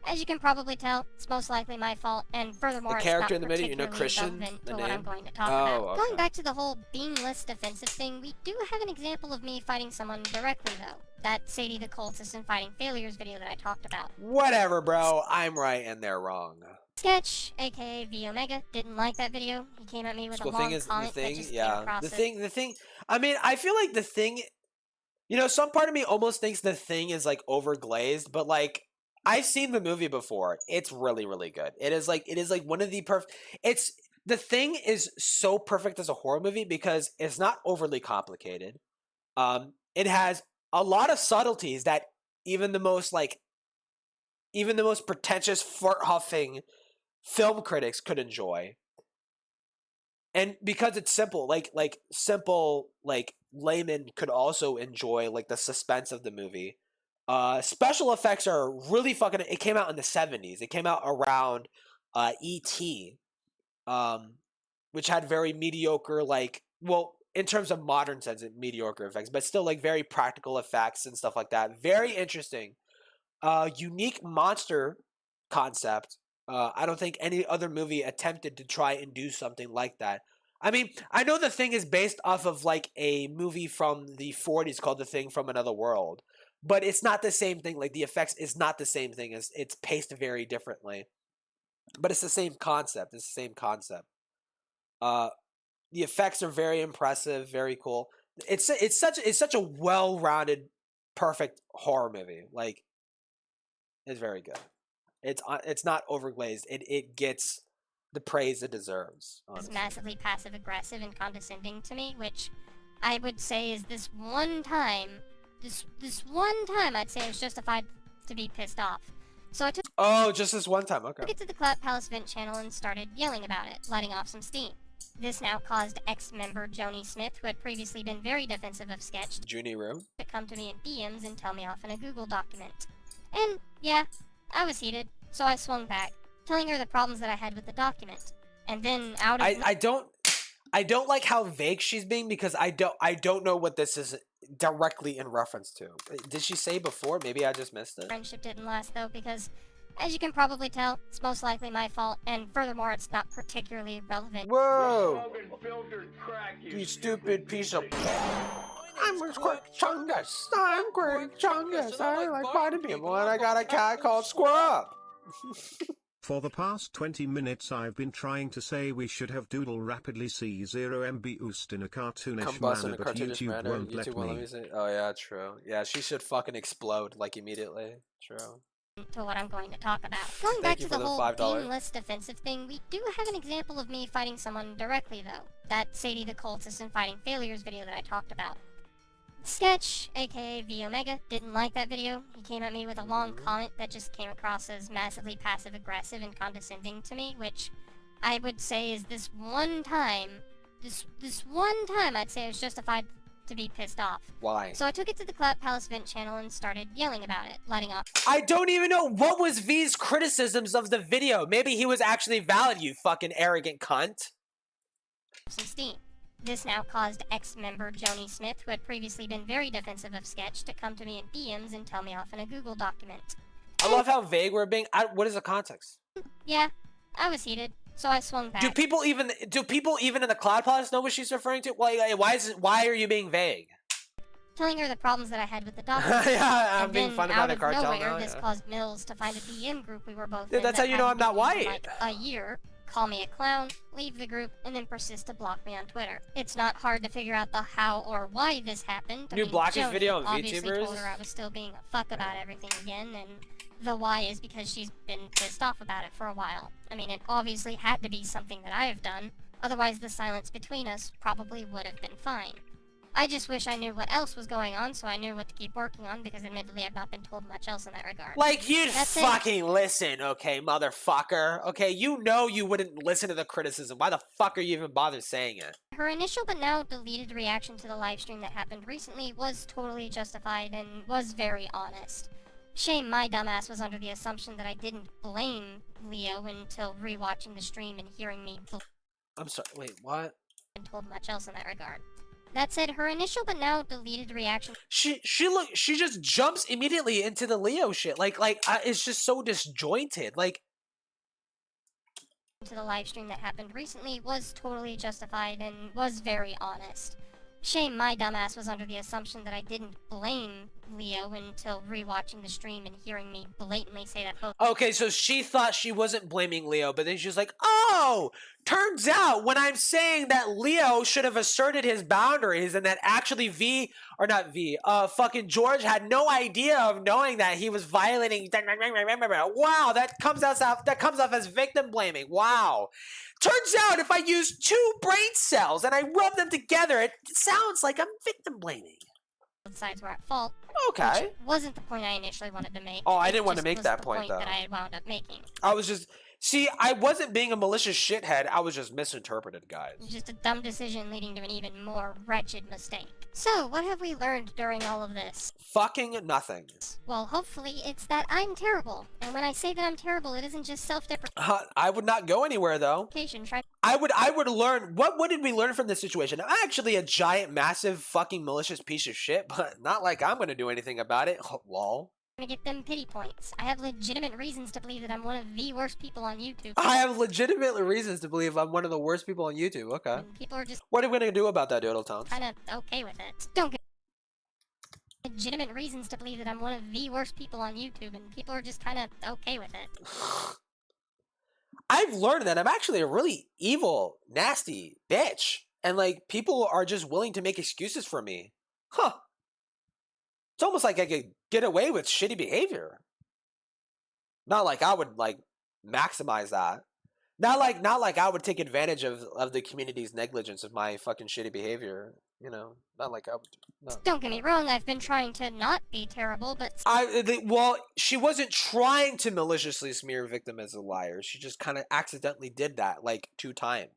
as you can probably tell, it's most likely my fault, and furthermore, the character in it's the not video, you know, particularly Christian, relevant the to what I'm name? going to talk Oh, about. okay. Going back to the whole beanless defensive thing, we do have an example of me fighting someone directly though. That Sadie the Cultist and Fighting Failures video that I talked about. Whatever, bro. I'm right and they're wrong. Sketch, aka V Omega, didn't like that video. He came at me with So a the long thing is, comment that just came yeah, across the as thing. I mean, I feel like the thing. You know, some part of me almost thinks the thing is like overglazed, but like I've seen the movie before. It's really, really good. It is like one of the perfect. It's the thing is so perfect as a horror movie because it's not overly complicated. It has a lot of subtleties that even the most pretentious fart huffing film critics could enjoy. And because it's simple, like layman could also enjoy like the suspense of the movie. Special effects are really fucking. It came out in the 70s. It came out around E.T., which had very mediocre, like, well, in terms of modern sense, mediocre effects, but still like very practical effects and stuff like that. Very interesting, unique monster concept. I don't think any other movie attempted to try and do something like that. I mean, I know The Thing is based off of like a movie from the 40s called The Thing from Another World, but it's not the same thing. Like the effects is not the same thing. It's paced very differently, but it's the same concept. It's the same concept. The effects are very impressive, very cool. It's such a well-rounded, perfect horror movie. Like, it's very good. It's not overglazed. It gets the praise it deserves. It's massively passive aggressive and condescending to me, which I would say is this one time I'd say I was justified to be pissed off. So I took just this one time, okay. took it to the Clout Palace vent channel and started yelling about it, letting off some steam. This now caused ex-member Joni Smith, who had previously been very defensive of Sketch, to come to me in DMs and tell me off in a Google document. And yeah, I was heated, so I swung back, telling her the problems that I had with the document. And then out of I don't like how vague she's being because I don't know what this is directly in reference to. Did she say before? Maybe I just missed it. Friendship didn't last though because, as you can probably tell, it's most likely my fault, and furthermore, it's not particularly relevant. Whoa! You stupid piece of... I'm Quick Chungus. I'm Quick Chungus. I like biting people, and I got a cat called Squirrel. For the past 20 minutes I've been trying to say we should have Doodle rapidly C0MB oost in a cartoonish manner, but YouTube won't let me. Oh yeah, true. Yeah, she should fucking explode, like, immediately. True. To what I'm going to talk about. Going back to the whole aimless defensive thing, we do have an example of me fighting someone directly, though. That Sadie the Cultist and Fighting Failures video that I talked about. Sketch, aka V Omega, didn't like that video. He came at me with a long comment that just came across as massively passive-aggressive and condescending to me, which I would say is this one time I'd say I was justified to be pissed off. Why? So I took it to the Clout Palace vent channel and started yelling about it, letting off. I don't even know what was V's criticisms of the video. Maybe he was actually valid, you fucking arrogant cunt. Some steam. This now caused ex-member Joni Smith, who had previously been very defensive of Sketch, to come to me in DMs and tell me off in a Google document. I love how vague we're being. What is the context? Yeah, I was heated, so I swung back. Do people even in the Cloud Palace know what she's referring to? Why are you being vague? Telling her the problems that I had with the document. Yeah, I'm being funny about the cartel nowhere, now. This caused Mills to find a DM group we were both Dude, in. that's how you know I'm not white. Like a year. Call me a clown, leave the group, and then persist to block me on Twitter. It's not hard to figure out the how or why this happened. New blockage video of obviously VTubers? told her I was still being a fuck about everything again, and the why is because she's been pissed off about it for a while. I mean, it obviously had to be something that I have done, otherwise the silence between us probably would have been fine. I just wish I knew what else was going on so I knew what to keep working on, because admittedly I've not been told much else in that regard. Like, you'd fucking listen, okay, motherfucker? Okay, you know you wouldn't listen to the criticism. Why the fuck are you even bothered saying it? Her initial but now deleted reaction to the livestream that happened recently was totally justified and was very honest. Shame my dumbass was under the assumption that I didn't blame Leo until rewatching the stream and hearing me... I'm sorry, wait, what? ...been told much else in that regard. That said, her initial but now deleted reaction... She just jumps immediately into the Leo shit. It's just so disjointed. Like... ...to the livestream that happened recently was totally justified and was very honest. Shame my dumbass was under the assumption that I didn't blame Leo until rewatching the stream and hearing me blatantly say that... Okay, so she thought she wasn't blaming Leo, but then she was like, oh, turns out when I'm saying that Leo should have asserted his boundaries and that actually fucking George had no idea of knowing that he was violating... Wow, that comes off as victim blaming. Wow. Turns out if I use 2 brain cells and I rub them together, it sounds like I'm victim blaming. Both sides were at fault. Okay. Which wasn't the point I initially wanted to make. Oh, I didn't want to make that point, though. That I had wound up making. I was just... See, I wasn't being a malicious shithead. I was just misinterpreted, guys. Just a dumb decision leading to an even more wretched mistake. So, what have we learned during all of this? Fucking nothing. Well, hopefully it's that I'm terrible. And when I say that I'm terrible, it isn't just self-deprecation. I would not go anywhere, though. I would learn. What did we learn from this situation? I'm actually a giant, massive, fucking malicious piece of shit, but not like I'm gonna do anything about it. Lol. To get them pity points. I have legitimate reasons to believe that I'm one of the worst people on YouTube. I have legitimate reasons to believe I'm one of the worst people on YouTube. Okay. And people are just... What are we gonna do about that, Doodle Tones? Kinda okay with it. Don't get... Legitimate reasons to believe that I'm one of the worst people on YouTube, and people are just kinda okay with it. I've learned that I'm actually a really evil, nasty bitch. And, like, people are just willing to make excuses for me. Huh. It's almost like I could get away with shitty behavior. Not like I would, like, maximize that. Not like I would take advantage of the community's negligence of my fucking shitty behavior. You know, not like I would. No. Don't get me wrong, I've been trying to not be terrible, but... Well, she wasn't trying to maliciously smear a victim as a liar. She just kind of accidentally did that, like, 2 times.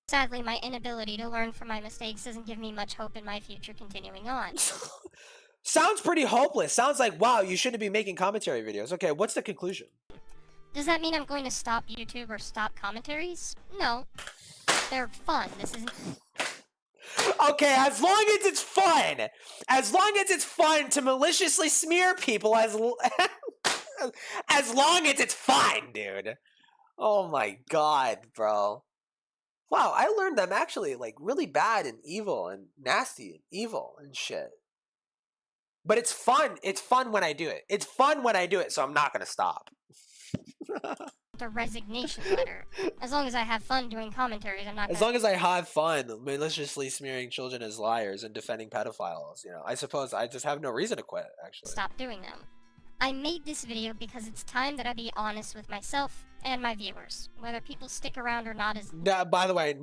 Sadly, my inability to learn from my mistakes doesn't give me much hope in my future continuing on. Sounds pretty hopeless. Sounds like, wow, you shouldn't be making commentary videos. Okay, what's the conclusion? Does that mean I'm going to stop YouTube or stop commentaries? No. They're fun. This isn't... Okay, as long as it's fun. As long as it's fun to maliciously smear people, as long as it's fine, dude. Oh my god, bro. Wow, I learned I'm actually, like, really bad and evil and nasty and evil and shit. But it's fun. It's fun when I do it. It's fun when I do it, so I'm not gonna stop. The resignation letter. As long as I have fun doing commentaries, I'm not As long as I have fun maliciously smearing children as liars and defending pedophiles, you know, I suppose I just have no reason to quit, actually. Stop doing them. I made this video because it's time that I be honest with myself and my viewers. Whether people stick around or not is... By the way,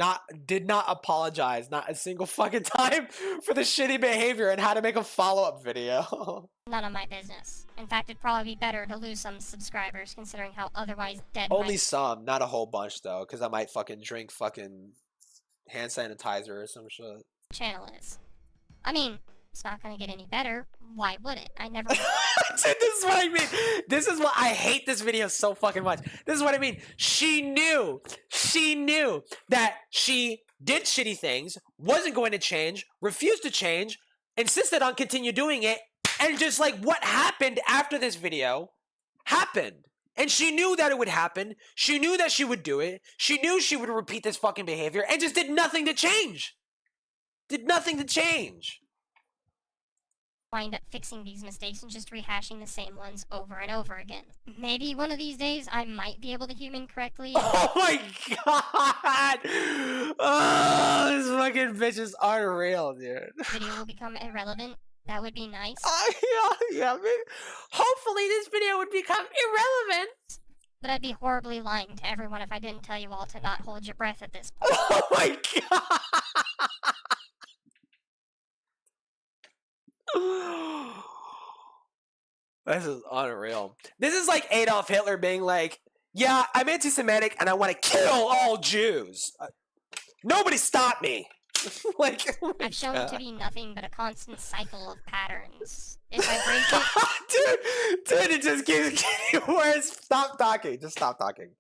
did not apologize, not a single fucking time for the shitty behavior and how to make a follow-up video. None of my business. In fact, it'd probably be better to lose some subscribers considering how otherwise dead Only some, not a whole bunch though, because I might fucking drink fucking hand sanitizer or some shit. Channel is. I mean, it's not gonna get any better. Why would it? I never... This is what I mean. This is what I hate this video so fucking much. This is what I mean. She knew that she did shitty things, wasn't going to change, refused to change, insisted on continue doing it, and just like what happened after this video happened. And she knew that it would happen. She knew that she would do it. She knew she would repeat this fucking behavior and just did nothing to change. Did nothing to change. Wind up fixing these mistakes and just rehashing the same ones over and over again. Maybe one of these days I might be able to human correctly. Oh my god! Oh, this fucking bitch is unreal, dude. Video will become irrelevant. That would be nice. Yeah, maybe. Hopefully this video would become irrelevant. But I'd be horribly lying to everyone if I didn't tell you all to not hold your breath at this point. Oh my god! This is unreal. This is like Adolf Hitler being like, yeah, I'm anti-Semitic and I want to kill all Jews. Nobody stop me. Like, oh I've shown it to be nothing but a constant cycle of patterns. If I break it... dude, it just keeps getting worse. Stop talking. Just stop talking.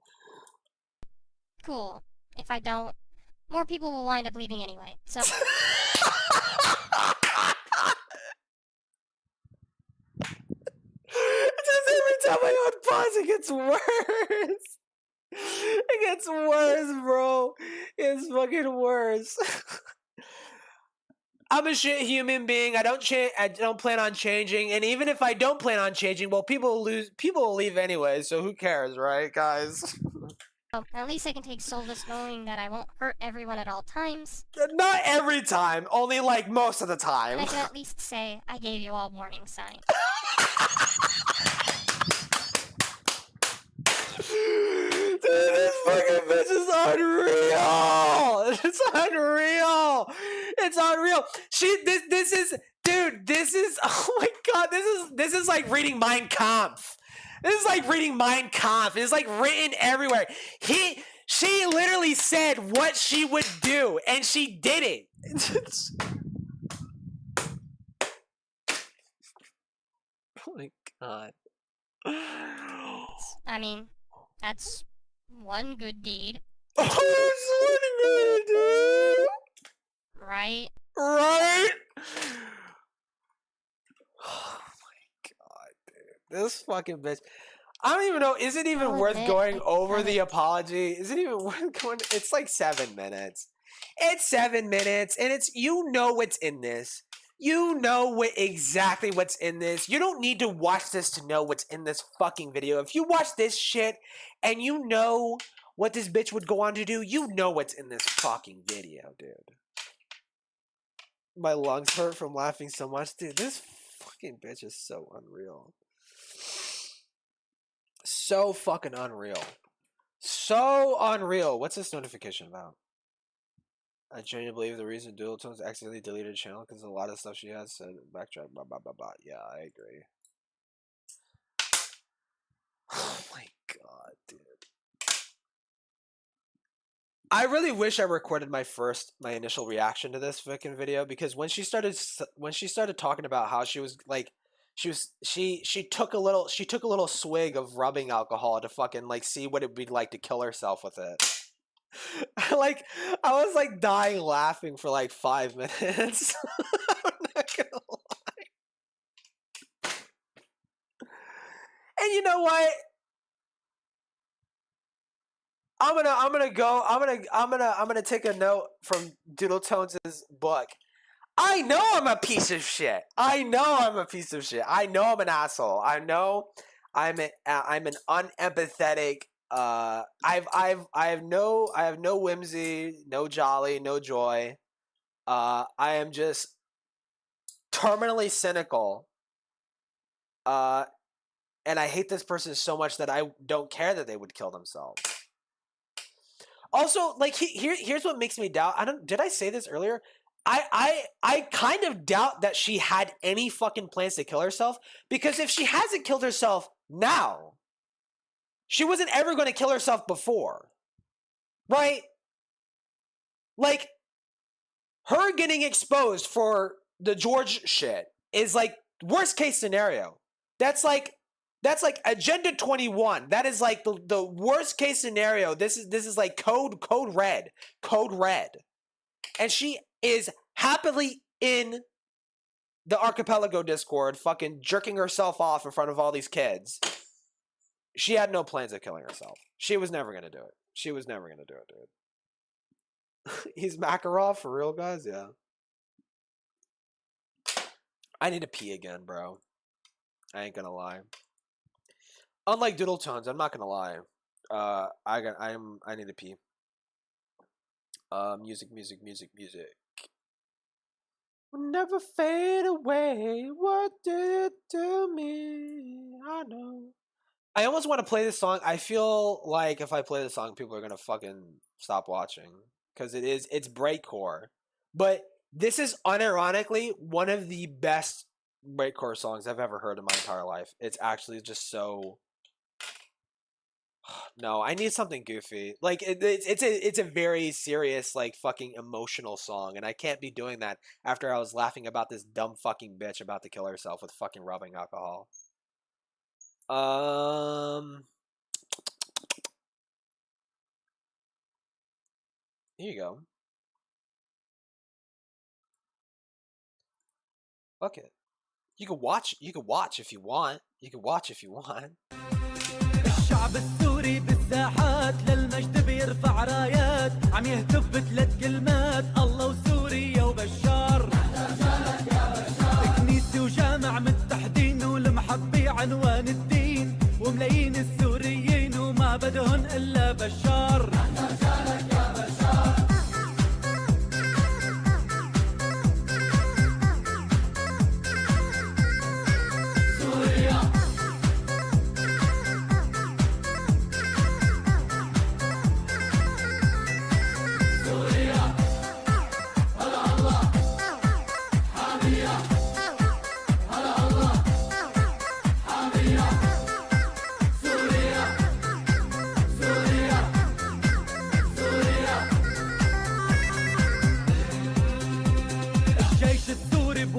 Cool. If I don't, more people will wind up leaving anyway, so... Just every time I unpause, it gets worse. It gets worse, bro. It's fucking worse. I'm a shit human being. I don't plan on changing, and even if I don't plan on changing, well, people will leave anyway. So who cares, right, guys? Well, at least I can take solace knowing that I won't hurt everyone at all times. Not every time, only like most of the time. And I can at least say I gave you all warning signs. Dude, this fucking bitch is unreal. It's unreal. It's unreal. This is, dude. This is. Oh my god. This is like reading Mein Kampf. This is like reading Mein Kampf. It's like written everywhere. She literally said what she would do, and she did it. Oh my god. I mean, that's one good deed. Oh, it's one good deed. Right? Right? Oh my god, dude. This fucking bitch. I don't even know. Is it even worth going over the apology? Is it even worth going? It's like 7 minutes. It's 7 minutes, and it's, you know what's in this. You know exactly what's in this. You don't need to watch this to know what's in this fucking video. If you watch this shit and you know what this bitch would go on to do, you know what's in this fucking video, dude. My lungs hurt from laughing so much. Dude, this fucking bitch is so unreal. So fucking unreal. So unreal. What's this notification about? I genuinely believe the reason Dual Tones accidentally deleted the channel because a lot of stuff she has said backtrack, blah, blah, blah, blah. Yeah, I agree. Oh my god, dude. I really wish I recorded my initial reaction to this fucking video, because when she started talking about how she was like, she took a little swig of rubbing alcohol to fucking like see what it'd be like to kill herself with it. I was like dying laughing for like 5 minutes. I'm not gonna lie. And you know what? I'm gonna take a note from Doodle Tones' book. I know I'm a piece of shit. I know I'm a piece of shit. I know I'm an asshole. I know I'm an unempathetic. I have no whimsy, no jolly, no joy. I am just terminally cynical. And I hate this person so much that I don't care that they would kill themselves. Also, like, here's what makes me doubt. Did I say this earlier? I kind of doubt that she had any fucking plans to kill herself, because if she hasn't killed herself now, she wasn't ever going to kill herself before. Right? Like, her getting exposed for the George shit is like worst case scenario. That's like Agenda 21. That is like the worst case scenario. This is like code red. And she is happily in the Archipelago Discord fucking jerking herself off in front of all these kids. She had no plans of killing herself. She was never going to do it. She was never going to do it, dude. He's Makarov for real, guys? Yeah. I need to pee again, bro. I ain't going to lie. Unlike Doodle Tones, I'm not going to lie. I need to pee. Music. Will never fade away. What did it to me? I know. I almost want to play this song. I feel like if I play this song, people are gonna fucking stop watching, because it's breakcore. But this is unironically one of the best breakcore songs I've ever heard in my entire life. It's actually just so. No, I need something goofy. Like it's a very serious, like, fucking emotional song, and I can't be doing that after I was laughing about this dumb fucking bitch about to kill herself with fucking rubbing alcohol. Here you go. Fuck it. You can watch if you want. You can watch if you want. الشعب السوري بالساحات للمجد بيرفع رايات عم يهتف بثلاث كلمات الله وسوريا وبشار كنيسة وجامع متحدين والمحبي عنوان الدين وملايين السوريين وما بدهن إلا بشار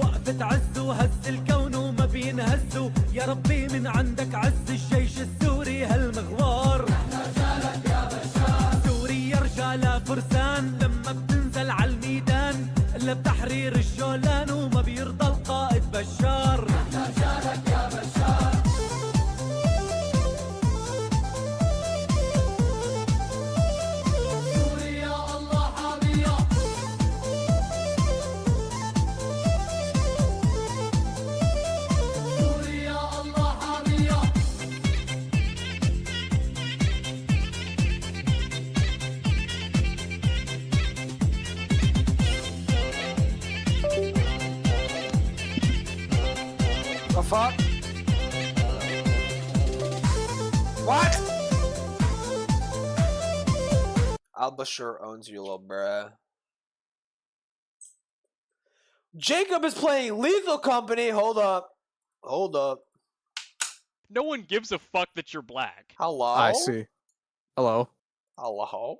وقفة عز وهز الكون وما بينهزوا يا ربي من عندك عز الجيش السوري هالمغوار رجالك يا بشار سوريا رجالها فرسان لما بتنزل عالميدان إلا بتحرير الجولان وما بيرضى القائد بشار رجالك يا بشار سوريا الله حامية سوريا الله حامية The fuck? What? Al-Bashir owns you, little bruh. Jacob is playing Lethal Company. Hold up. Hold up. No one gives a fuck that you're black. Hello? I see. Hello. Hello?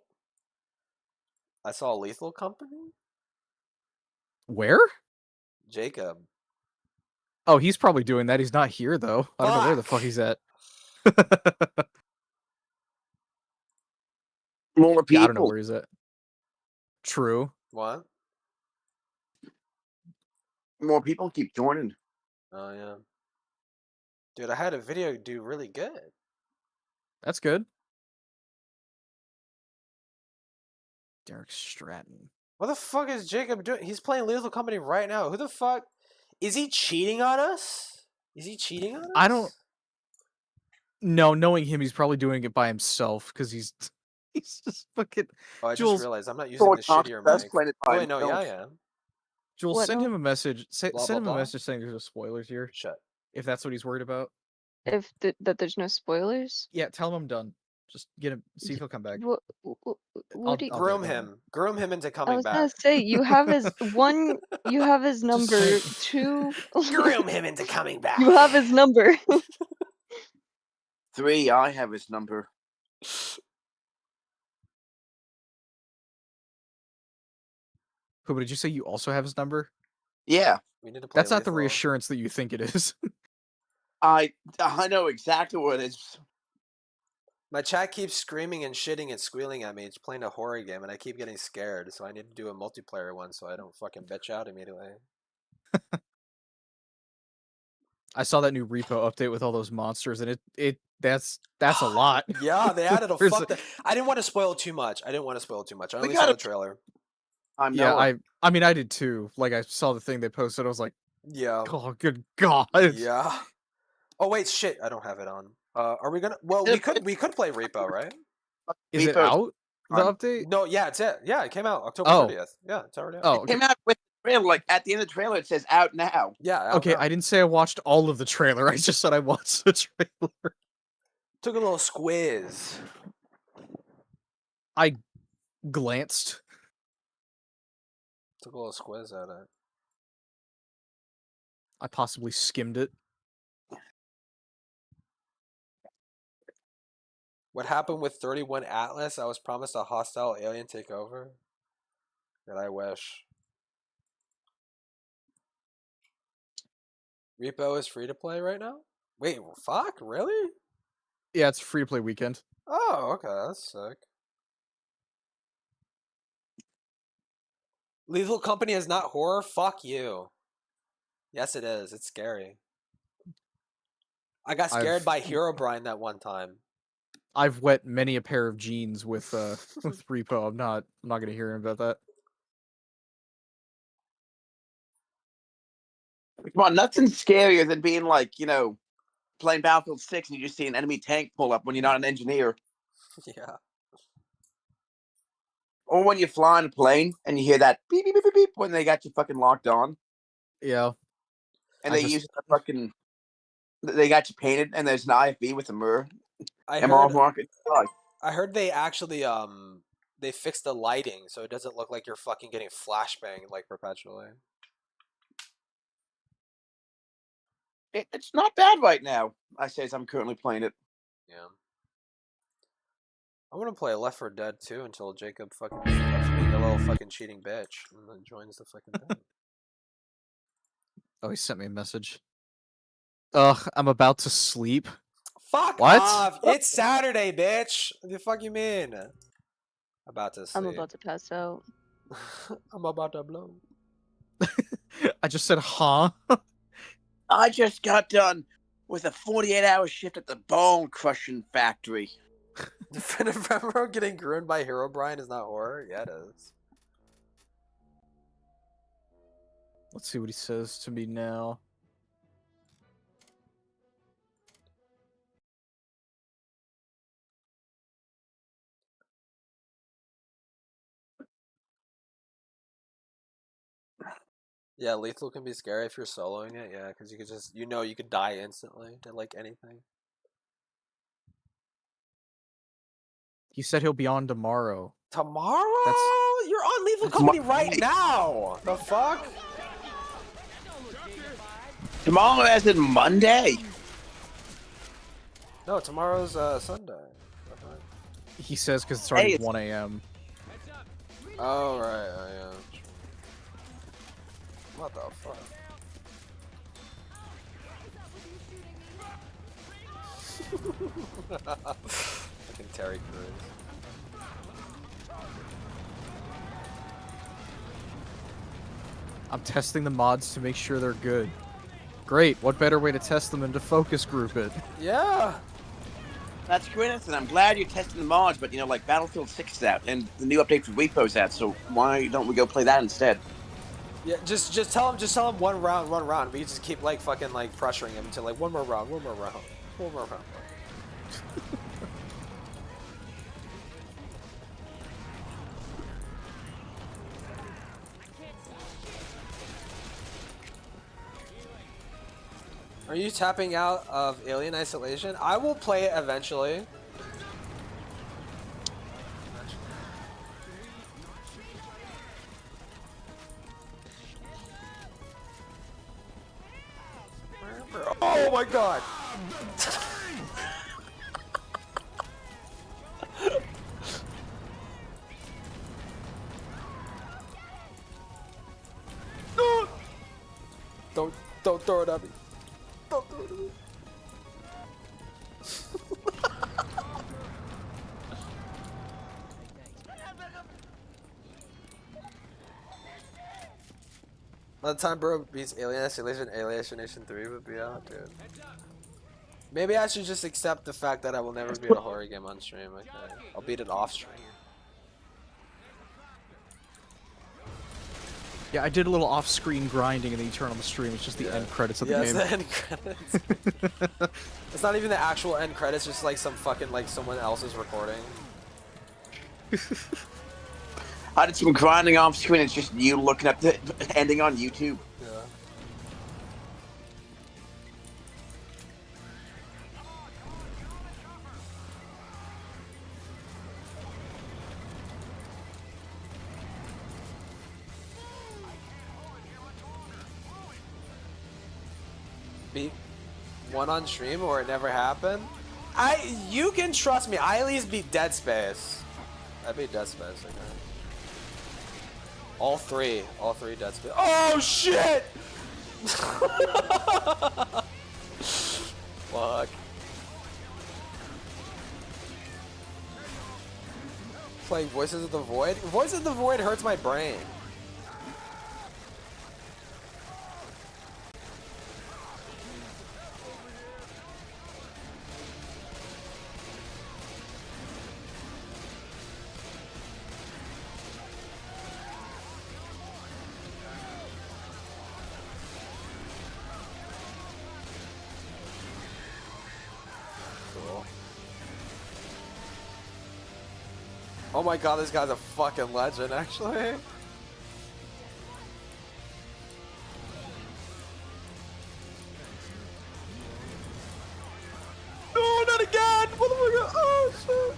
I saw Lethal Company? Where? Jacob. Oh, he's probably doing that. He's not here, though. I don't know where the fuck he's at. More people. Yeah, I don't know where he's at. True. What? More people keep joining. Oh, yeah. Dude, I had a video do really good. That's good. Derek Stratton. What the fuck is Jacob doing? He's playing Lethal Company right now. Who the fuck? Is he cheating on us? Is he cheating on us? I don't... No, knowing him, he's probably doing it by himself, because he's just fucking... Oh, I Jules, just realized I'm not using the shittier mic. Oh, wait, no, yeah, I am. Jules, What send now? him a message. Send Blah, him blah, a blah. message saying there's no spoilers here. Shut. If that's what he's worried about. If that there's no spoilers. Yeah, tell him I'm done. Just get him. See if he'll come back. What I'll do you, Groom him. Groom him into I coming was back. gonna say you have his one. You have his number. Two. Groom him into coming back. You have his number. 3, I have his number. Who, but did you say you also have his number? Yeah. We need to play That's not the Lethal. reassurance that you think it is. I know exactly what it is. My chat keeps screaming and shitting and squealing at me. It's playing a horror game, and I keep getting scared. So I need to do a multiplayer one so I don't fucking bitch out immediately. I saw that new repo update with all those monsters, and that's a lot. Yeah, they added a There's fuck. I didn't want to spoil too much. I only We saw the gotta- trailer. Yeah, I mean, I did too. Like, I saw the thing they posted. I was like, Yeah. oh, good God. Yeah. Oh wait, shit! I don't have it on. Are we gonna? Well, we could play Repo, right? Is it Repo's out? The on. update? No, yeah, it's it. Yeah, it came out October Oh. 30th. Yeah, it's already out. Oh, It okay. came out with the trailer. Like at the end of the trailer, it says out now. Yeah. Out Okay, now. I didn't say I watched all of the trailer. I just said I watched the trailer. Took a little squiz. I glanced. Took a little squiz at it. I possibly skimmed it. What happened with 31 Atlas? I was promised a hostile alien takeover. And I wish. Repo is free to play right now? Wait, fuck? Really? Yeah, it's free to play weekend. Oh, okay, that's sick. Lethal Company is not horror? Fuck you. Yes, it is. It's scary. I got scared by Herobrine that one time. I've wet many a pair of jeans with with repo. I'm not gonna hear him about that. Come on, nothing's scarier than being like, playing Battlefield 6 and you just see an enemy tank pull up when you're not an engineer. Yeah. Or when you fly in a plane and you hear that beep, beep, beep, beep, beep when they got you fucking locked on. Yeah. And I they just- use the fucking... They got you painted and there's an IFV with a mirror. I MR heard, market. Oh, I heard they actually they fixed the lighting so it doesn't look like you're fucking getting flashbanged like perpetually. it's not bad right now. I say as I'm currently playing it. Yeah. I want to play Left 4 Dead 2 until Jacob fucking stops being a little fucking cheating bitch and then joins the fucking thing. Oh, he sent me a message. Ugh, I'm about to sleep. Fuck What? off! It's Saturday, bitch. What the fuck you mean? About to sleep. I'm about to pass out. I'm about to blow. I just said, huh? I just got done with a 48-hour shift at the bone crushing factory. Remember getting ruined by Herobrine is not horror? Yeah, it is. Let's see what he says to me now. Yeah, lethal can be scary if you're soloing it. Yeah, because you could just, you could die instantly to like anything. He said he'll be on tomorrow. Tomorrow? That's... You're on Lethal Company right now. The fuck? Tomorrow as in Monday? No, tomorrow's Sunday. He says because it's already 1 a.m. Oh, right. Oh, yeah. What the fuck? Fucking Terry Crews. I'm testing the mods to make sure they're good. Great. What better way to test them than to focus group it? Yeah. That's great, and I'm glad you're testing the mods, but like Battlefield 6 is out, and the new update for Repo's out, so why don't we go play that instead? Yeah, just tell him one round. We just keep like fucking like pressuring him to like one more round. Are you tapping out of Alien Isolation? I will play it eventually. Oh my god! Don't throw it at me. Don't throw it at me. By the time bro beats Alien Isolation, Alienation 3 would be out, dude. Maybe I should just accept the fact that I will never beat a horror game on stream. Okay, I'll beat it off stream. Yeah, I did a little off-screen grinding and then you turn on the stream. It's just the end credits of the game. Yeah, it's the end credits. It's not even the actual end credits, just like some fucking, like someone else's recording. I did some grinding off screen, it's just you looking up the ending on YouTube. Yeah. Beat one on stream or it never happened? You can trust me, I at least beat Dead Space. I beat Dead Space, okay. All three Dead Space. Oh shit! Fuck. Playing Voices of the Void? Voices of the Void hurts my brain. Oh my god, this guy's a fucking legend, actually. No, not again! Motherfucker! Oh, shit!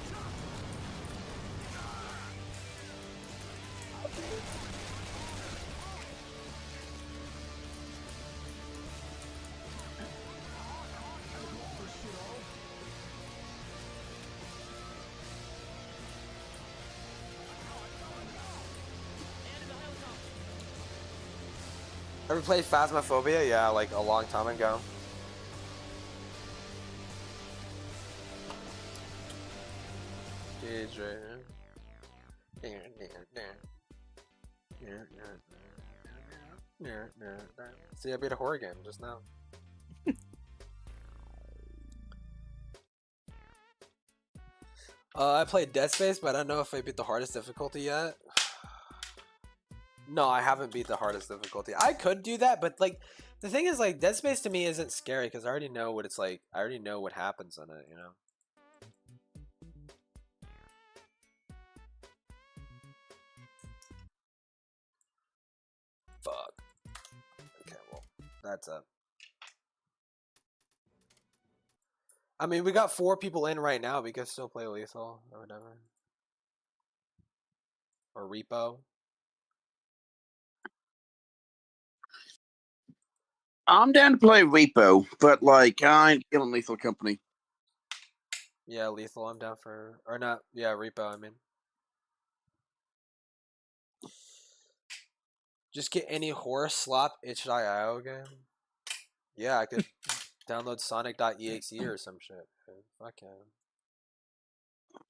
Ever played Phasmophobia? Yeah, like a long time ago. See, I beat a horror game just now. I played Dead Space, but I don't know if I beat the hardest difficulty yet. No, I haven't beat the hardest difficulty. I could do that, but like the thing is, like Dead Space to me isn't scary because I already know what it's like. I already know what happens in it, you know. Fuck. Okay, well, that's it. I mean, we got 4 people in right now. We can still play Lethal or whatever. Or Repo. I'm down to play Repo, but like I ain't killing Lethal Company. Yeah, Lethal. I'm down for, or not? Yeah, Repo. I mean, just get any horror slop itch.io game. Yeah, I could download Sonic.exe or some shit. Fuck yeah.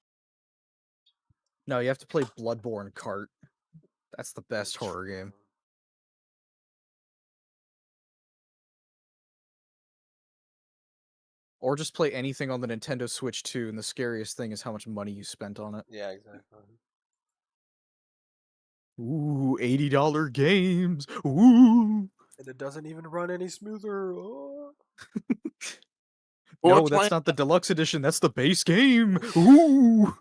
No, you have to play Bloodborne Kart. That's the best horror game. Or just play anything on the Nintendo Switch 2, and the scariest thing is how much money you spent on it. Yeah, exactly. Ooh, $80 games. Ooh. And it doesn't even run any smoother. Oh. No, that's not the deluxe edition. That's the base game. Ooh.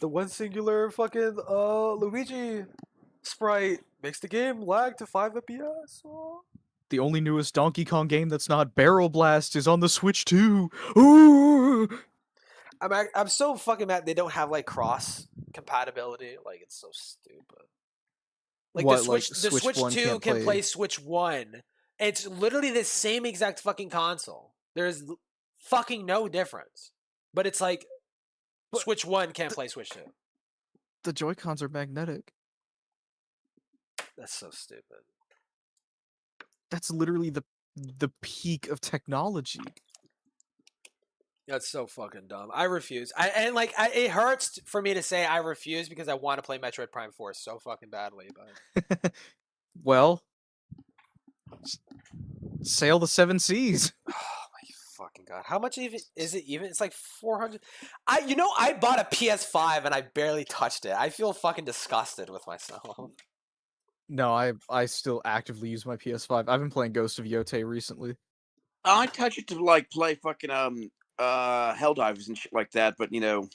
The one singular fucking Luigi sprite makes the game lag to 5 FPS. Oh. The only newest Donkey Kong game that's not Barrel Blast is on the Switch 2. Ooh. I'm so fucking mad they don't have like cross compatibility. Like it's so stupid. Like What, the Switch, like, the Switch Switch 1 2 can't can play- play Switch 1. It's literally the same exact fucking console. There's fucking no difference. But it's like Switch 1 can't play Switch 2. The Joy-Cons are magnetic. That's so stupid. That's literally the peak of technology. That's so fucking dumb. I refuse. It hurts for me to say I refuse because I want to play Metroid Prime 4 so fucking badly. But Well, sail the 7 seas. oh my fucking god, how much even is it? Even it's like 400. I bought a PS5 and I barely touched it. I feel fucking disgusted with myself. No, I still actively use my PS5. I've been playing Ghost of Yotei recently. I touch it to like play fucking Helldivers and shit like that, but you know,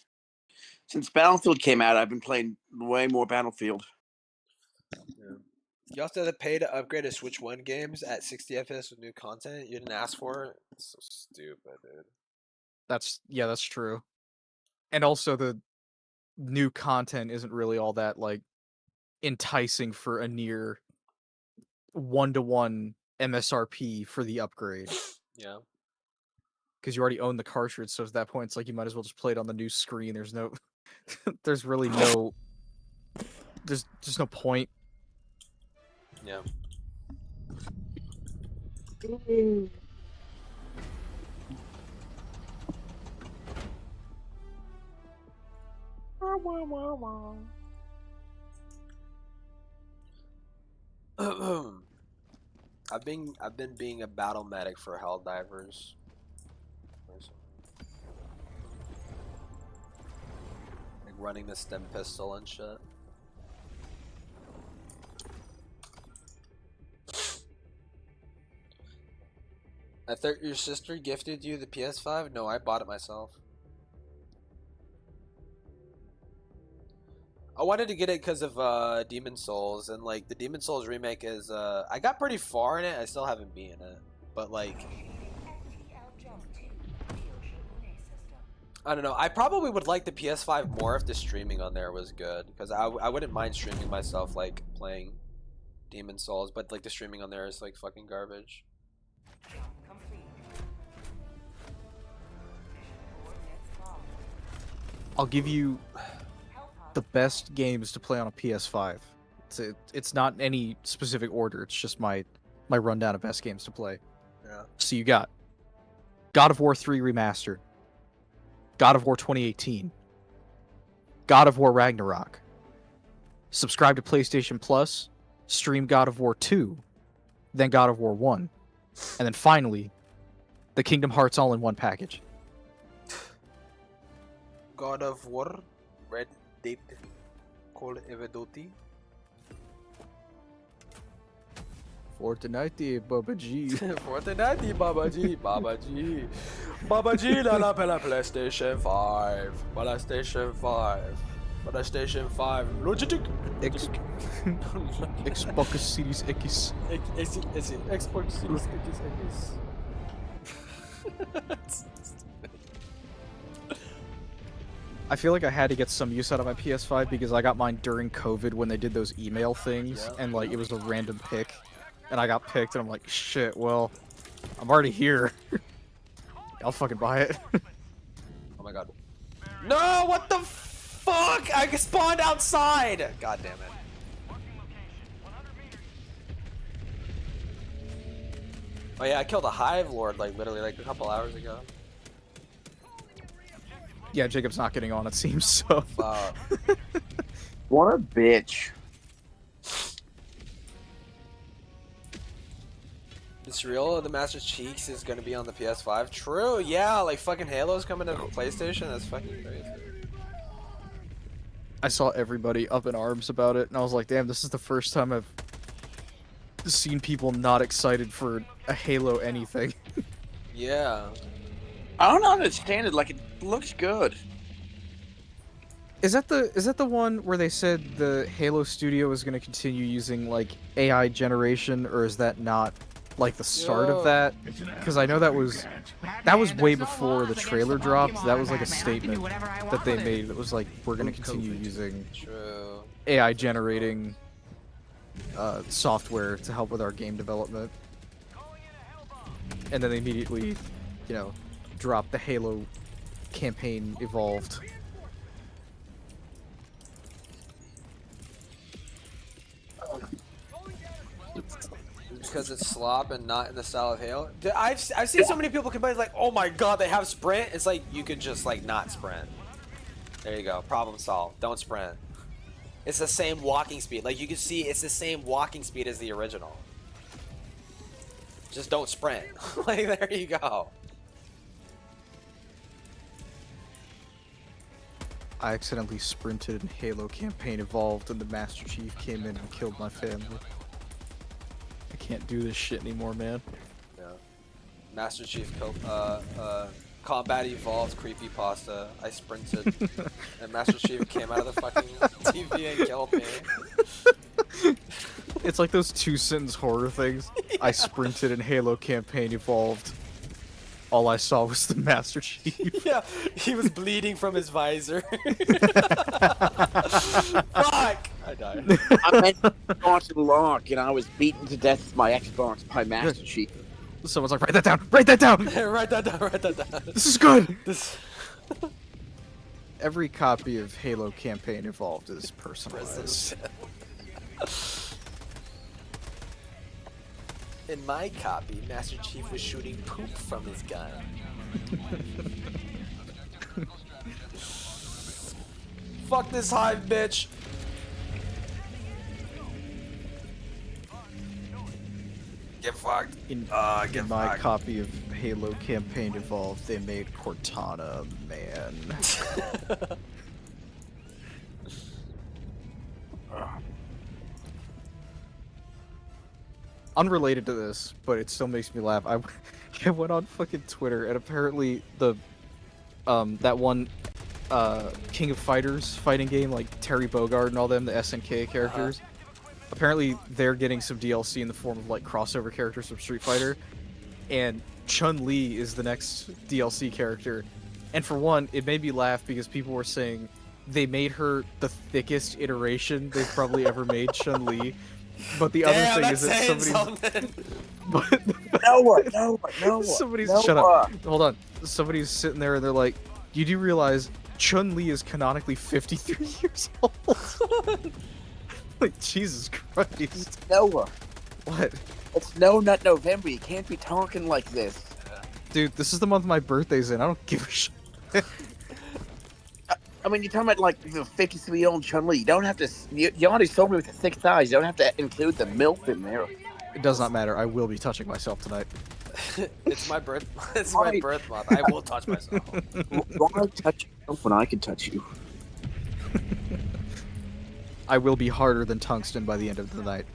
since Battlefield came out, I've been playing way more Battlefield. Yeah. You also have to pay to upgrade to Switch 1 games at 60 FPS with new content you didn't ask for. It's so stupid, dude. That's true. And also the new content isn't really all that like enticing for a near 1-to-1 MSRP for the upgrade. Yeah. Because you already own the cartridge, so at that point it's like you might as well just play it on the new screen. There's no there's really no there's just no point. Yeah. I've been being a battle medic for Helldivers. Like running the stem pistol and shit. I thought your sister gifted you the PS5? No, I bought it myself. I wanted to get it because of Demon Souls, and like the Demon Souls remake is I got pretty far in it. I still haven't beaten it, but like I don't know. I probably would like the PS5 more if the streaming on there was good, because I wouldn't mind streaming myself like playing Demon Souls, but like the streaming on there is like fucking garbage. I'll give you the best games to play on a PS5. It's not in any specific order. It's just my rundown of best games to play. Yeah. So you got God of War 3 Remastered, God of War 2018, God of War Ragnarok. Subscribe to PlayStation Plus, stream God of War 2, then God of War 1, and then finally, the Kingdom Hearts all-in-one package. God of War, Red Dead, Call Evedoti. Fortnite, Baba G. Fortnite, Baba G, Baba G. Baba G la pela PlayStation 5. PlayStation 5. PlayStation 5. Logitech. Xbox Series X. Xbox Series X. I feel like I had to get some use out of my PS5 because I got mine during COVID when they did those email things, and like it was a random pick, and I got picked, and I'm like, shit, well, I'm already here. I'll fucking buy it. Oh my god. No, what the fuck? I spawned outside! God damn it. Oh yeah, I killed a Hive Lord like literally like a couple hours ago. Yeah, Jacob's not getting on, it seems, so. What a bitch. It's real, the Master Cheeks is gonna be on the PS5. True, yeah, like fucking Halo's coming to PlayStation, that's fucking crazy. I saw everybody up in arms about it, and I was like, damn, this is the first time I've seen people not excited for a Halo anything. Yeah. I don't understand it, like it looks good. Is that the one where they said the Halo studio is going to continue using like AI generation, or is that not like the start of that? Because I know that was way before the trailer dropped. That was like a statement that they made that was like, we're going to continue using AI generating software to help with our game development. And then they immediately, you know, dropped the Halo campaign evolved. Because it's slop and not in the style of Halo. I've seen so many people complain like, oh my god, they have sprint. It's like you could just like not sprint. There you go, problem solved. Don't sprint. It's the same walking speed. Like you can see, it's the same walking speed as the original. Just don't sprint. Like there you go. I accidentally sprinted in Halo campaign evolved, and the Master Chief came in and killed my family. I can't do this shit anymore, man. Yeah. Master Chief combat evolved creepypasta. I sprinted and Master Chief came out of the fucking TV and killed me. It's like those 2-sentence horror things. Yeah. I sprinted in Halo campaign evolved. All I saw was the Master Chief. Yeah, he was bleeding from his visor. Fuck! I died. I meant to lock, and I was beaten to death with my Xbox by Master Chief. Someone's like, write that down! Write that down! Write that down! Write that down! This is good! This... Every copy of Halo campaign evolved is personalized. In my copy, Master Chief was shooting poop from his gun. Fuck this hive, bitch! Get fucked. In my copy of Halo campaign evolved, they made Cortana man. Unrelated to this, but it still makes me laugh. I went on fucking Twitter, and apparently the that one King of Fighters fighting game, like Terry Bogard and all them, the SNK characters. Apparently they're getting some DLC in the form of like crossover characters from Street Fighter, and Chun-Li is the next DLC character. And for one, it made me laugh because people were saying they made her the thickest iteration they've probably ever made Chun-Li. But the other thing is that somebody's... No. Somebody's... Shut up. Hold on. Somebody's sitting there and they're like, you do realize Chun-Li is canonically 53 years old? Like, Jesus Christ. Noah. What? It's no nut November. You can't be talking like this. Dude, this is the month my birthday's in. I don't give a shit. I mean, you're talking about like the 53-year-old Chun-Li. You don't have to. You already told me with the thick thighs. You don't have to include the MILF in there. It does not matter. I will be touching myself tonight. It's my birth. It's my birth month. I will touch myself. Why touch yourself when I can touch you? I will be harder than tungsten by the end of the night.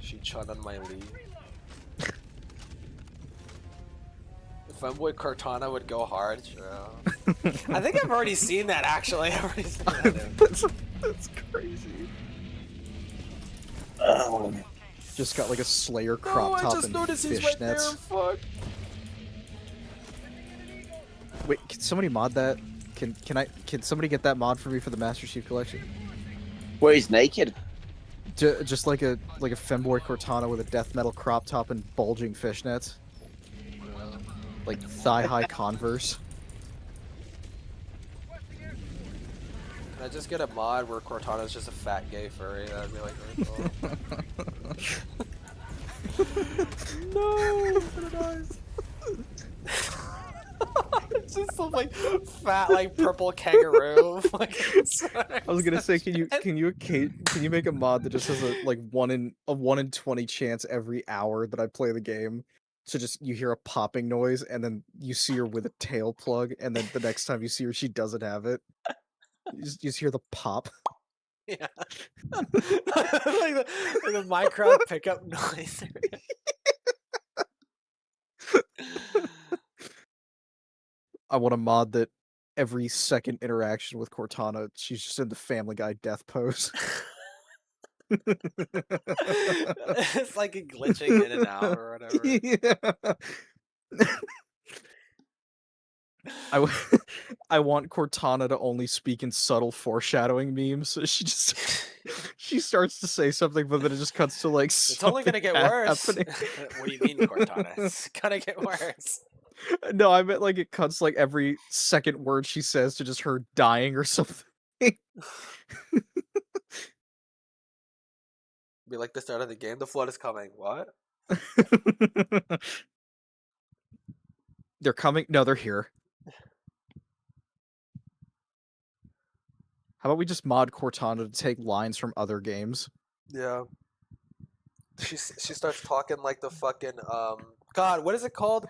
She chun on my lead. Femboy Cortana would go hard, sure. I think I've already seen that, actually. I've already seen that. That's crazy. Just got like a Slayer crop top and fishnets. Fuck. Wait, can somebody mod that? Can somebody get that mod for me for the Master Chief Collection? Where he's naked? Just like a femboy Cortana with a death metal crop top and bulging fishnets. Like thigh-high Converse. Can I just get a mod where Cortana's just a fat gay furry? That'd be like really cool. No, nice. It's just some like fat like purple kangaroo. Like, I was gonna say, can you make a mod that just has a like 1 in 20 chance every hour that I play the game? So just you hear a popping noise, and then you see her with a tail plug, and then the next time you see her, she doesn't have it. You just hear the pop. Yeah. like the Minecraft pickup noise. I want a mod that every second interaction with Cortana, she's just in the Family Guy death pose. It's like a glitching in and out or whatever. Yeah. I want Cortana to only speak in subtle foreshadowing memes. So she starts to say something, but then it just cuts to like. It's only gonna get worse. Happening. What do you mean, Cortana? It's gonna get worse. No, I meant like it cuts like every second word she says to just her dying or something. Be like the start of the game. The flood is coming. What? They're coming. No, they're here. How about we just mod Cortana to take lines from other games? Yeah. She starts talking like the fucking God, what is it called?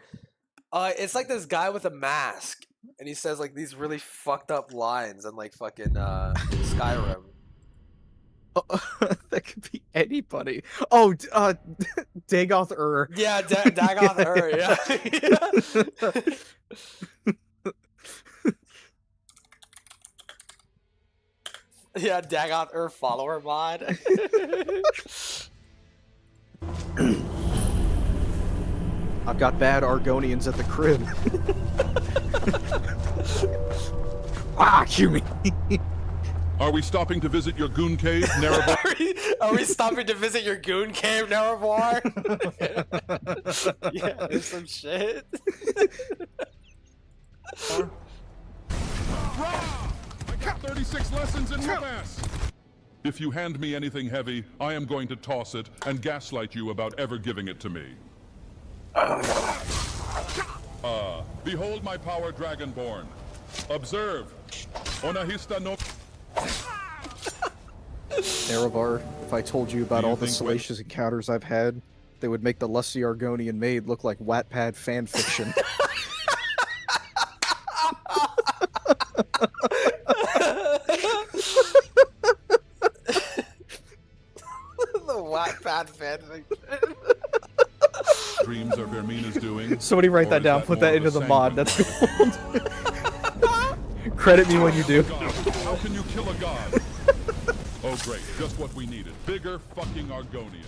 It's like this guy with a mask, and he says like these really fucked up lines and like fucking Skyrim. That could be anybody. Oh, Dagoth Yeah, Dagoth yeah. Yeah, Dagoth follower mod. I've got bad Argonians at the crib. Cue me. Are we stopping to visit your goon cave, Nerevar? Are we stopping to visit your goon cave, Nerevar? Yeah, there's some shit. I got 36 lessons in romance. If you hand me anything heavy, I am going to toss it and gaslight you about ever giving it to me. Behold my power, Dragonborn. Observe. Onahista no... Nerevar, if I told you about all the salacious encounters I've had, they would make the lusty Argonian maid look like Wattpad fanfiction. The Wattpad fanfiction. Dreams are Vermina's doing. Somebody write that down, put that into the mod, that's gold. Credit me when you do. How can you kill a god? Oh great, just what we needed. Bigger fucking Argonians.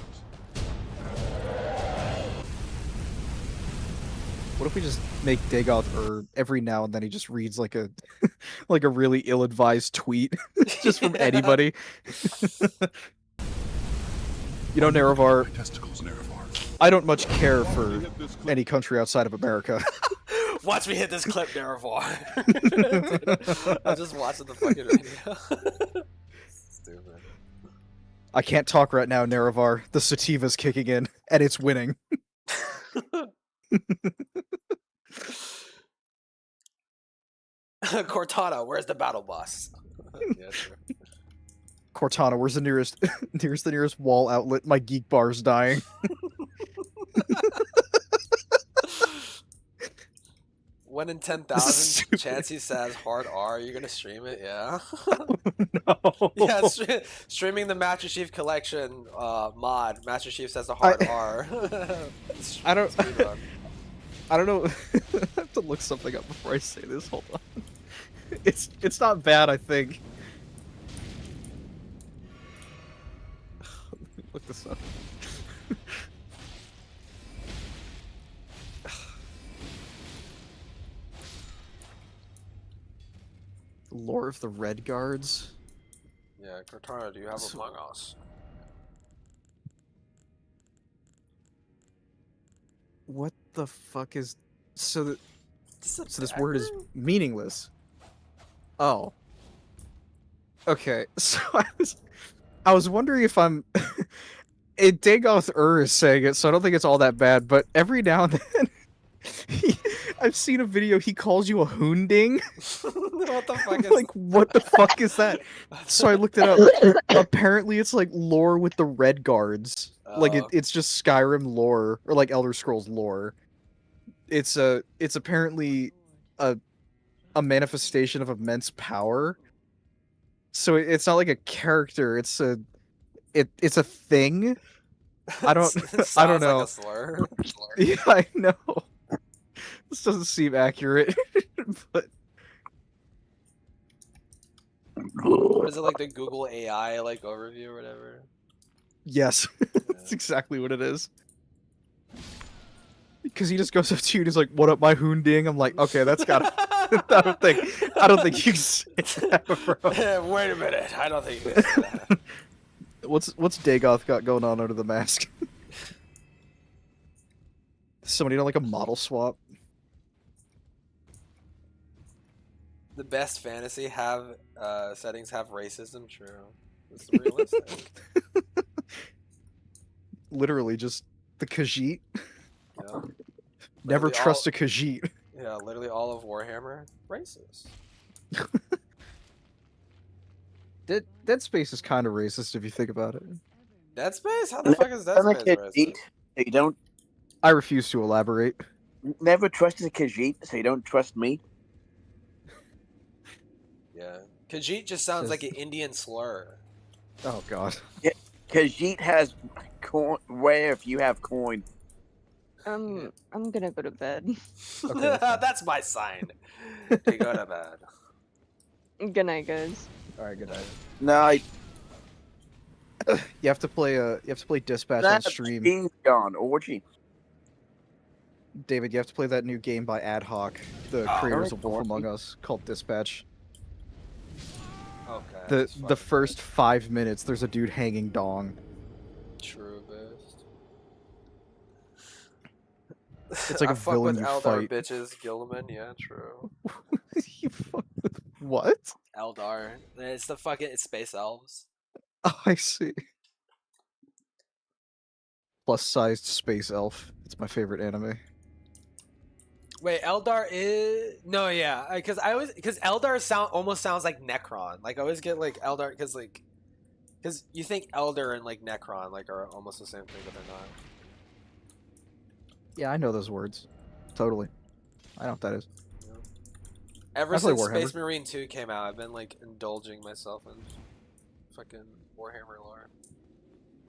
What if we just make Dagoth every now and then he just reads like a like a really ill-advised tweet just from anybody. You know, Nerevar, testicles, Nerevar. I don't much care for any country outside of America. Watch me hit this clip, Nerevar. I'm just watching the fucking video. Stupid. I can't talk right now, Nerevar. The sativa's kicking in, and it's winning. Cortana, where's the battle boss? Yeah, sure. Cortana, where's the nearest wall outlet? My geek bar's dying. 1 in 10,000 chance he says hard R. You're gonna stream it, yeah? No. Yeah, streaming the Master Chief Collection mod. Master Chief says a hard R. I don't know. I have to look something up before I say this. Hold on. It's not bad, I think. Let me look this up. Lore of the Red Guards. Yeah, Cortana, do you have Among Us? What the fuck is so this word is meaningless. Oh. Okay, so I was wondering if I'm Dagoth is saying it, so I don't think it's all that bad, but every now and then I've seen a video he calls you a hoonding. What the fuck is like what the fuck is that? So I looked it up. Apparently it's like lore with the Red Guards. Like it's just Skyrim lore or like Elder Scrolls lore. It's apparently a manifestation of immense power. So it's not like a character, it's a thing. I don't know. Like a slur. Yeah, I know. This doesn't seem accurate, but what is it, like the Google AI like overview or whatever? yes, that's exactly what it is. Because he just goes up to you and he's like, "What up, my hoonding?" I'm like, "Okay, that's gotta." I don't think you can say that, bro. Wait a minute, I don't think you can say that. What's Dagoth got going on under the mask? Somebody done like a model swap. The best fantasy settings have racism. True. It's realistic. Literally, just the Khajiit. Yeah. Never Literally trust a Khajiit. Yeah, literally all of Warhammer racist. Dead Space is kind of racist if you think about it. Dead Space? How the fuck is Dead Space racist? You don't. I refuse to elaborate. Never trusted a Khajiit, so you don't trust me. Yeah, Khajiit just sounds like an Indian slur. Oh god. Yeah, Khajiit has coin. Where if you have coin? I'm gonna go to bed. Okay, that's my sign. Okay, go to bed. Good night, guys. All right, good night. No, you have to play Dispatch on stream. Steam's gone. Orgy. David, you have to play that new game by Ad Hoc, the creators of Wolf Among Us, called Dispatch. Okay. The first 5 minutes, there's a dude hanging dong. True best. It's like I a fuck villain with you Eldar fight. bitches, Gilliman. Yeah, true. You fuck with what? Eldar. It's it's space elves. Oh, I see. Plus-sized space elf. It's my favorite anime. Wait, Eldar is because Eldar almost sounds like Necron. Like I always get like Eldar because you think Elder and like Necron like are almost the same thing, but they're not. Yeah, I know those words. Totally. I know what that is. Ever I play since Warhammer. Space Marine 2 came out, I've been like indulging myself in fucking Warhammer lore.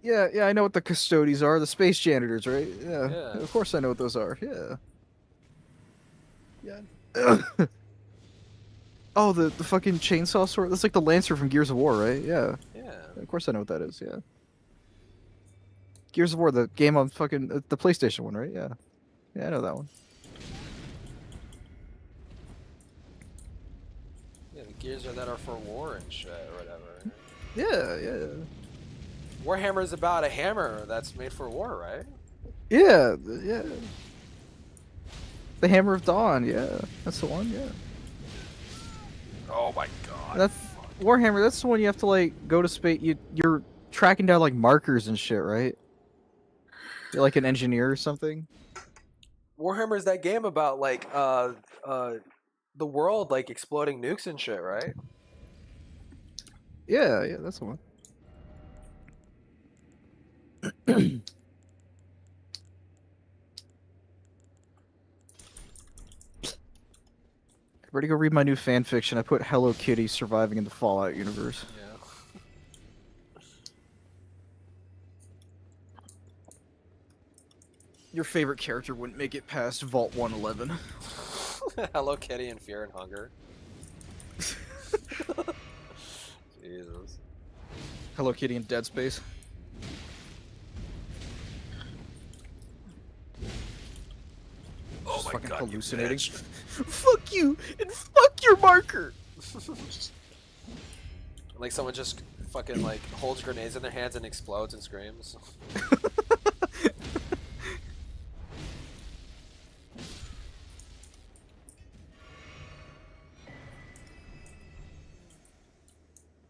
Yeah, I know what the custodies are. The space janitors, right? Yeah. Yeah. Of course I know what those are. Yeah. Yeah. Oh, the fucking chainsaw sword? That's like the Lancer from Gears of War, right? Yeah. Yeah. Of course I know what that is, yeah. Gears of War, the game on fucking... the PlayStation one, right? Yeah. Yeah, I know that one. Yeah, the gears are that are for war and shit or whatever. Yeah. Warhammer is about a hammer that's made for war, right? Yeah. The Hammer of Dawn, yeah. That's the one, yeah. Oh my god. That's Warhammer, that's the one you have to, like, go to space. You're tracking down, like, markers and shit, right? You're like an engineer or something? Warhammer is that game about, like, the world, like, exploding nukes and shit, right? Yeah, that's the one. Ready to go read my new fan fiction. I put Hello Kitty surviving in the Fallout universe. Yeah. Your favorite character wouldn't make it past Vault 111. Hello Kitty and Fear and Hunger. Jesus. Hello Kitty in Dead Space. Oh Just my fucking god, hallucinating. you bitch. Fuck you and fuck your marker. Like someone just fucking like holds grenades in their hands and explodes and screams.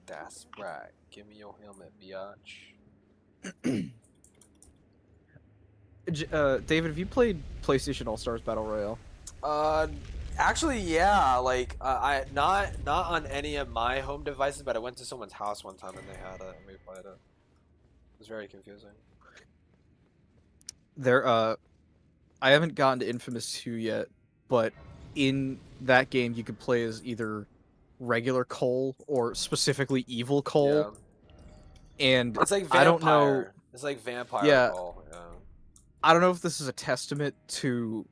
That's right. Give me your helmet, biatch. David, have you played PlayStation All Stars Battle Royale? Actually, yeah. Like, I not on any of my home devices, but I went to someone's house one time and they had it, and we played it. It was very confusing. I haven't gotten to Infamous 2 yet, but in that game you could play as either regular Cole or specifically evil Cole. Yeah. And it's like vampire. I don't know. It's like vampire Cole. Yeah. I don't know if this is a testament to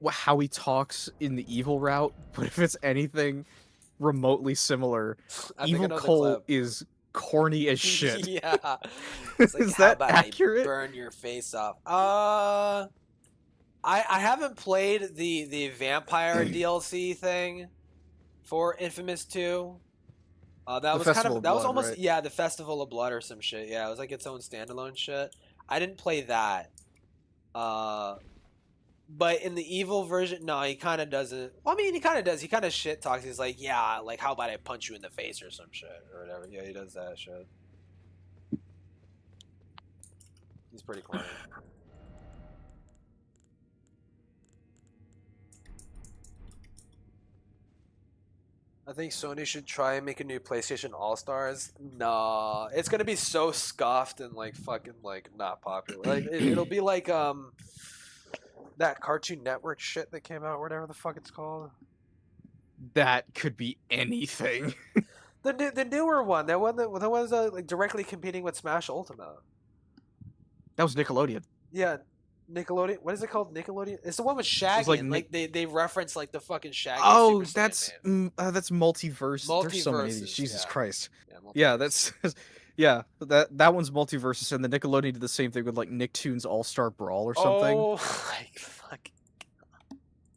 how he talks in the evil route, but if it's anything remotely similar, evil Cole is corny as shit. Yeah. It's like, is that accurate? I burn your face off. I haven't played the vampire DLC thing for Infamous 2. That was kind of that was almost right? The Festival of Blood or some shit. Yeah, it was like its own standalone shit. I didn't play that. But in the evil version, no, he kind of doesn't. Well, I mean, he kind of does. He kind of shit talks. He's like, yeah, like, how about I punch you in the face or some shit or whatever. Yeah, he does that shit. He's pretty corny. I think Sony should try and make a new PlayStation All-Stars. Nah, it's gonna be so scuffed and like fucking like not popular. Like it'll be like that Cartoon Network shit that came out, whatever the fuck it's called. That could be anything. the newer one, the one that was like directly competing with Smash Ultimate. That was Nickelodeon. Yeah, Nickelodeon. What is it called? Nickelodeon. It's the one with Shaggy. Like they reference like the fucking Shaggy. Oh, that's multiverse. There's so many of these. Jesus Christ. Yeah, that's yeah. That one's multiverses, and the Nickelodeon did the same thing with like Nicktoons All Star Brawl or something. Oh my fucking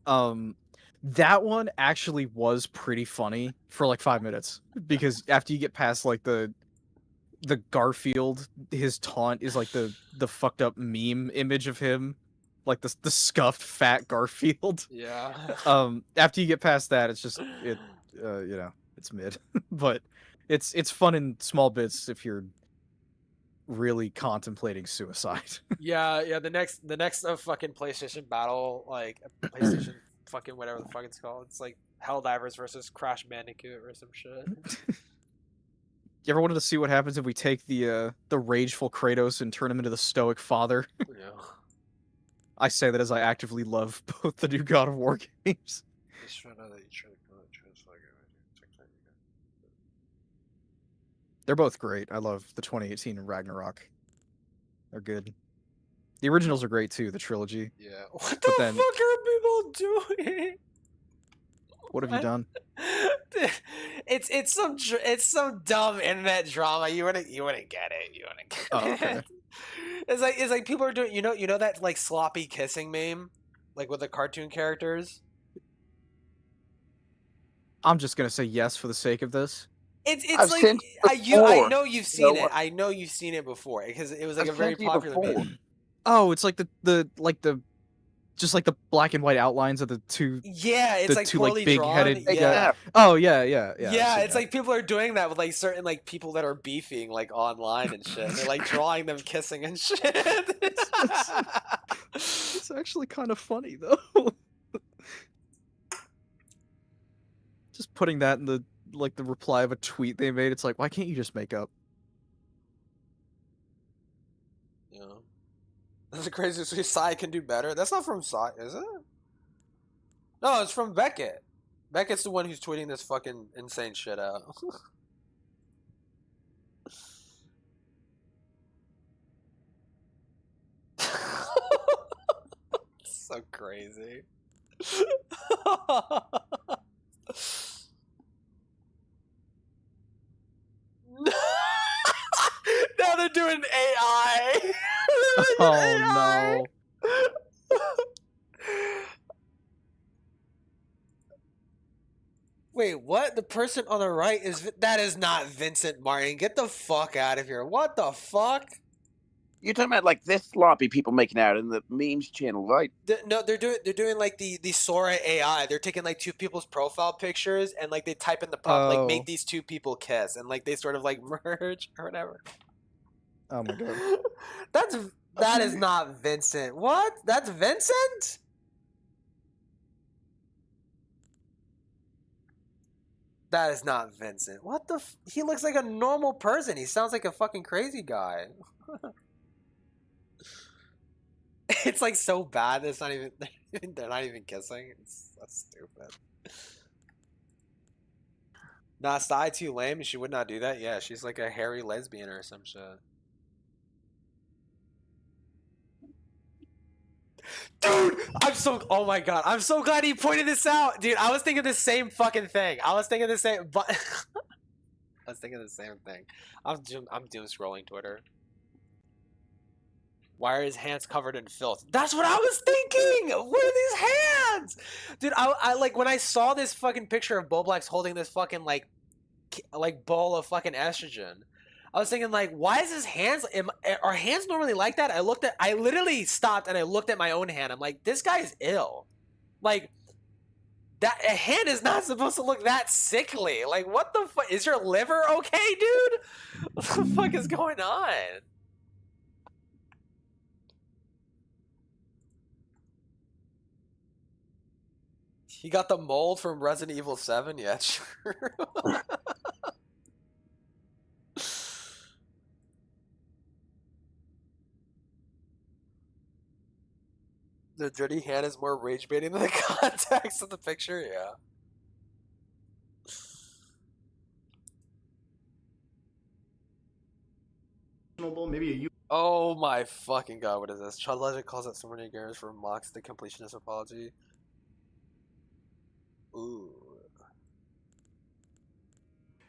God. That one actually was pretty funny for like 5 minutes because after you get past like the Garfield, his taunt is like the fucked up meme image of him, like the scuffed fat Garfield. Yeah. After you get past that, it's just it's mid, but it's fun in small bits if you're really contemplating suicide. Yeah. The next fucking PlayStation battle, like PlayStation fucking whatever the fuck it's called. It's like Helldivers versus Crash Bandicoot or some shit. You ever wanted to see what happens if we take the rageful Kratos and turn him into the stoic father? Yeah. I say that as I actively love both the new God of War games. They're both great. I love the 2018 Ragnarok. They're good. The originals are great too, the trilogy. Yeah. What the fuck are people doing? What have you done? It's some dumb internet drama. You wouldn't get it. You wouldn't get it. Oh, okay. It's like people are doing you know that like sloppy kissing meme, like with the cartoon characters. I'm just gonna say yes for the sake of this. It's like I know you've seen it. I know you've seen it before because it was like a very popular meme. Oh, it's like the just like the black and white outlines of the two. Yeah, it's the like two poorly like big-headed. drawn. Yeah. Oh yeah. I've Yeah, seen it's that. like people are doing that with like certain like people that are beefing like online and shit. They're like drawing them kissing and shit. It's actually kind of funny though. Just putting that in the reply of a tweet they made. It's like, why can't you just make up? Yeah. That's the craziest. Sai can do better. That's not from Sai, is it? No, it's from Beckett. Beckett's the one who's tweeting this fucking insane shit out. So crazy. Now they're doing AI. Oh no. Wait, what? The person on the right that is not Vincent Martin. Get the fuck out of here. What the fuck? You're talking about like this sloppy people making out in the memes channel, right? No, they're doing like the Sora AI. They're taking like two people's profile pictures and like they type in the prompt like make these two people kiss and like they sort of like merge or whatever. Oh my god. That is not Vincent. What? That's Vincent? That is not Vincent. What the he looks like a normal person. He sounds like a fucking crazy guy. It's like so bad that it's not even they're not even kissing. That's stupid. Nah, Sty too lame. She would not do that. Yeah, she's like a hairy lesbian or some shit. Dude, oh my god, I'm so glad he pointed this out. Dude, I was thinking the same fucking thing. I was thinking the same, but I was thinking the same thing. I'm doom scrolling Twitter. Why are his hands covered in filth? That's what I was thinking! Where are these hands? Dude, I like, when I saw this fucking picture of Boblax holding this fucking, like bowl of fucking estrogen, I was thinking, like, why is his hands, are hands normally like that? I literally stopped and I looked at my own hand. I'm like, this guy is ill. Like, that a hand is not supposed to look that sickly. Like, what the fuck? Is your liver okay, dude? What the fuck is going on? He got the mold from Resident Evil 7? Yeah, true. The dirty hand is more rage baiting than the context of the picture, yeah. Maybe Oh my fucking god, what is this? Child Legend calls out so many gamers for mocks the completionist apology. Ooh.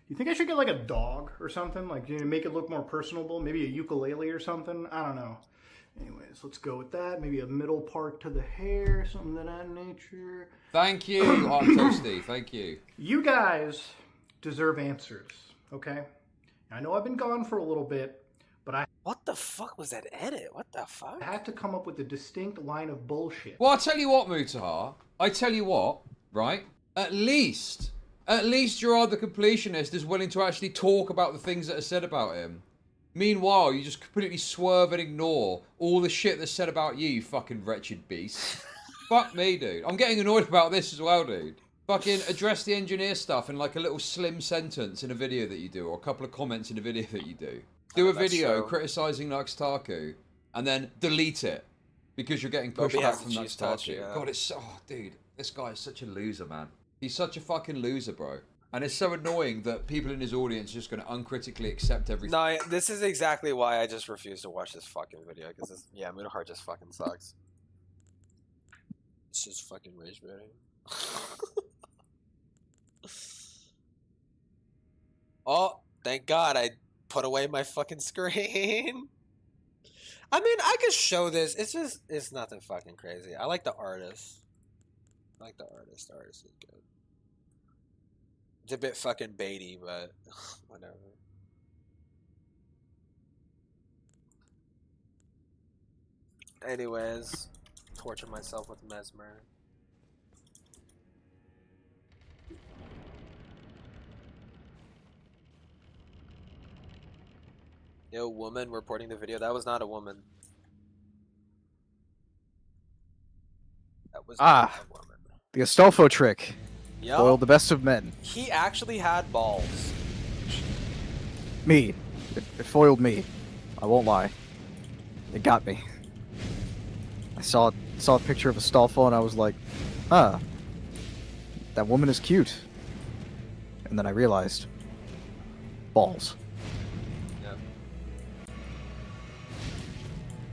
You think I should get like a dog or something? Like, you know, make it look more personable? Maybe a ukulele or something? I don't know. Anyways, let's go with that. Maybe a middle part to the hair, something of that nature. Thank you, Hot Toasty. Thank you. You guys deserve answers, okay? I know I've been gone for a little bit, but What the fuck was that edit? What the fuck? I have to come up with a distinct line of bullshit. Well, I'll tell you what, Mutahar. I tell you what, right? At least Gerard the Completionist is willing to actually talk about the things that are said about him. Meanwhile, you just completely swerve and ignore all the shit that's said about you, you fucking wretched beast. Fuck me, dude. I'm getting annoyed about this as well, dude. Fucking address the engineer stuff in like a little slim sentence in a video that you do, or a couple of comments in a video that you do. Do a video criticising Nuxtaku, and then delete it, because you're getting pushed back from Nuxtaku. Yeah. God, it's dude, this guy is such a loser, man. He's such a fucking loser, bro. And it's so annoying that people in his audience are just going to uncritically accept everything. No, this is exactly why I just refuse to watch this fucking video, because yeah, Moonheart just fucking sucks. It's just fucking rage baiting. Oh, thank God I put away my fucking screen. I mean, I could show this. It's nothing fucking crazy. I like the artist. I like the artist. The artist is good. It's a bit fucking baity, but whatever. Anyways, torture myself with Mesmer. Yo, woman reporting the video. That was not a woman. That was not a woman. The Astolfo trick. Yo. Foiled the best of men. He actually had balls. Me. It foiled me. I won't lie. It got me. I saw a picture of Astolfo and I was like, huh. That woman is cute. And then I realized. Balls. Yeah.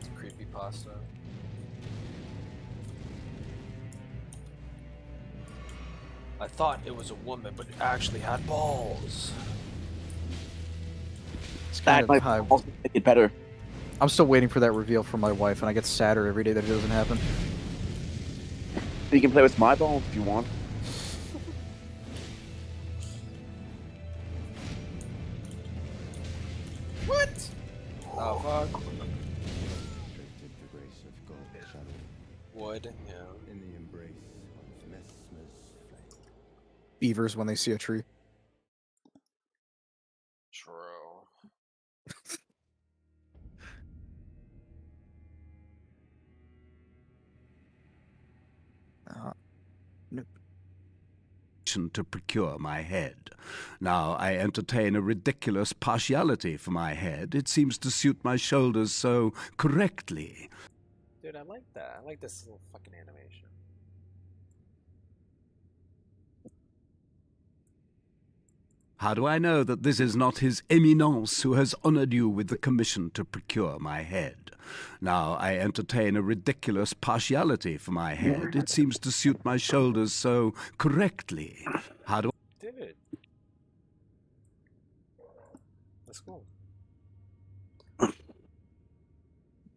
It's creepy pasta. I thought it was a woman, but it actually had balls. It's kind of high. Balls make it better. I'm still waiting for that reveal from my wife, and I get sadder every day that it doesn't happen. You can play with my balls if you want. What? Oh fuck. Wood, yeah. In the embrace of Beavers when they see a tree. True. Nope. To procure my head. Now I entertain a ridiculous partiality for my head. It seems to suit my shoulders so correctly. Dude, I like that. I like this little fucking animation. How do I know that this is not His Eminence who has honored you with the commission to procure my head? Now I entertain a ridiculous partiality for my head. It seems to suit my shoulders so correctly. How do Dude. That's cool.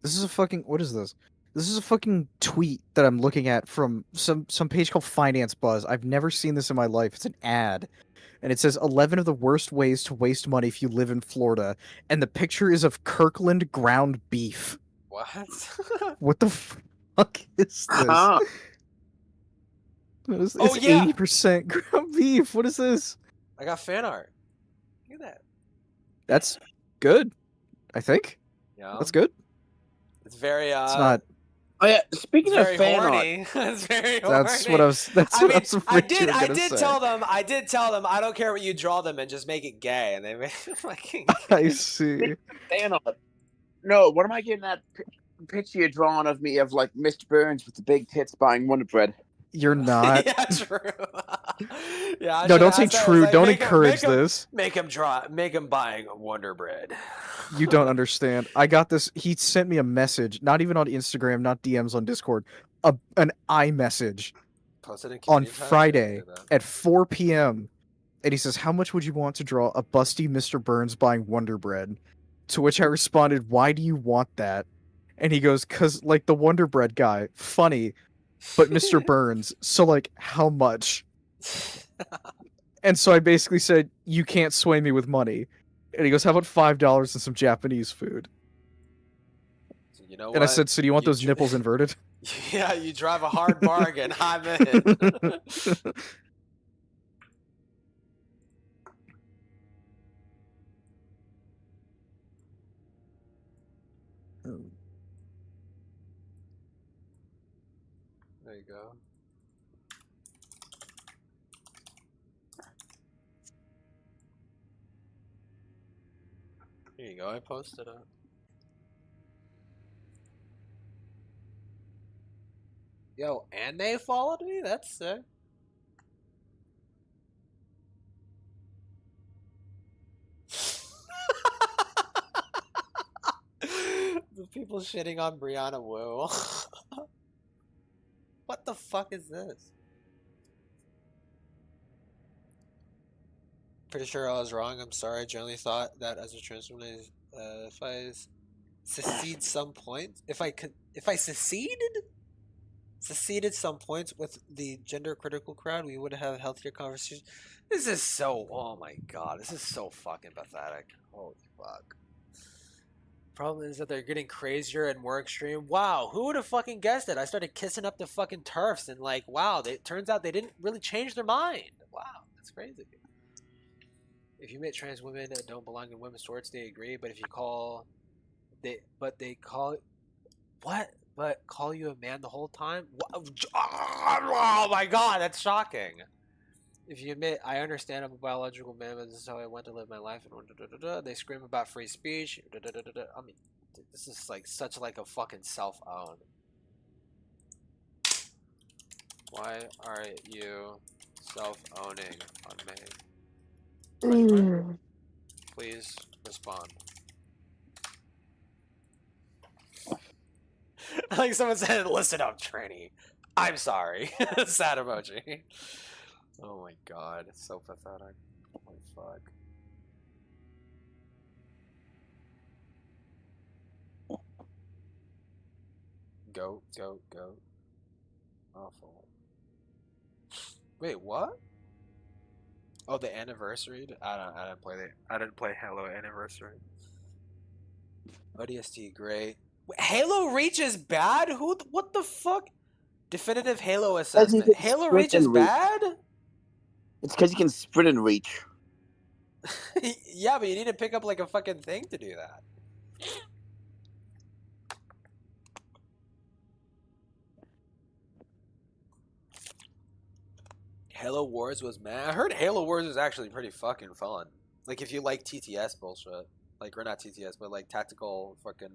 This is a fucking... What is this? This is a fucking tweet that I'm looking at from some page called Finance Buzz. I've never seen this in my life. It's an ad. And it says 11 of the worst ways to waste money if you live in Florida. And the picture is of Kirkland ground beef. What? What the fuck is this? It's Oh, yeah. 80% ground beef. What is this? I got fan art. Look at that. That's good, I think. Yeah. That's good. It's very It's not... Oh yeah, speaking it's of very fan horny. art, It's very That's horny. what I was... That's I what mean, I was afraid you were I gonna did say. tell them. I did tell them. I don't care what you draw them and just make it gay, and they made it fucking. I see. fan art. No, what am I getting that picture you're drawing of me of like Mr. Burns with the big tits buying Wonder Bread? You're not. Yeah, true. Yeah. I No, should've don't say asked that. I was true. like, Don't make 'em- encourage make 'em- this. Make him draw. Make him buying Wonder Bread. You don't understand. I got this. He sent me a message, not even on Instagram, not DMs on Discord, an iMessage Posted in on community tab? Friday at 4 p.m. And he says, "How much would you want to draw a busty Mr. Burns buying Wonder Bread?" To which I responded, "Why do you want that?" And he goes, "'Cause like the Wonder Bread guy, funny, but Mr. Burns, so like how much?" And so I basically said, "You can't sway me with money." And he goes, "How about $5 and some Japanese food?" So you know And I said, "So do you want those nipples inverted?" Yeah, you drive a hard bargain. I'm in. There you go. Here you go. I posted it. Yo, and they followed me? That's sick. The people shitting on Brianna Wu. What the fuck is this? Pretty sure I was wrong. I'm sorry. I generally thought that as a trans woman, if I secede some points, if I seceded some points with the gender critical crowd, we would have healthier conversations. This is so, oh my god, this is so fucking pathetic. Holy fuck. problem is that they're getting crazier and more extreme. Wow, who would have fucking guessed it? I started kissing up the fucking turfs and like, wow, it turns out they didn't really change their mind. Wow, that's crazy. If you admit trans women don't belong in women's shorts, they agree. But if you call, they call you a man the whole time? Oh my god, that's shocking. If you admit, I understand I'm a biological man, but this is how I want to live my life, and they scream about free speech. I mean, this is like such like a fucking self-own. Why are you self-owning on me? Please respond. Like someone said, listen up, tranny. I'm sorry. Sad emoji. Oh my god, it's so pathetic. Holy fuck. Go. Awful. Wait, what? Oh, the anniversary? I didn't play Halo Anniversary. ODST, great. Wait, Halo Reach is bad? What the fuck? Definitive Halo assessment. Halo Reach is bad? It's because you can sprint and reach. Yeah, but you need to pick up like a fucking thing to do that. Halo Wars was mad. I heard Halo Wars is actually pretty fucking fun. Like if you like TTS bullshit. Like, or not TTS, but like tactical fucking,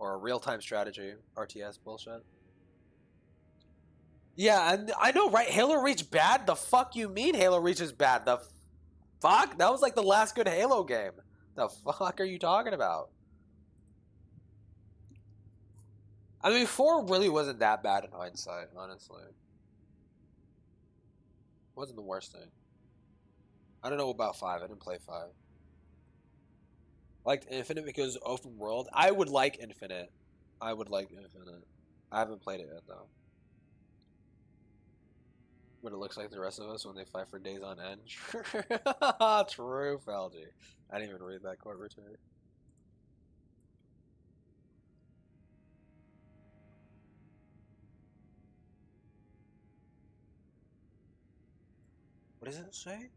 or real-time strategy, RTS bullshit. Yeah, and I know, right? Halo Reach bad? The fuck you mean Halo Reach is bad? The fuck? That was like the last good Halo game. The fuck are you talking about? I mean, 4 really wasn't that bad in hindsight, honestly. Wasn't the worst thing. I don't know about 5. I didn't play 5. I liked Infinite because open world. I would like Infinite. I haven't played it yet, though. What it looks like the rest of us when they fight for days on end. True, Felgy. I didn't even read that quote return. What does it say?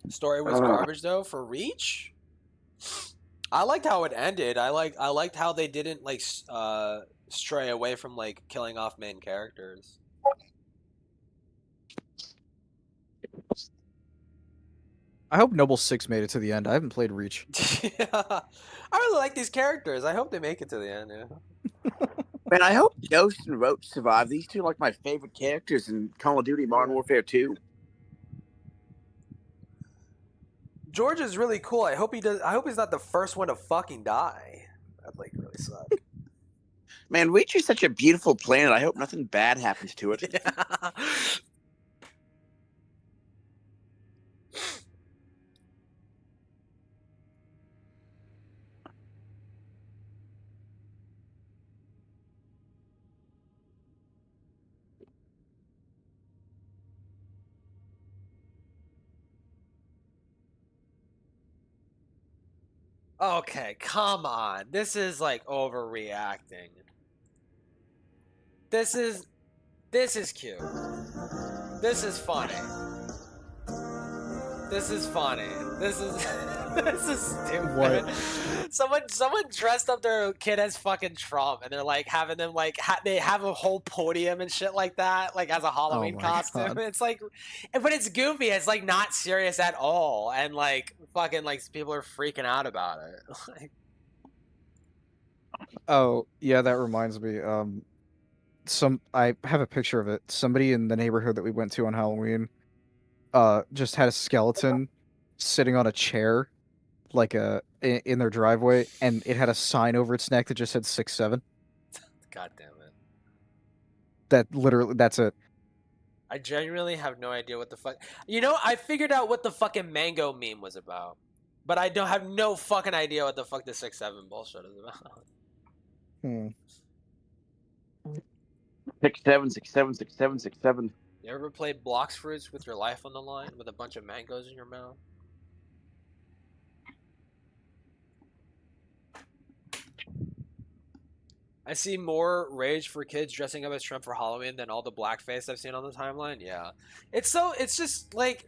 Story was garbage though for Reach. I liked how it ended. I liked how they didn't like stray away from like killing off main characters. I hope Noble 6 made it to the end. I haven't played Reach. Yeah. I really like these characters. I hope they make it to the end. Yeah. Man, I hope Ghost and Roach survive. These two are like my favorite characters in Call of Duty Modern Warfare 2. George is really cool. I hope he's not the first one to fucking die. That'd like really suck. Man, Reach is such a beautiful planet. I hope nothing bad happens to it. Yeah. Okay, come on. This is like overreacting. This is cute. This is funny. This is funny. This is stupid. What? Someone dressed up their kid as fucking Trump, and they're like having them like they have a whole podium and shit like that, like as a Halloween costume. God. It's like, but it's goofy. It's like not serious at all, and like fucking like people are freaking out about it. Like, oh yeah, that reminds me. I have a picture of it. Somebody in the neighborhood that we went to on Halloween, just had a skeleton sitting on a chair, like in their driveway, and it had a sign over its neck that just said 6-7. God damn it! That's it. I genuinely have no idea what the fuck. You know, I figured out what the fucking mango meme was about, but I don't have no fucking idea what the fuck the 6-7 bullshit is about. Six seven, 6 7, 6 7, 6 7. You ever play Blocks Fruits with your life on the line with a bunch of mangoes in your mouth? I see more rage for kids dressing up as Trump for Halloween than all the blackface I've seen on the timeline. Yeah, it's just like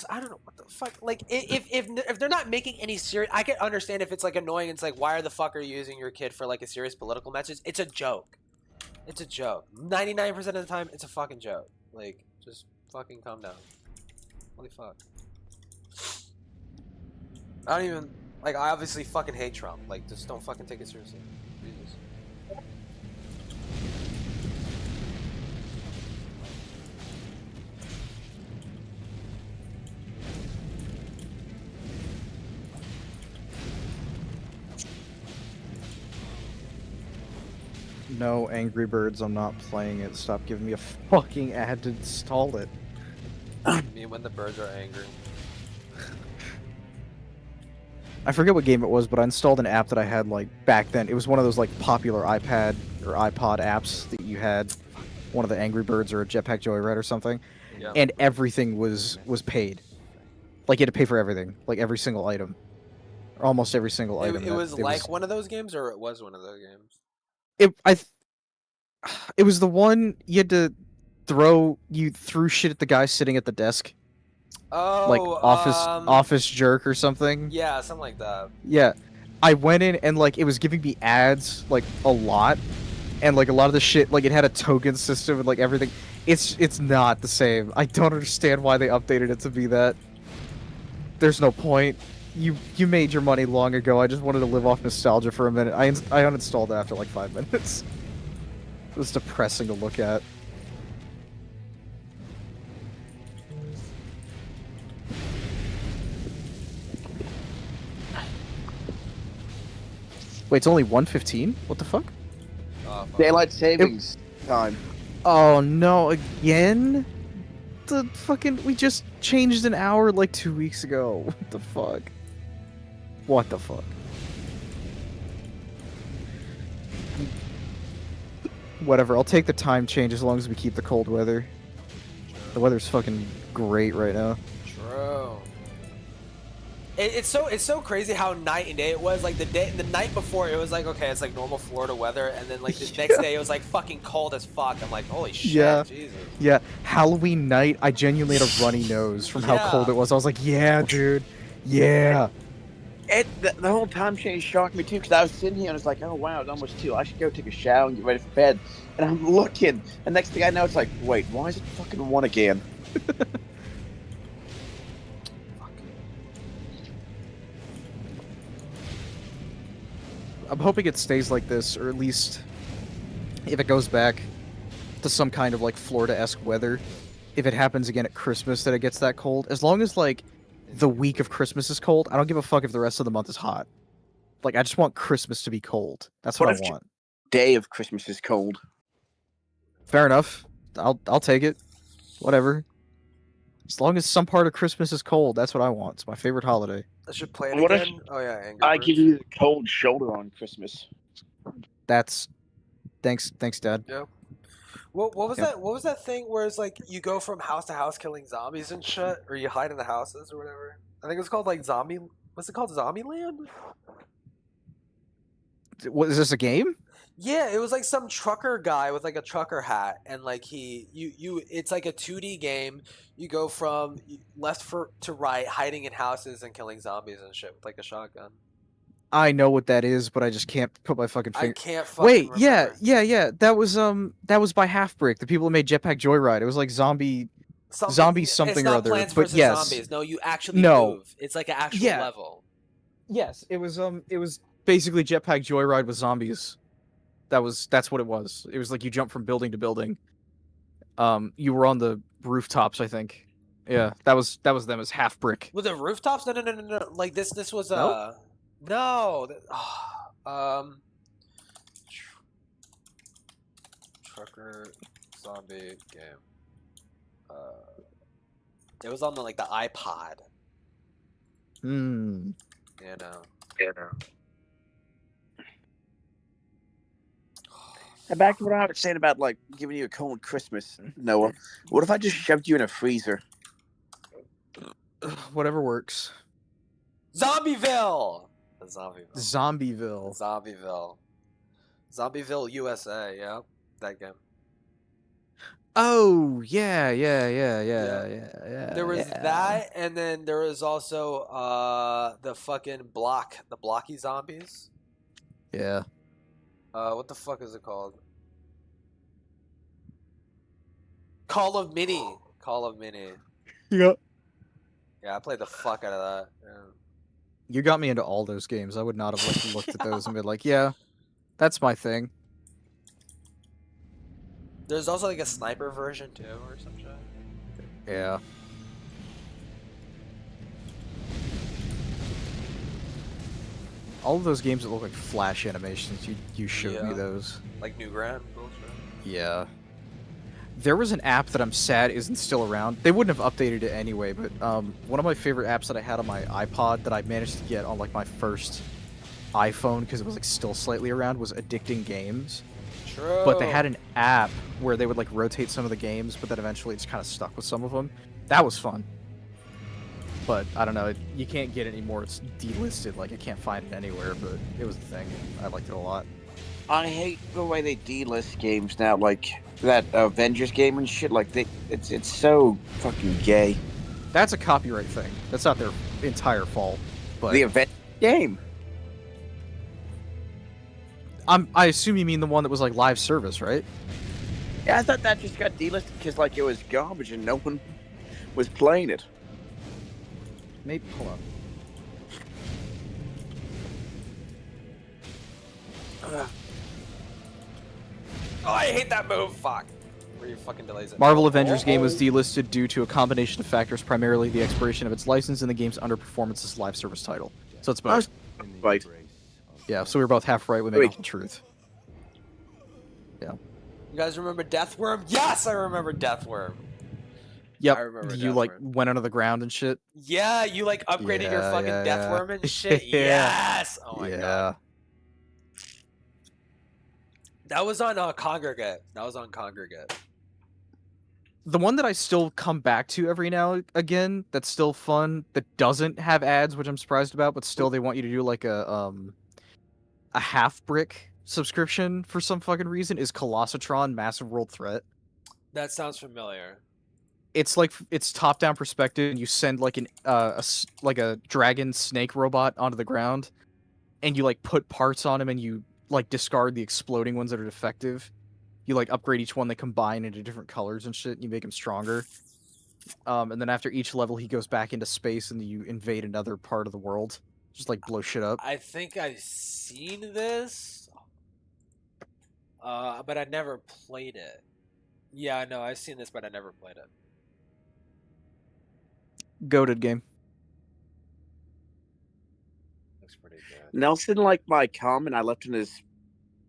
I don't know what the fuck. Like if they're not making any serious, I can understand if it's like annoying. It's like, why are the fuck are you using your kid for like a serious political message? It's a joke. It's a joke. 99% of the time, it's a fucking joke. Like, just fucking calm down. Holy fuck. I don't even like. I obviously fucking hate Trump. Like, just don't fucking take it seriously. Jesus. No, Angry Birds, I'm not playing it. Stop giving me a fucking ad to install it. Me when the birds are angry. I forget what game it was, but I installed an app that I had like back then. It was one of those like popular iPad or iPod apps that you had, one of the Angry Birds or a Jetpack Joyride or something, Yeah. and everything was paid. Like you had to pay for everything, like every single item, or almost every single item. It was like one of those games, or it was one of those games. It was the one you had to you threw shit at the guy sitting at the desk. Oh, Like office jerk or something. Yeah, something like that. Yeah. I went in and like it was giving me ads like a lot, and like a lot of the shit, like it had a token system and like everything. It's not the same. I don't understand why they updated it to be that. There's no point. You made your money long ago. I just wanted to live off nostalgia for a minute. I uninstalled it after like 5 minutes. It was depressing to look at. Wait, it's only 1:15? What the fuck? Daylight savings time. Oh no, again? The fucking we just changed an hour like 2 weeks ago. What the fuck? What the fuck? Whatever, I'll take the time change as long as we keep the cold weather. The weather's fucking great right now. True. It's so crazy how night and day it was. Like the night before it was like, okay, it's like normal Florida weather, and then like the next day it was like fucking cold as fuck. I'm like, holy shit, Yeah. Jesus. Yeah. Halloween night, I genuinely had a runny nose from how cold it was. I was like, yeah, dude. Yeah. The whole time change shocked me too, because I was sitting here and it's like, oh wow, it's almost 2. I should go take a shower and get ready for bed. And I'm looking, and next thing I know, it's like, wait, why is it fucking 1 again? I'm hoping it stays like this, or at least if it goes back to some kind of like Florida-esque weather, if it happens again at Christmas that it gets that cold, as long as like the week of Christmas is cold, I don't give a fuck if the rest of the month is hot. Like, I just want Christmas to be cold. That's what I want. Day of Christmas is cold. Fair enough. I'll take it. Whatever. As long as some part of Christmas is cold, that's what I want. It's my favorite holiday. I should play it What if again. Oh yeah, Angry I Birds. give you the cold shoulder on Christmas? That's thanks, Dad. Yeah. What was Yeah. that? What was that thing where it's like you go from house to house killing zombies and shit, or you hide in the houses or whatever? I think it was called like Zombie. What's it called? Zombieland? What is this, a game? Yeah, it was like some trucker guy with like a trucker hat, and like it's like a 2D game. You go from left to right, hiding in houses and killing zombies and shit with like a shotgun. I know what that is, but I just can't put my fucking finger. I can't fucking Wait, remember. yeah. That was by Half Brick, the people that made Jetpack Joyride. It was like zombie something it's or not other. Plants But vs. yes, Zombies. No, you actually No. move. It's like an actual Yeah. level. Yes, it was basically Jetpack Joyride with zombies. That's what it was. It was like you jump from building to building. You were on the rooftops, I think. Yeah, that was them as Half Brick. Was it rooftops? No. Like this was No? no. Trucker zombie game. It was on the like the iPod. Hmm. You know. And back to what I was saying about like giving you a cold Christmas, Noah. What if I just shoved you in a freezer? Whatever works. Zombieville. Zombieville. Zombieville. Zombieville. Zombieville, USA. Yeah, that game. Oh yeah. There was that, and then there was also the fucking blocky zombies. Yeah. What the fuck is it called? Call of Mini. Yeah. Yeah, I played the fuck out of that. Yeah. You got me into all those games. I would not have looked at those and been like, yeah, that's my thing. There's also like a sniper version too, or some shit. Yeah. All of those games that look like Flash animations, you showed me those. Like New Grand bullshit. Yeah. There was an app that I'm sad isn't still around. They wouldn't have updated it anyway, but one of my favorite apps that I had on my iPod that I managed to get on like my first iPhone because it was like still slightly around was Addicting Games. True. But they had an app where they would like rotate some of the games, but then eventually it's kind of stuck with some of them. That was fun. But I don't know, you can't get it anymore. It's delisted. Like I can't find it anywhere. But it was a thing. I liked it a lot. I hate the way they delist games now, like that Avengers game and shit. Like it's so fucking gay. That's a copyright thing. That's not their entire fault. But the Avengers game. I assume you mean the one that was like live service, right? Yeah, I thought that just got delisted because like it was garbage and no one was playing it. Maybe hold on. Oh, I hate that move. Fuck. Where you fucking delays it. Marvel Avengers game was delisted due to a combination of factors, primarily the expiration of its license and the game's underperformance as a live service title. So it's both. Right. Yeah, so we were both half right. We made the truth. Yeah. You guys remember Deathworm? Yes, I remember Deathworm. Yep. I remember You like went under the ground and shit. Yeah, you like upgraded your fucking Deathworm and shit. Yeah. Yes. Oh my god. That was on Congregate. The one that I still come back to every now and again, that's still fun, that doesn't have ads, which I'm surprised about, but still they want you to do like a half brick subscription for some fucking reason, is Colossatron Massive World Threat. That sounds familiar. It's like it's top-down perspective, and you send like a dragon snake robot onto the ground, and you like put parts on him, and you like discard the exploding ones that are defective. You like upgrade each one, they combine into different colors and shit, and you make him stronger. And then after each level, he goes back into space, and you invade another part of the world. Just like blow shit up. I think I've seen this, but I never played it. Yeah, I know I've seen this, but I never played it. Goated game. Looks pretty good. Nelson liked my comment I left in his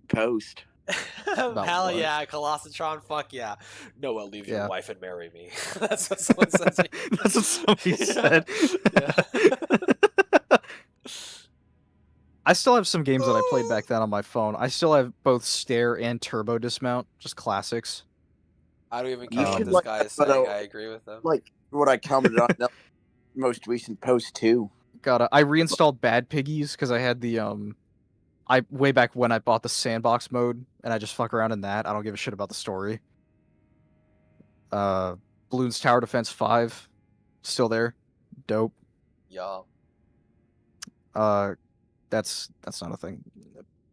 post. Hell what? yeah, Colossatron, fuck yeah. Noah, leave Yeah. your wife and marry me. That's what someone says. That's what somebody said. I still have some games that I played back then on my phone. I still have both Stare and Turbo Dismount, just classics. I don't even care what should this like guy is that, saying. but, I agree with him. Like what I commented on the most recent post too. I reinstalled Bad Piggies because I had the way back when I bought the sandbox mode, and I just fuck around in that. I don't give a shit about the story. Bloons Tower Defense 5, still there, dope. Yeah. That's not a thing.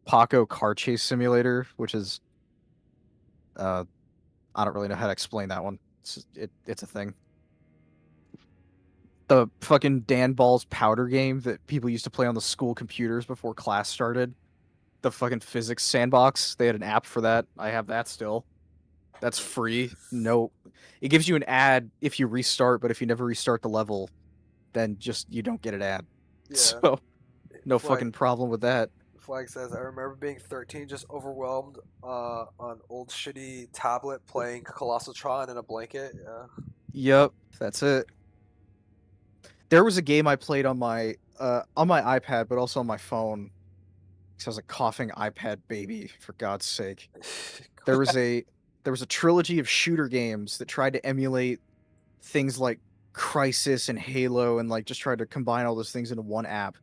Paco Car Chase Simulator, which is I don't really know how to explain that one. It's a thing. The fucking Dan Ball's Powder game that people used to play on the school computers before class started. The fucking physics sandbox. They had an app for that. I have that still. That's free. No, it gives you an ad if you restart, but if you never restart the level, then just you don't get an ad. Yeah. So no Flag- fucking problem with that. Flag says, I remember being 13, just overwhelmed on old shitty tablet playing Colossatron in a blanket. Yeah. Yep, that's it. There was a game I played on my iPad, but also on my phone. because I was a coughing iPad baby, for God's sake. There was a trilogy of shooter games that tried to emulate things like Crysis and Halo, and like just tried to combine all those things into one app.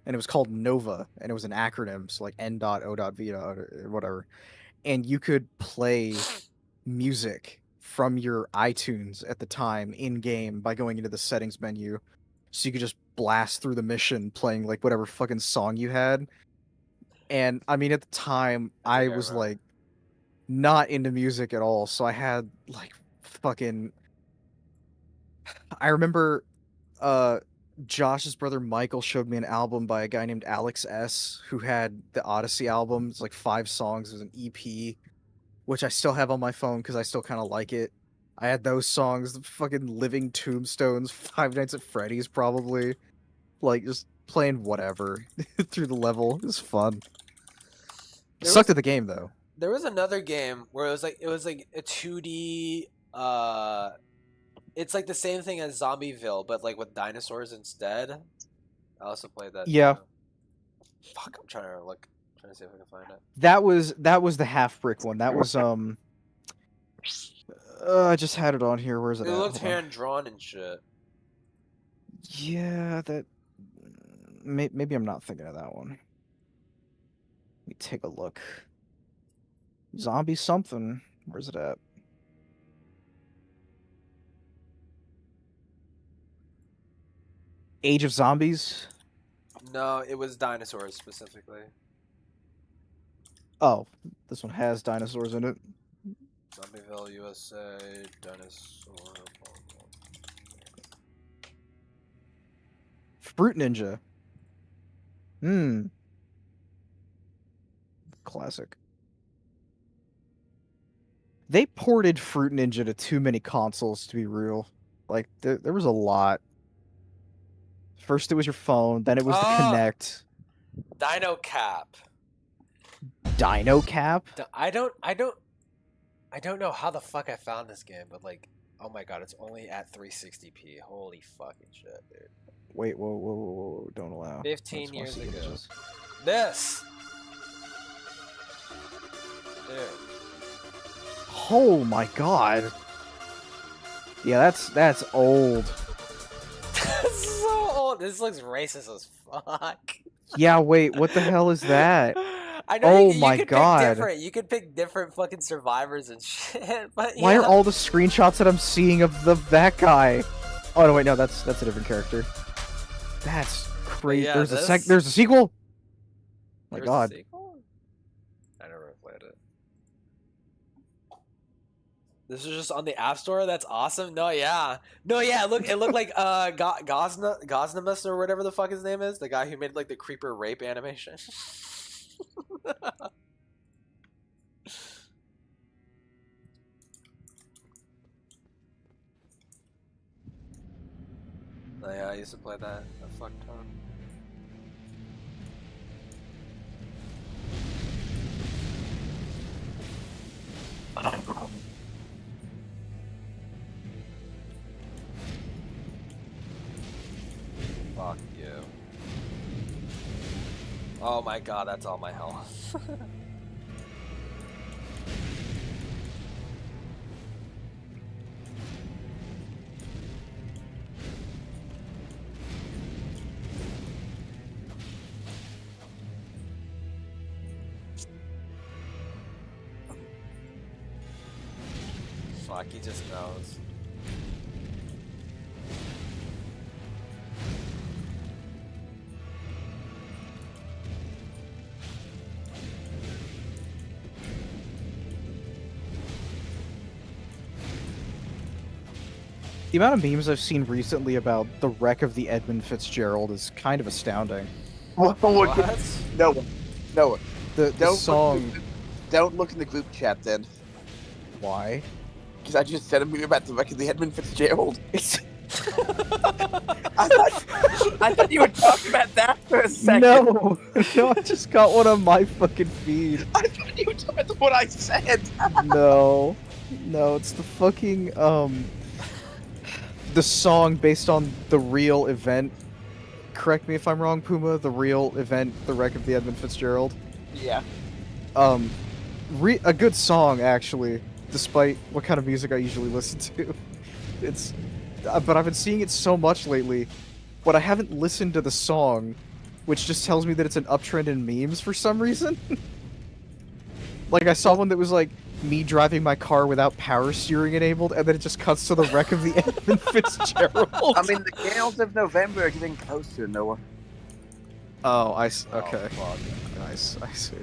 And it was called Nova, and it was an acronym, so like N.O.V. or whatever. And you could play music from your iTunes at the time in game by going into the settings menu. So you could just blast through the mission playing like whatever fucking song you had. And I mean, at the time, I was like not into music at all. So I had like fucking. I remember Josh's brother Michael showed me an album by a guy named Alex S., who had the Odyssey album. It's like 5 songs. It was an EP, which I still have on my phone because I still kind of like it. I had those songs, the fucking Living Tombstones, Five Nights at Freddy's, probably. Like, just playing whatever through the level. It was fun. It sucked at the game, though. There was another game where it was like a 2D, it's like the same thing as Zombieville, but like with dinosaurs instead. I also played that. Yeah. Too. Fuck, I'm trying to see if I can find it. That was the half brick one. That was I just had it on here. Where's it? It looked hand drawn and shit. Yeah, that. Maybe I'm not thinking of that one. Let me take a look. Zombie something. Where's it at? Age of Zombies? No, it was dinosaurs specifically. Oh, this one has dinosaurs in it. Zombieville, USA, dinosaur. Fruit Ninja. Classic. They ported Fruit Ninja to too many consoles, to be real. Like, there was a lot. First it was your phone, then it was the Kinect. Dino Cap. Dino Cap? I don't know how the fuck I found this game, but like, oh my god, it's only at 360p. Holy fucking shit, dude. Wait, whoa, don't allow. 15 years ago. This! Dude. Oh my god. Yeah, that's old. That's so old. This looks racist as fuck. Yeah, wait, what the hell is that? I know my god. You could pick different fucking survivors and shit, but Why are all the screenshots that I'm seeing of that guy? Oh no, wait, no, that's a different character. That's crazy. Yeah, there's a sequel? Oh my god. I never played it. This is just on the App Store? That's awesome. No, yeah. It looked like Gosnamus or whatever the fuck his name is. The guy who made like the creeper rape animation. Oh, yeah, I used to play that a fuck ton. Fuck you. Oh my god, that's all my health. Fuck, he just knows. The amount of memes I've seen recently about the wreck of the Edmund Fitzgerald is kind of astounding. What? No. The song. Don't look in the group chat then. Why? Because I just said a movie about the wreck of the Edmund Fitzgerald. I thought you were talking about that for a second. No, I just got one on my fucking feed. I thought you were talking about what I said. No, it's the fucking the song based on the real event. Correct me if I'm wrong, Puma. The real event, the wreck of the Edmund Fitzgerald. Yeah. A good song actually, despite what kind of music I usually listen to. It's, but I've been seeing it so much lately, but I haven't listened to the song, which just tells me that it's an uptrend in memes for some reason. Like I saw one that was like me driving my car without power steering enabled, and then it just cuts to the wreck of the Edmund Fitzgerald. I mean, the gales of November are getting closer, Noah. Oh, okay. Nice, I see.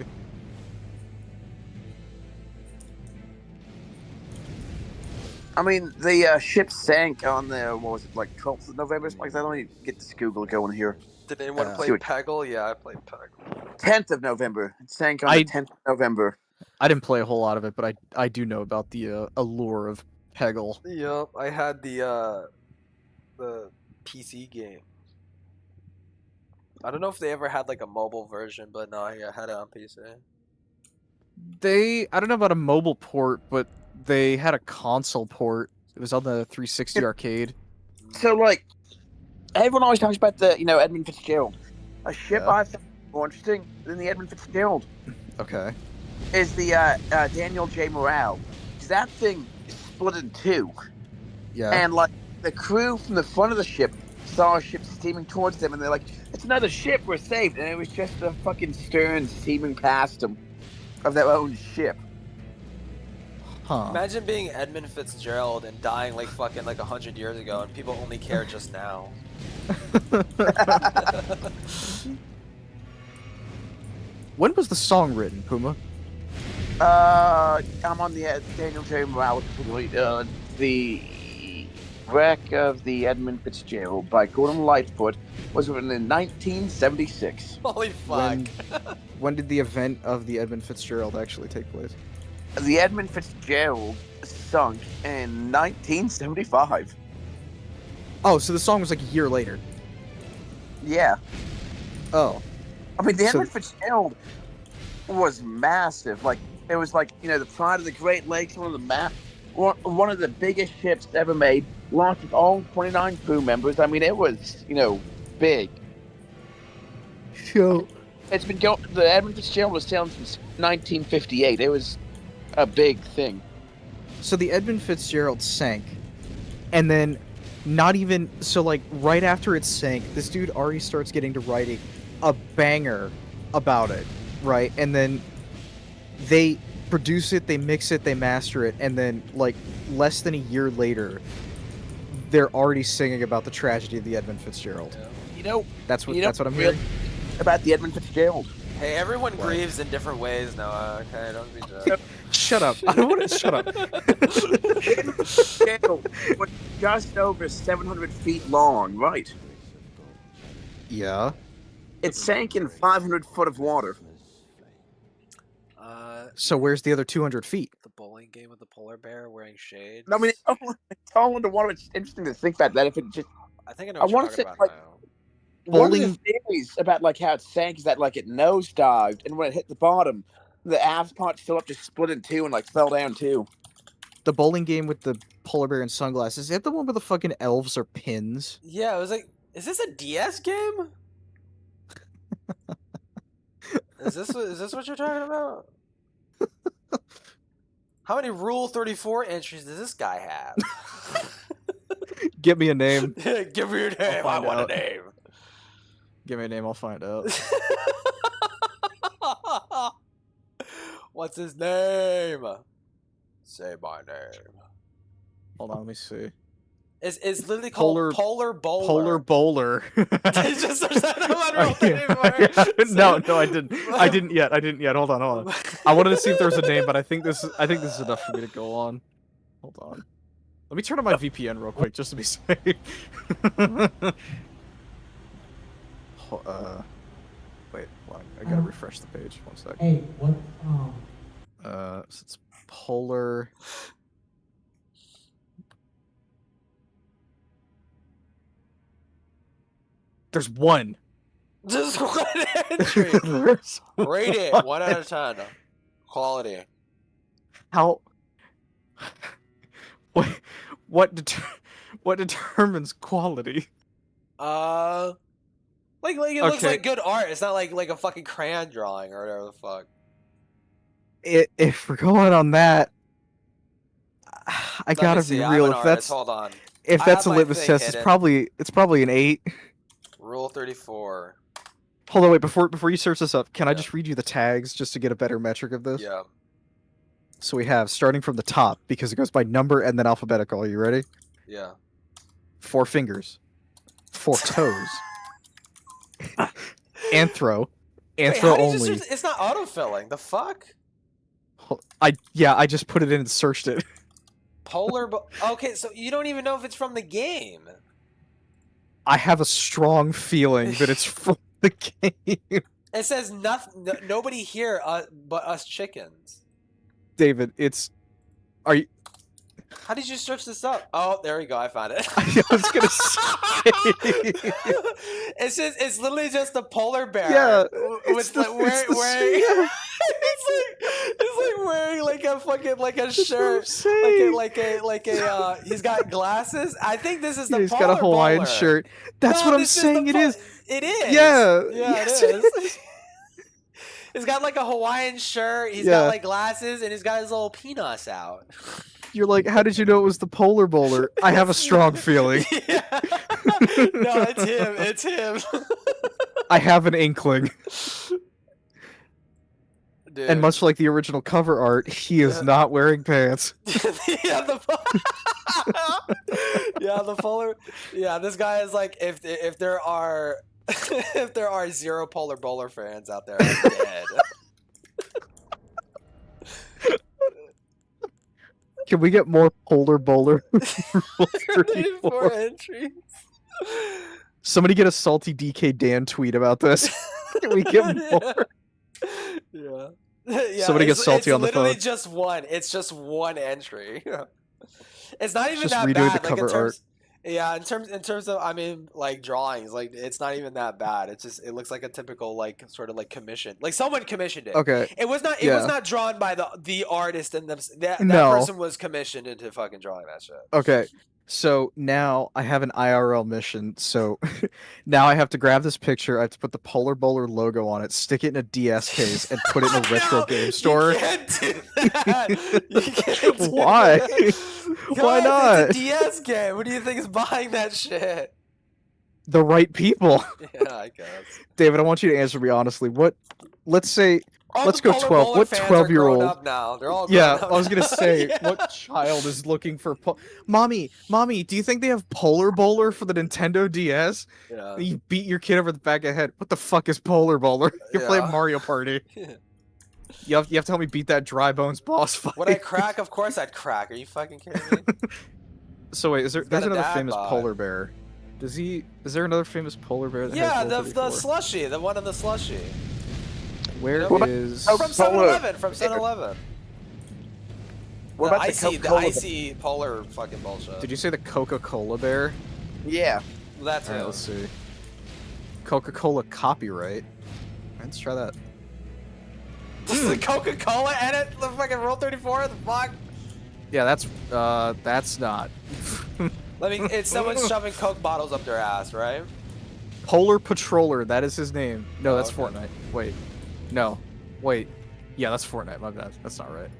I mean, the ship sank on the, what was it, like 12th of November? Like, let me get this Google going here. Did anyone play Peggle? Yeah, I played Peggle. 10th of November. It sank on the 10th of November. I didn't play a whole lot of it, but I do know about the allure of Peggle. Yep, I had the PC game. I don't know if they ever had like a mobile version, but no, I had it on PC. I don't know about a mobile port, but they had a console port. It was on the 360 arcade. So, like, everyone always talks about the, Edmund Fitzgerald. A ship I found more interesting than the Edmund Fitzgerald. Okay. Is the Daniel J. Morale. That thing is split in two. Yeah. And, like, the crew from the front of the ship saw a ship steaming towards them, and they're like, it's another ship, we're saved. And it was just a fucking stern steaming past them of their own ship. Huh. Imagine being Edmund Fitzgerald and dying like fucking like 100 years ago, and people only care just now. When was the song written, Puma? I'm on the Daniel J. Morale. The Wreck of the Edmund Fitzgerald by Gordon Lightfoot was written in 1976. Holy fuck. When did the event of the Edmund Fitzgerald actually take place? The Edmund Fitzgerald sunk in 1975. Oh, so the song was like a year later. Yeah. Oh. I mean, the Edmund Fitzgerald was massive. Like, it was like, the pride of the Great Lakes, one of the biggest ships ever made, launched with all 29 crew members. I mean, it was, big. So, it's been going. The Edmund Fitzgerald was sailing since 1958. It was a big thing. So the Edmund Fitzgerald sank, and then not even so, like, right after it sank, this dude already starts getting to writing a banger about it, right? And then they produce it, they mix it, they master it, and then like less than a year later, they're already singing about the tragedy of the Edmund Fitzgerald. That's what I'm hearing about the Edmund Fitzgerald. Hey, everyone grieves in different ways, Noah. Okay, don't be jealous. Shut up! I don't want to shut up. Fitzgerald was just over 700 feet long, right? Yeah. It sank in 500 foot of water. So where's the other 200 feet? The bowling game with the polar bear wearing shades. I mean, it's all underwater. It's interesting to think about that. If it just, I think I know what you're talking about now. One of the theories about like how it sank is that like it nosedived, and when it hit the bottom, the aft part still up just split in two and like fell down too. The bowling game with the polar bear and sunglasses. Is that the one where the fucking elves are pins? Yeah, it was like, is this a DS game? Is this what you're talking about? How many Rule 34 entries does this guy have? Give me a name. Give me a name. I want a name. Give me a name. I'll find out. What's his name? Say my name. Hold on, let me see. It's literally called Polar Bowler. Polar Bowler. Did you just search that up on No, I didn't. I didn't yet. Hold on. I wanted to see if there was a name, but I think this is enough for me to go on. Hold on. Let me turn on my VPN real quick just to be safe. Wait, I gotta refresh the page. 1 sec. Hey, what? So it's Polar. There's one. Just one entry. Rate it 1 out of 10. Quality. How? What determines quality? Like Like it looks like good art. It's not like a fucking crayon drawing or whatever the fuck. If we're going on that, I gotta be real. Hold on. If that's a litmus test, it's probably an 8. Rule 34. Hold on, wait. Before you search this up, can I just read you the tags just to get a better metric of this? Yeah. So we have, starting from the top, because it goes by number and then alphabetical. Are you ready? Yeah. 4 fingers. 4 toes. Anthro. Anthro only. It's not autofilling. The fuck? I just put it in and searched it. Okay, so you don't even know if it's from the game. I have a strong feeling that it's from the game. It says nothing. Nobody here but us chickens. David, are you? How did you search this up? Oh, there we go. I found it. I was gonna say. It's literally just a polar bear. Yeah. It's like wearing like a fucking a shirt. He's got glasses. I think this is the He's got a Hawaiian shirt. That's what I'm saying. It is. It is. Yeah. Yes, it is. He's got like a Hawaiian shirt. He's got like glasses, and he's got his little penis out. You're like, how did you know it was the polar bowler? I have a strong feeling. Yeah. No, it's him. It's him. I have an inkling. Dude. And much like the original cover art, he is not wearing pants. The polar. Yeah, this guy is like, if there are 0 polar bowler fans out there, I'm dead. Can we get more polar bowler? 34 entries. Somebody get a salty DK Dan tweet about this. Can we get more? Yeah. Somebody get salty on the phone. It's literally just one. It's just one entry. It's not even just that redoing bad. The cover art. Yeah, in terms of, I mean, like drawings, like it's not even that bad. It looks like a typical sort of commission. Like someone commissioned it. Okay. It was not drawn by the artist and that No. person was commissioned into fucking drawing that shit. Okay. So now I have an IRL mission. So now I have to grab this picture. I have to put the Polar Bowler logo on it, stick it in a DS case, and put it in a retro game store. You can't do that. You can't do Why? that. Why Guys, not? It's a DS game. What do you think is buying that shit? The right people. Yeah, I guess. David, I want you to answer me honestly. Let's say, let's go Polar 12. Bowler What fans are 12-year-old? grown up now. They're all grown Yeah, up I was gonna now. say, Yeah. what child is looking for Mommy, do you think they have Polar Bowler for the Nintendo DS? Yeah. You beat your kid over the back of the head. What the fuck is Polar Bowler? You're Yeah. playing Mario Party. You have to help me beat that Dry Bones boss fight. Would I crack? Of course I'd crack. Are you fucking kidding me? So wait, got there's a another dad famous bod. polar bear. Is there another famous polar bear that Yeah, has the Rule 34? slushy, the one in the slushy. Where What is from 7-Eleven? From 7-Eleven. What The about the icy, Coca-Cola? icy polar fucking bullshit. Did you say the Coca-Cola bear? Yeah. That's Alright, it. let's see. Coca-Cola copyright. Let's try that. This is the Coca-Cola and it, the fucking Rule 34. The fuck. Yeah, that's not. It's someone shoving Coke bottles up their ass, right? Polar Patroller, that is his name. No, Oh, that's okay. Fortnite. Wait. No. Wait. Yeah, that's Fortnite. My bad. That's not right.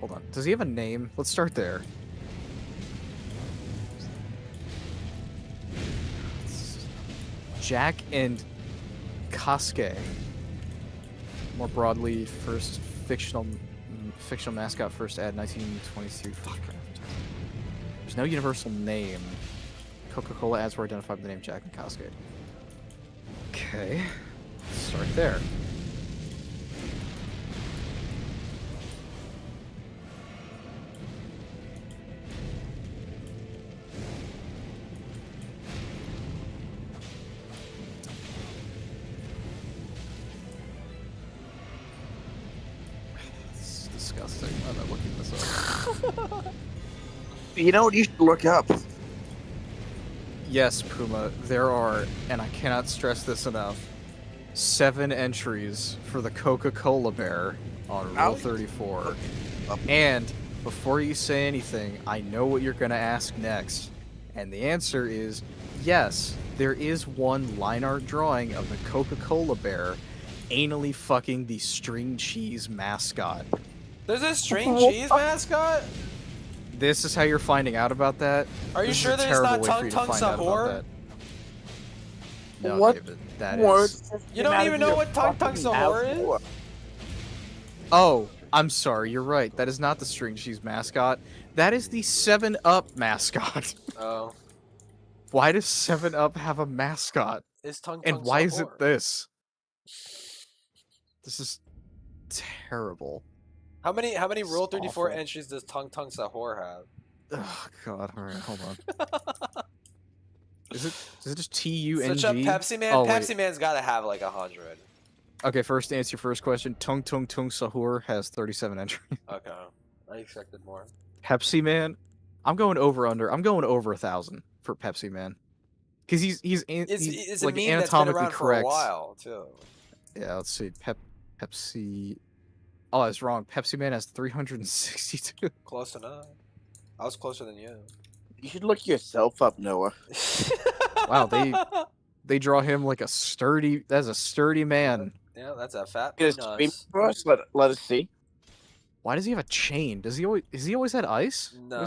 Hold on. Does he have a name? Let's start there. Jack and Kasuke. More broadly, first fictional mascot, first ad 1923. There's no universal name. Coca-Cola ads were identified by the name Jack and Kasuke. Okay. Let's start there. It's disgusting. I'm not looking this up. You know what you should look up? Yes, Puma, there are, and I cannot stress this enough, 7 entries for the Coca-Cola bear on Rule 34. And before you say anything, I know what you're going to ask next, And the answer is yes, there is one line art drawing of the Coca-Cola bear anally fucking the string cheese mascot. There's a string cheese mascot? This is how you're finding out about that? Are you This is sure a there's terrible not way for Tung you to Tung find out about Sahur? that. No, What David, that word is... You don't even know what Tung Tung Sahur is? Oh, I'm sorry, you're right. That is not the string cheese mascot. That is the 7-Up mascot. Oh. Why does 7-Up have a mascot? It's Tung And Tung why is it Sahur. this? This is terrible. How many Rule 34 awful. entries does Tung Tung Sahur have? Oh god, alright, hold on. Is it just T-U-N-G? Such a Pepsi Man? Oh, Pepsi wait. Man's gotta have like 100. Okay, first to answer your first question, Tung Tung Tung Sahur has 37 entries. Okay. I expected more. Pepsi Man? I'm going over under. I'm going over 1,000 for Pepsi Man. Because he's It's like a meme that's been anatomically around correct. for a while, too. Yeah, let's see. Pepsi... Oh, I was wrong. Pepsi Man has 362. Close enough. I was closer than you. You should look yourself up, Noah. Wow, they draw him like a sturdy... That's a sturdy man. Yeah, that's a fat Get a peanut. screen for us. Let us see. Why does he have a chain? Does he always had ice? No.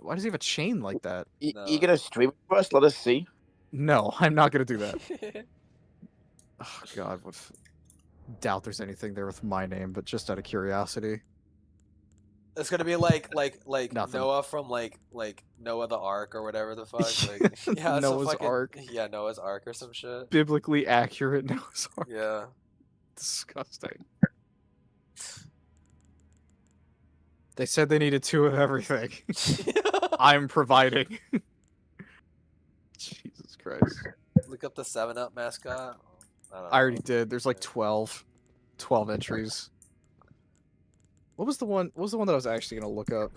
Why does he have a chain like that? You get a stream for us. Let us see. No, I'm not gonna do that. Oh god, doubt there's anything there with my name, but just out of curiosity. It's gonna be like Nothing. Noah from like Noah the Ark or whatever the fuck. Like, yeah, Noah's fucking, Ark. Yeah, Noah's Ark or some shit. Biblically accurate Noah's Ark. Yeah. Disgusting. They said they needed 2 of everything. I'm providing. Jesus Christ. Look up the 7-Up mascot. I already did. There's like 12 entries. What was the one that I was actually gonna look up?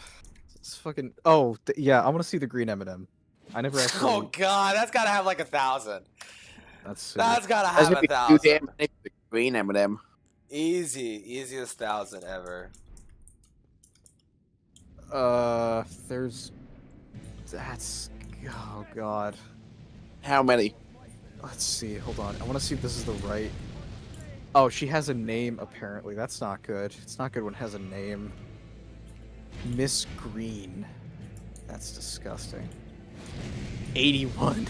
It's fucking... Oh, yeah, I want to see the green M&M. I never actually... Oh god, that's gotta have like 1,000. That's gotta have That's 1,000. too damn many for the green M&M. Easiest 1,000 ever. There's... That's... Oh god. How many? Let's see, hold on. I want to see if this is the right... Oh, she has a name, apparently. That's not good. It's not good when it has a name. Miss Green. That's disgusting. 81.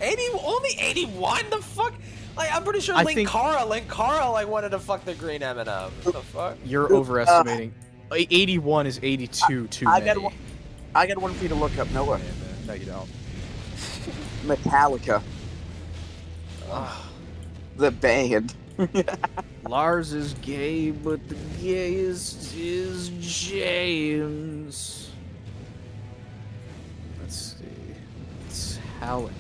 Only 81? The fuck? Like, I'm pretty sure I Linkara like wanted to fuck the green M&M. What the fuck? You're overestimating. 81 is 82 too many. I got one for you to look up, Noah. No, you don't. Metallica. The band. Lars is gay, but the gayest is James. Let's see. Metallica.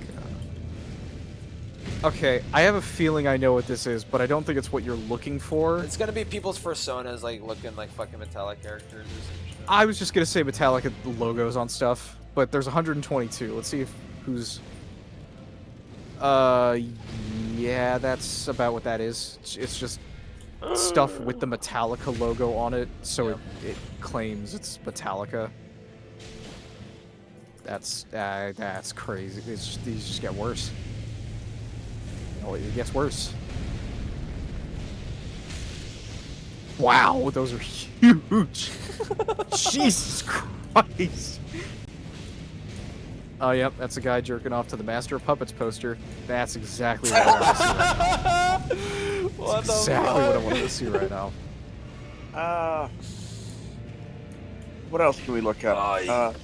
Okay, I have a feeling I know what this is, but I don't think it's what you're looking for. It's gonna be people's personas, like, looking like fucking Metallic characters or some shit. I was just gonna say Metallica logos on stuff, but there's 122. Let's see if who's... Yeah, that's about what that is. It's just stuff with the Metallica logo on it, so it claims it's Metallica. That's crazy. These just get worse. Oh, it gets worse. Wow, those are huge. Jesus Christ. Oh, yep, that's a guy jerking off to the Master of Puppets poster. That's exactly what I want to see right now. What That's exactly what I wanted to see right now. What else can we look up?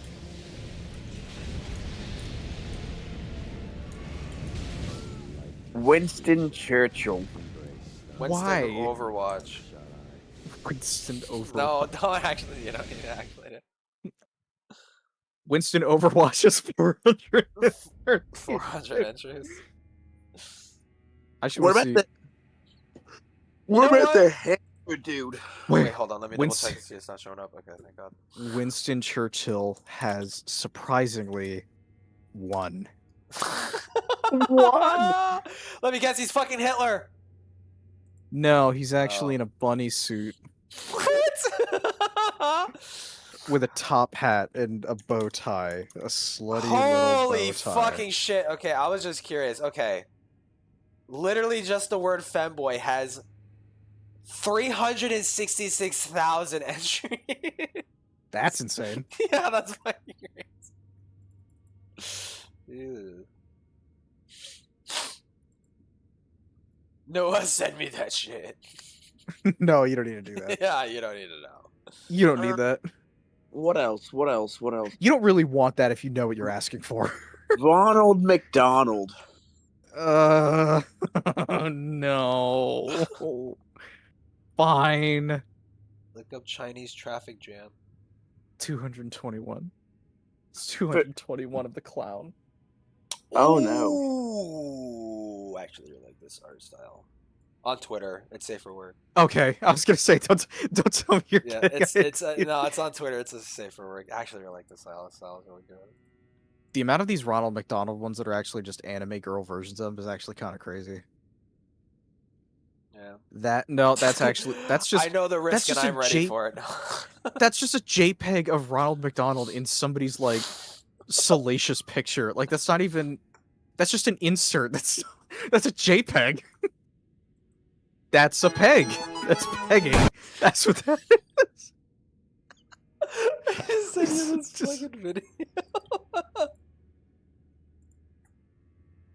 Winston Churchill. Winston Overwatch. Winston Overwatch. No, don't actually, you don't need to actually do. Winston Overwatch is 400. 400 entries. I should What about see. What about the hammer dude? Wait, hold on. Let me double Winston- check to see it's not showing up. Okay, thank God. Winston Churchill has surprisingly one. One. Let me guess. He's fucking Hitler. No, he's actually in a bunny suit. What? with a top hat and a bow tie. A slutty little Holy bow tie. fucking shit. Okay, I was just curious. Okay. Literally just the word femboy has 366,000 entries. That's insane. Yeah, that's fucking crazy. Ew. Noah, send me that shit. No, you don't need to do that. Yeah, you don't need to know. You don't need that. What else? What else? What else? You don't really want that if you know what you're asking for. Ronald McDonald. No. Fine. Look up Chinese traffic jam. 221. It's 221 of the clown. Oh no. Ooh, actually, I like this art style. On Twitter, it's safer word. Okay, I was gonna say don't tell me you're Yeah, kidding. it's no, it's on Twitter. It's a safer word. Actually, I like the style. The style is really good. The amount of these Ronald McDonald ones that are actually just anime girl versions of them is actually kind of crazy. Yeah. That's just I know the risk and I'm ready for it. That's just a JPEG of Ronald McDonald in somebody's like salacious picture. Like that's just an insert. That's a JPEG. That's a peg. That's pegging. That's what that is. It's just fucking video.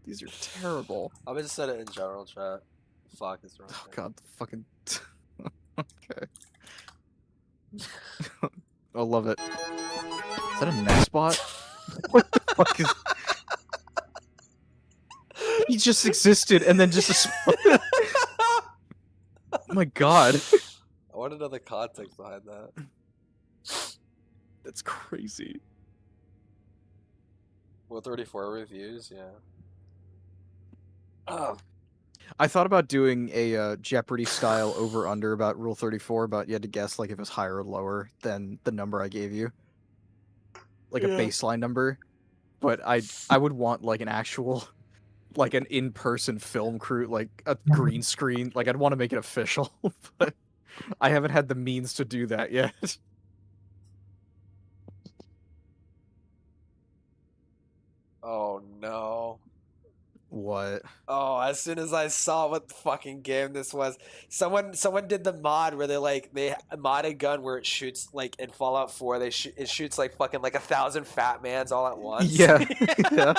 These are terrible. I'm gonna set it in general chat. Fuck, it's wrong. Oh god, the fucking. Okay. I love it. Is that a Nextbot? What the fuck is? He just existed and then just. Oh my god. I want to know the context behind that. That's crazy. 134 reviews, yeah. Oh. I thought about doing a Jeopardy style over under about Rule 34, but you had to guess like if it was higher or lower than the number I gave you, like a baseline number. But I would want like an actual, like an in-person film crew, like a green screen. Like I'd want to make it official, but I haven't had the means to do that yet. Oh no. What? Oh, as soon as I saw what fucking game this was, someone did the mod where they mod a gun where it shoots like in Fallout 4 it shoots like fucking like 1,000 fat mans all at once. Yeah. Yeah.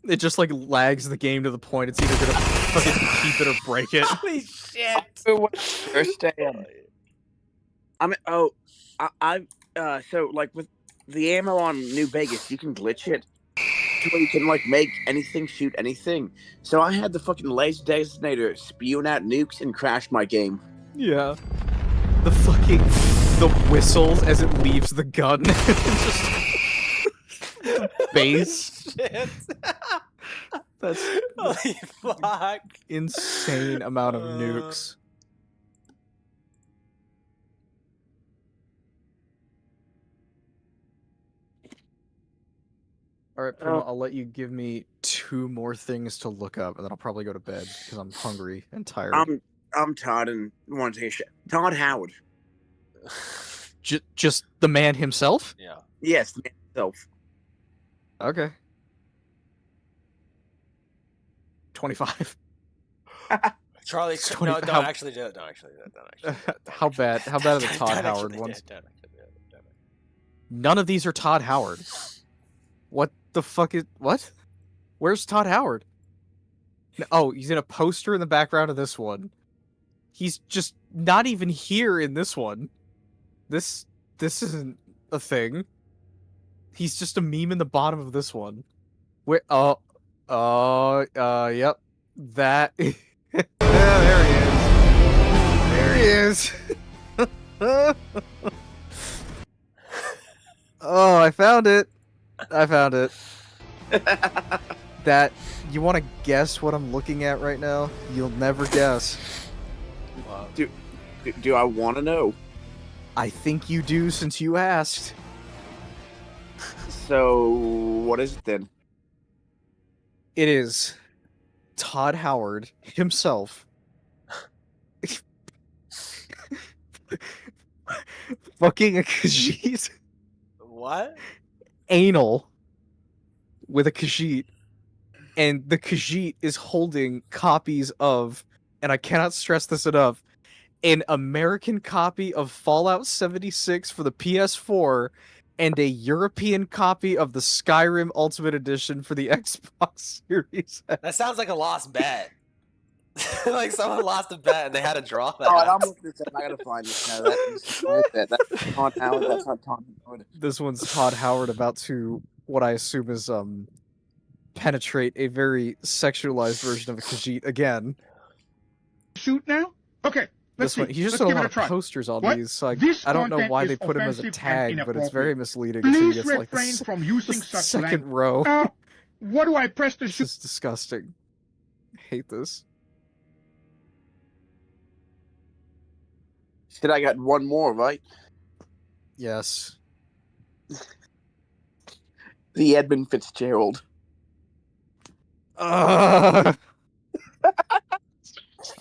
It just like lags the game to the point it's either gonna fucking keep it or break it. Holy shit! Understand? I mean, so like with the ammo on New Vegas, you can glitch it to where you can like make anything shoot anything. So I had the fucking laser designator spewing out nukes and crashed my game. Yeah. The whistles as it leaves the gun. Just bass. Shit. That's Holy fuck. Insane amount of nukes. All right, Prima, I'll let you give me 2 more things to look up, and then I'll probably go to bed because I'm hungry and tired. I'm tired and want to take a shit. Todd Howard. Just the man himself? Yeah. Yes, the man himself. Okay. 25. Charlie, no, don't actually do it. Don't actually do it. Don't actually do it. How bad are the Todd Howard ones? None of these are Todd Howard. What the fuck is... What? Where's Todd Howard? Oh, he's in a poster in the background of this one. He's just not even here in this one. This isn't a thing. He's just a meme in the bottom of this one. Where... yep. That... Yeah, there he is. There he is. Oh, I found it. That, you want to guess what I'm looking at right now? You'll never guess. Wow. Do I want to know? I think you do since you asked. So, what is it then? It is Todd Howard himself fucking a Khajiit. What? Anal with a Khajiit, and the Khajiit is holding copies of, and I cannot stress this enough, an American copy of Fallout 76 for the PS4 and a European copy of the Skyrim Ultimate Edition for the Xbox Series X. That sounds like a lost bet. Like someone lost a bet and they had to draw that. Oh, and I'm looking this up. I gotta find this now. That's Todd Howard. That's not Todd Howard. This one's Todd Howard about to, what I assume is, penetrate a very sexualized version of a Khajiit again. Shoot now? Okay. Let's This one, see. he just Let's did a give it lot a of try. posters on What? these, so This I don't know content why is they put him as a offensive and tag, but it's very inappropriate. misleading until Please he gets like the, refrain from using the such second language. row. What do I press to This shoot? is disgusting. I hate this. Said I got one more, right? Yes. The Edmund Fitzgerald. All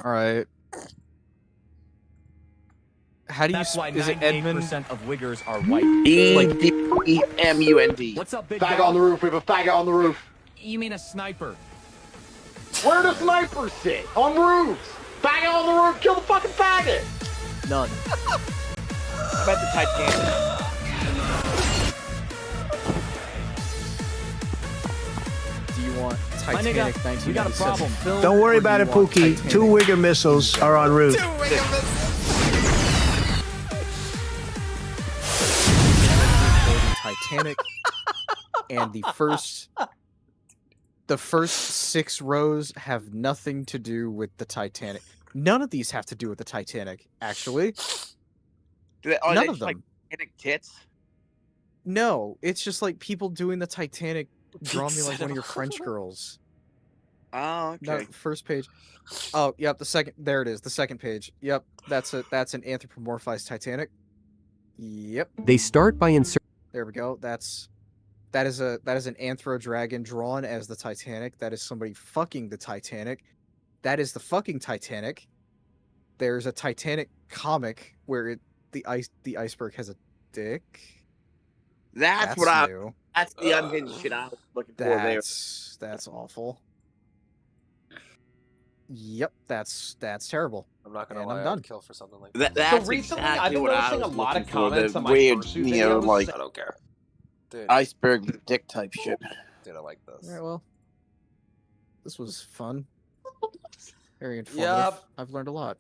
right. How do you? That's why Is it Edmund? 98% of Wiggers are white. E-D-E-M-U-N-D. What's up, big Faggot dog? on the roof. We have a faggot on the roof. You mean a sniper? Where do snipers sit? On roofs. Faggot on the roof. Kill the fucking faggot. None. About the Titanic. Do you want My Titanic nigga, we got a 1997 problem. film? Don't worry or do about you it, want Pookie. Titanic? 2 Wigger missiles are en route. Titanic, and the first 6 rows have nothing to do with the Titanic. None of these have to do with the Titanic, actually. None of them. Like Titanic tits? No, it's just like people doing the Titanic. Draw me like one of your cinema. French girls. Oh, okay. No, first page. Oh, yep. The second. There it is. The second page. Yep. That's an anthropomorphized Titanic. Yep. They start by inserting. There we go. That is an anthro dragon drawn as the Titanic. That is somebody fucking the Titanic. That is the fucking Titanic. There's a Titanic comic where the iceberg has a dick. That's what new. That's the unhinged shit I was looking for there. That's awful. Yep, that's terrible. I'm not gonna And lie, I'm done. I'd kill for something like That, that. that's recently, exactly I've been what I noticing was a lot of looking for, comments the on my weird, fursuit you know, videos. like I don't care. Dude, iceberg dick type shit. dude, I like this. Alright, well. This was fun. Very informative. Yep. I've learned a lot.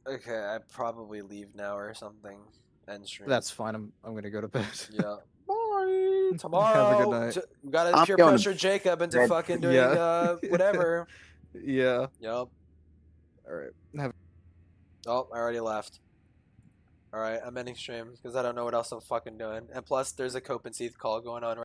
Okay, I'd probably leave now or something. End stream. That's fine. I'm gonna go to bed. Yeah. Bye. Tomorrow. Have a good night. We gotta I'm peer going pressure Jacob into bed. fucking doing Yeah. whatever. Yeah. Yup. Alright. Have Oh, I already left. Alright, I'm ending stream because I don't know what else I'm fucking doing. And plus, there's a Cope and Seath call going on right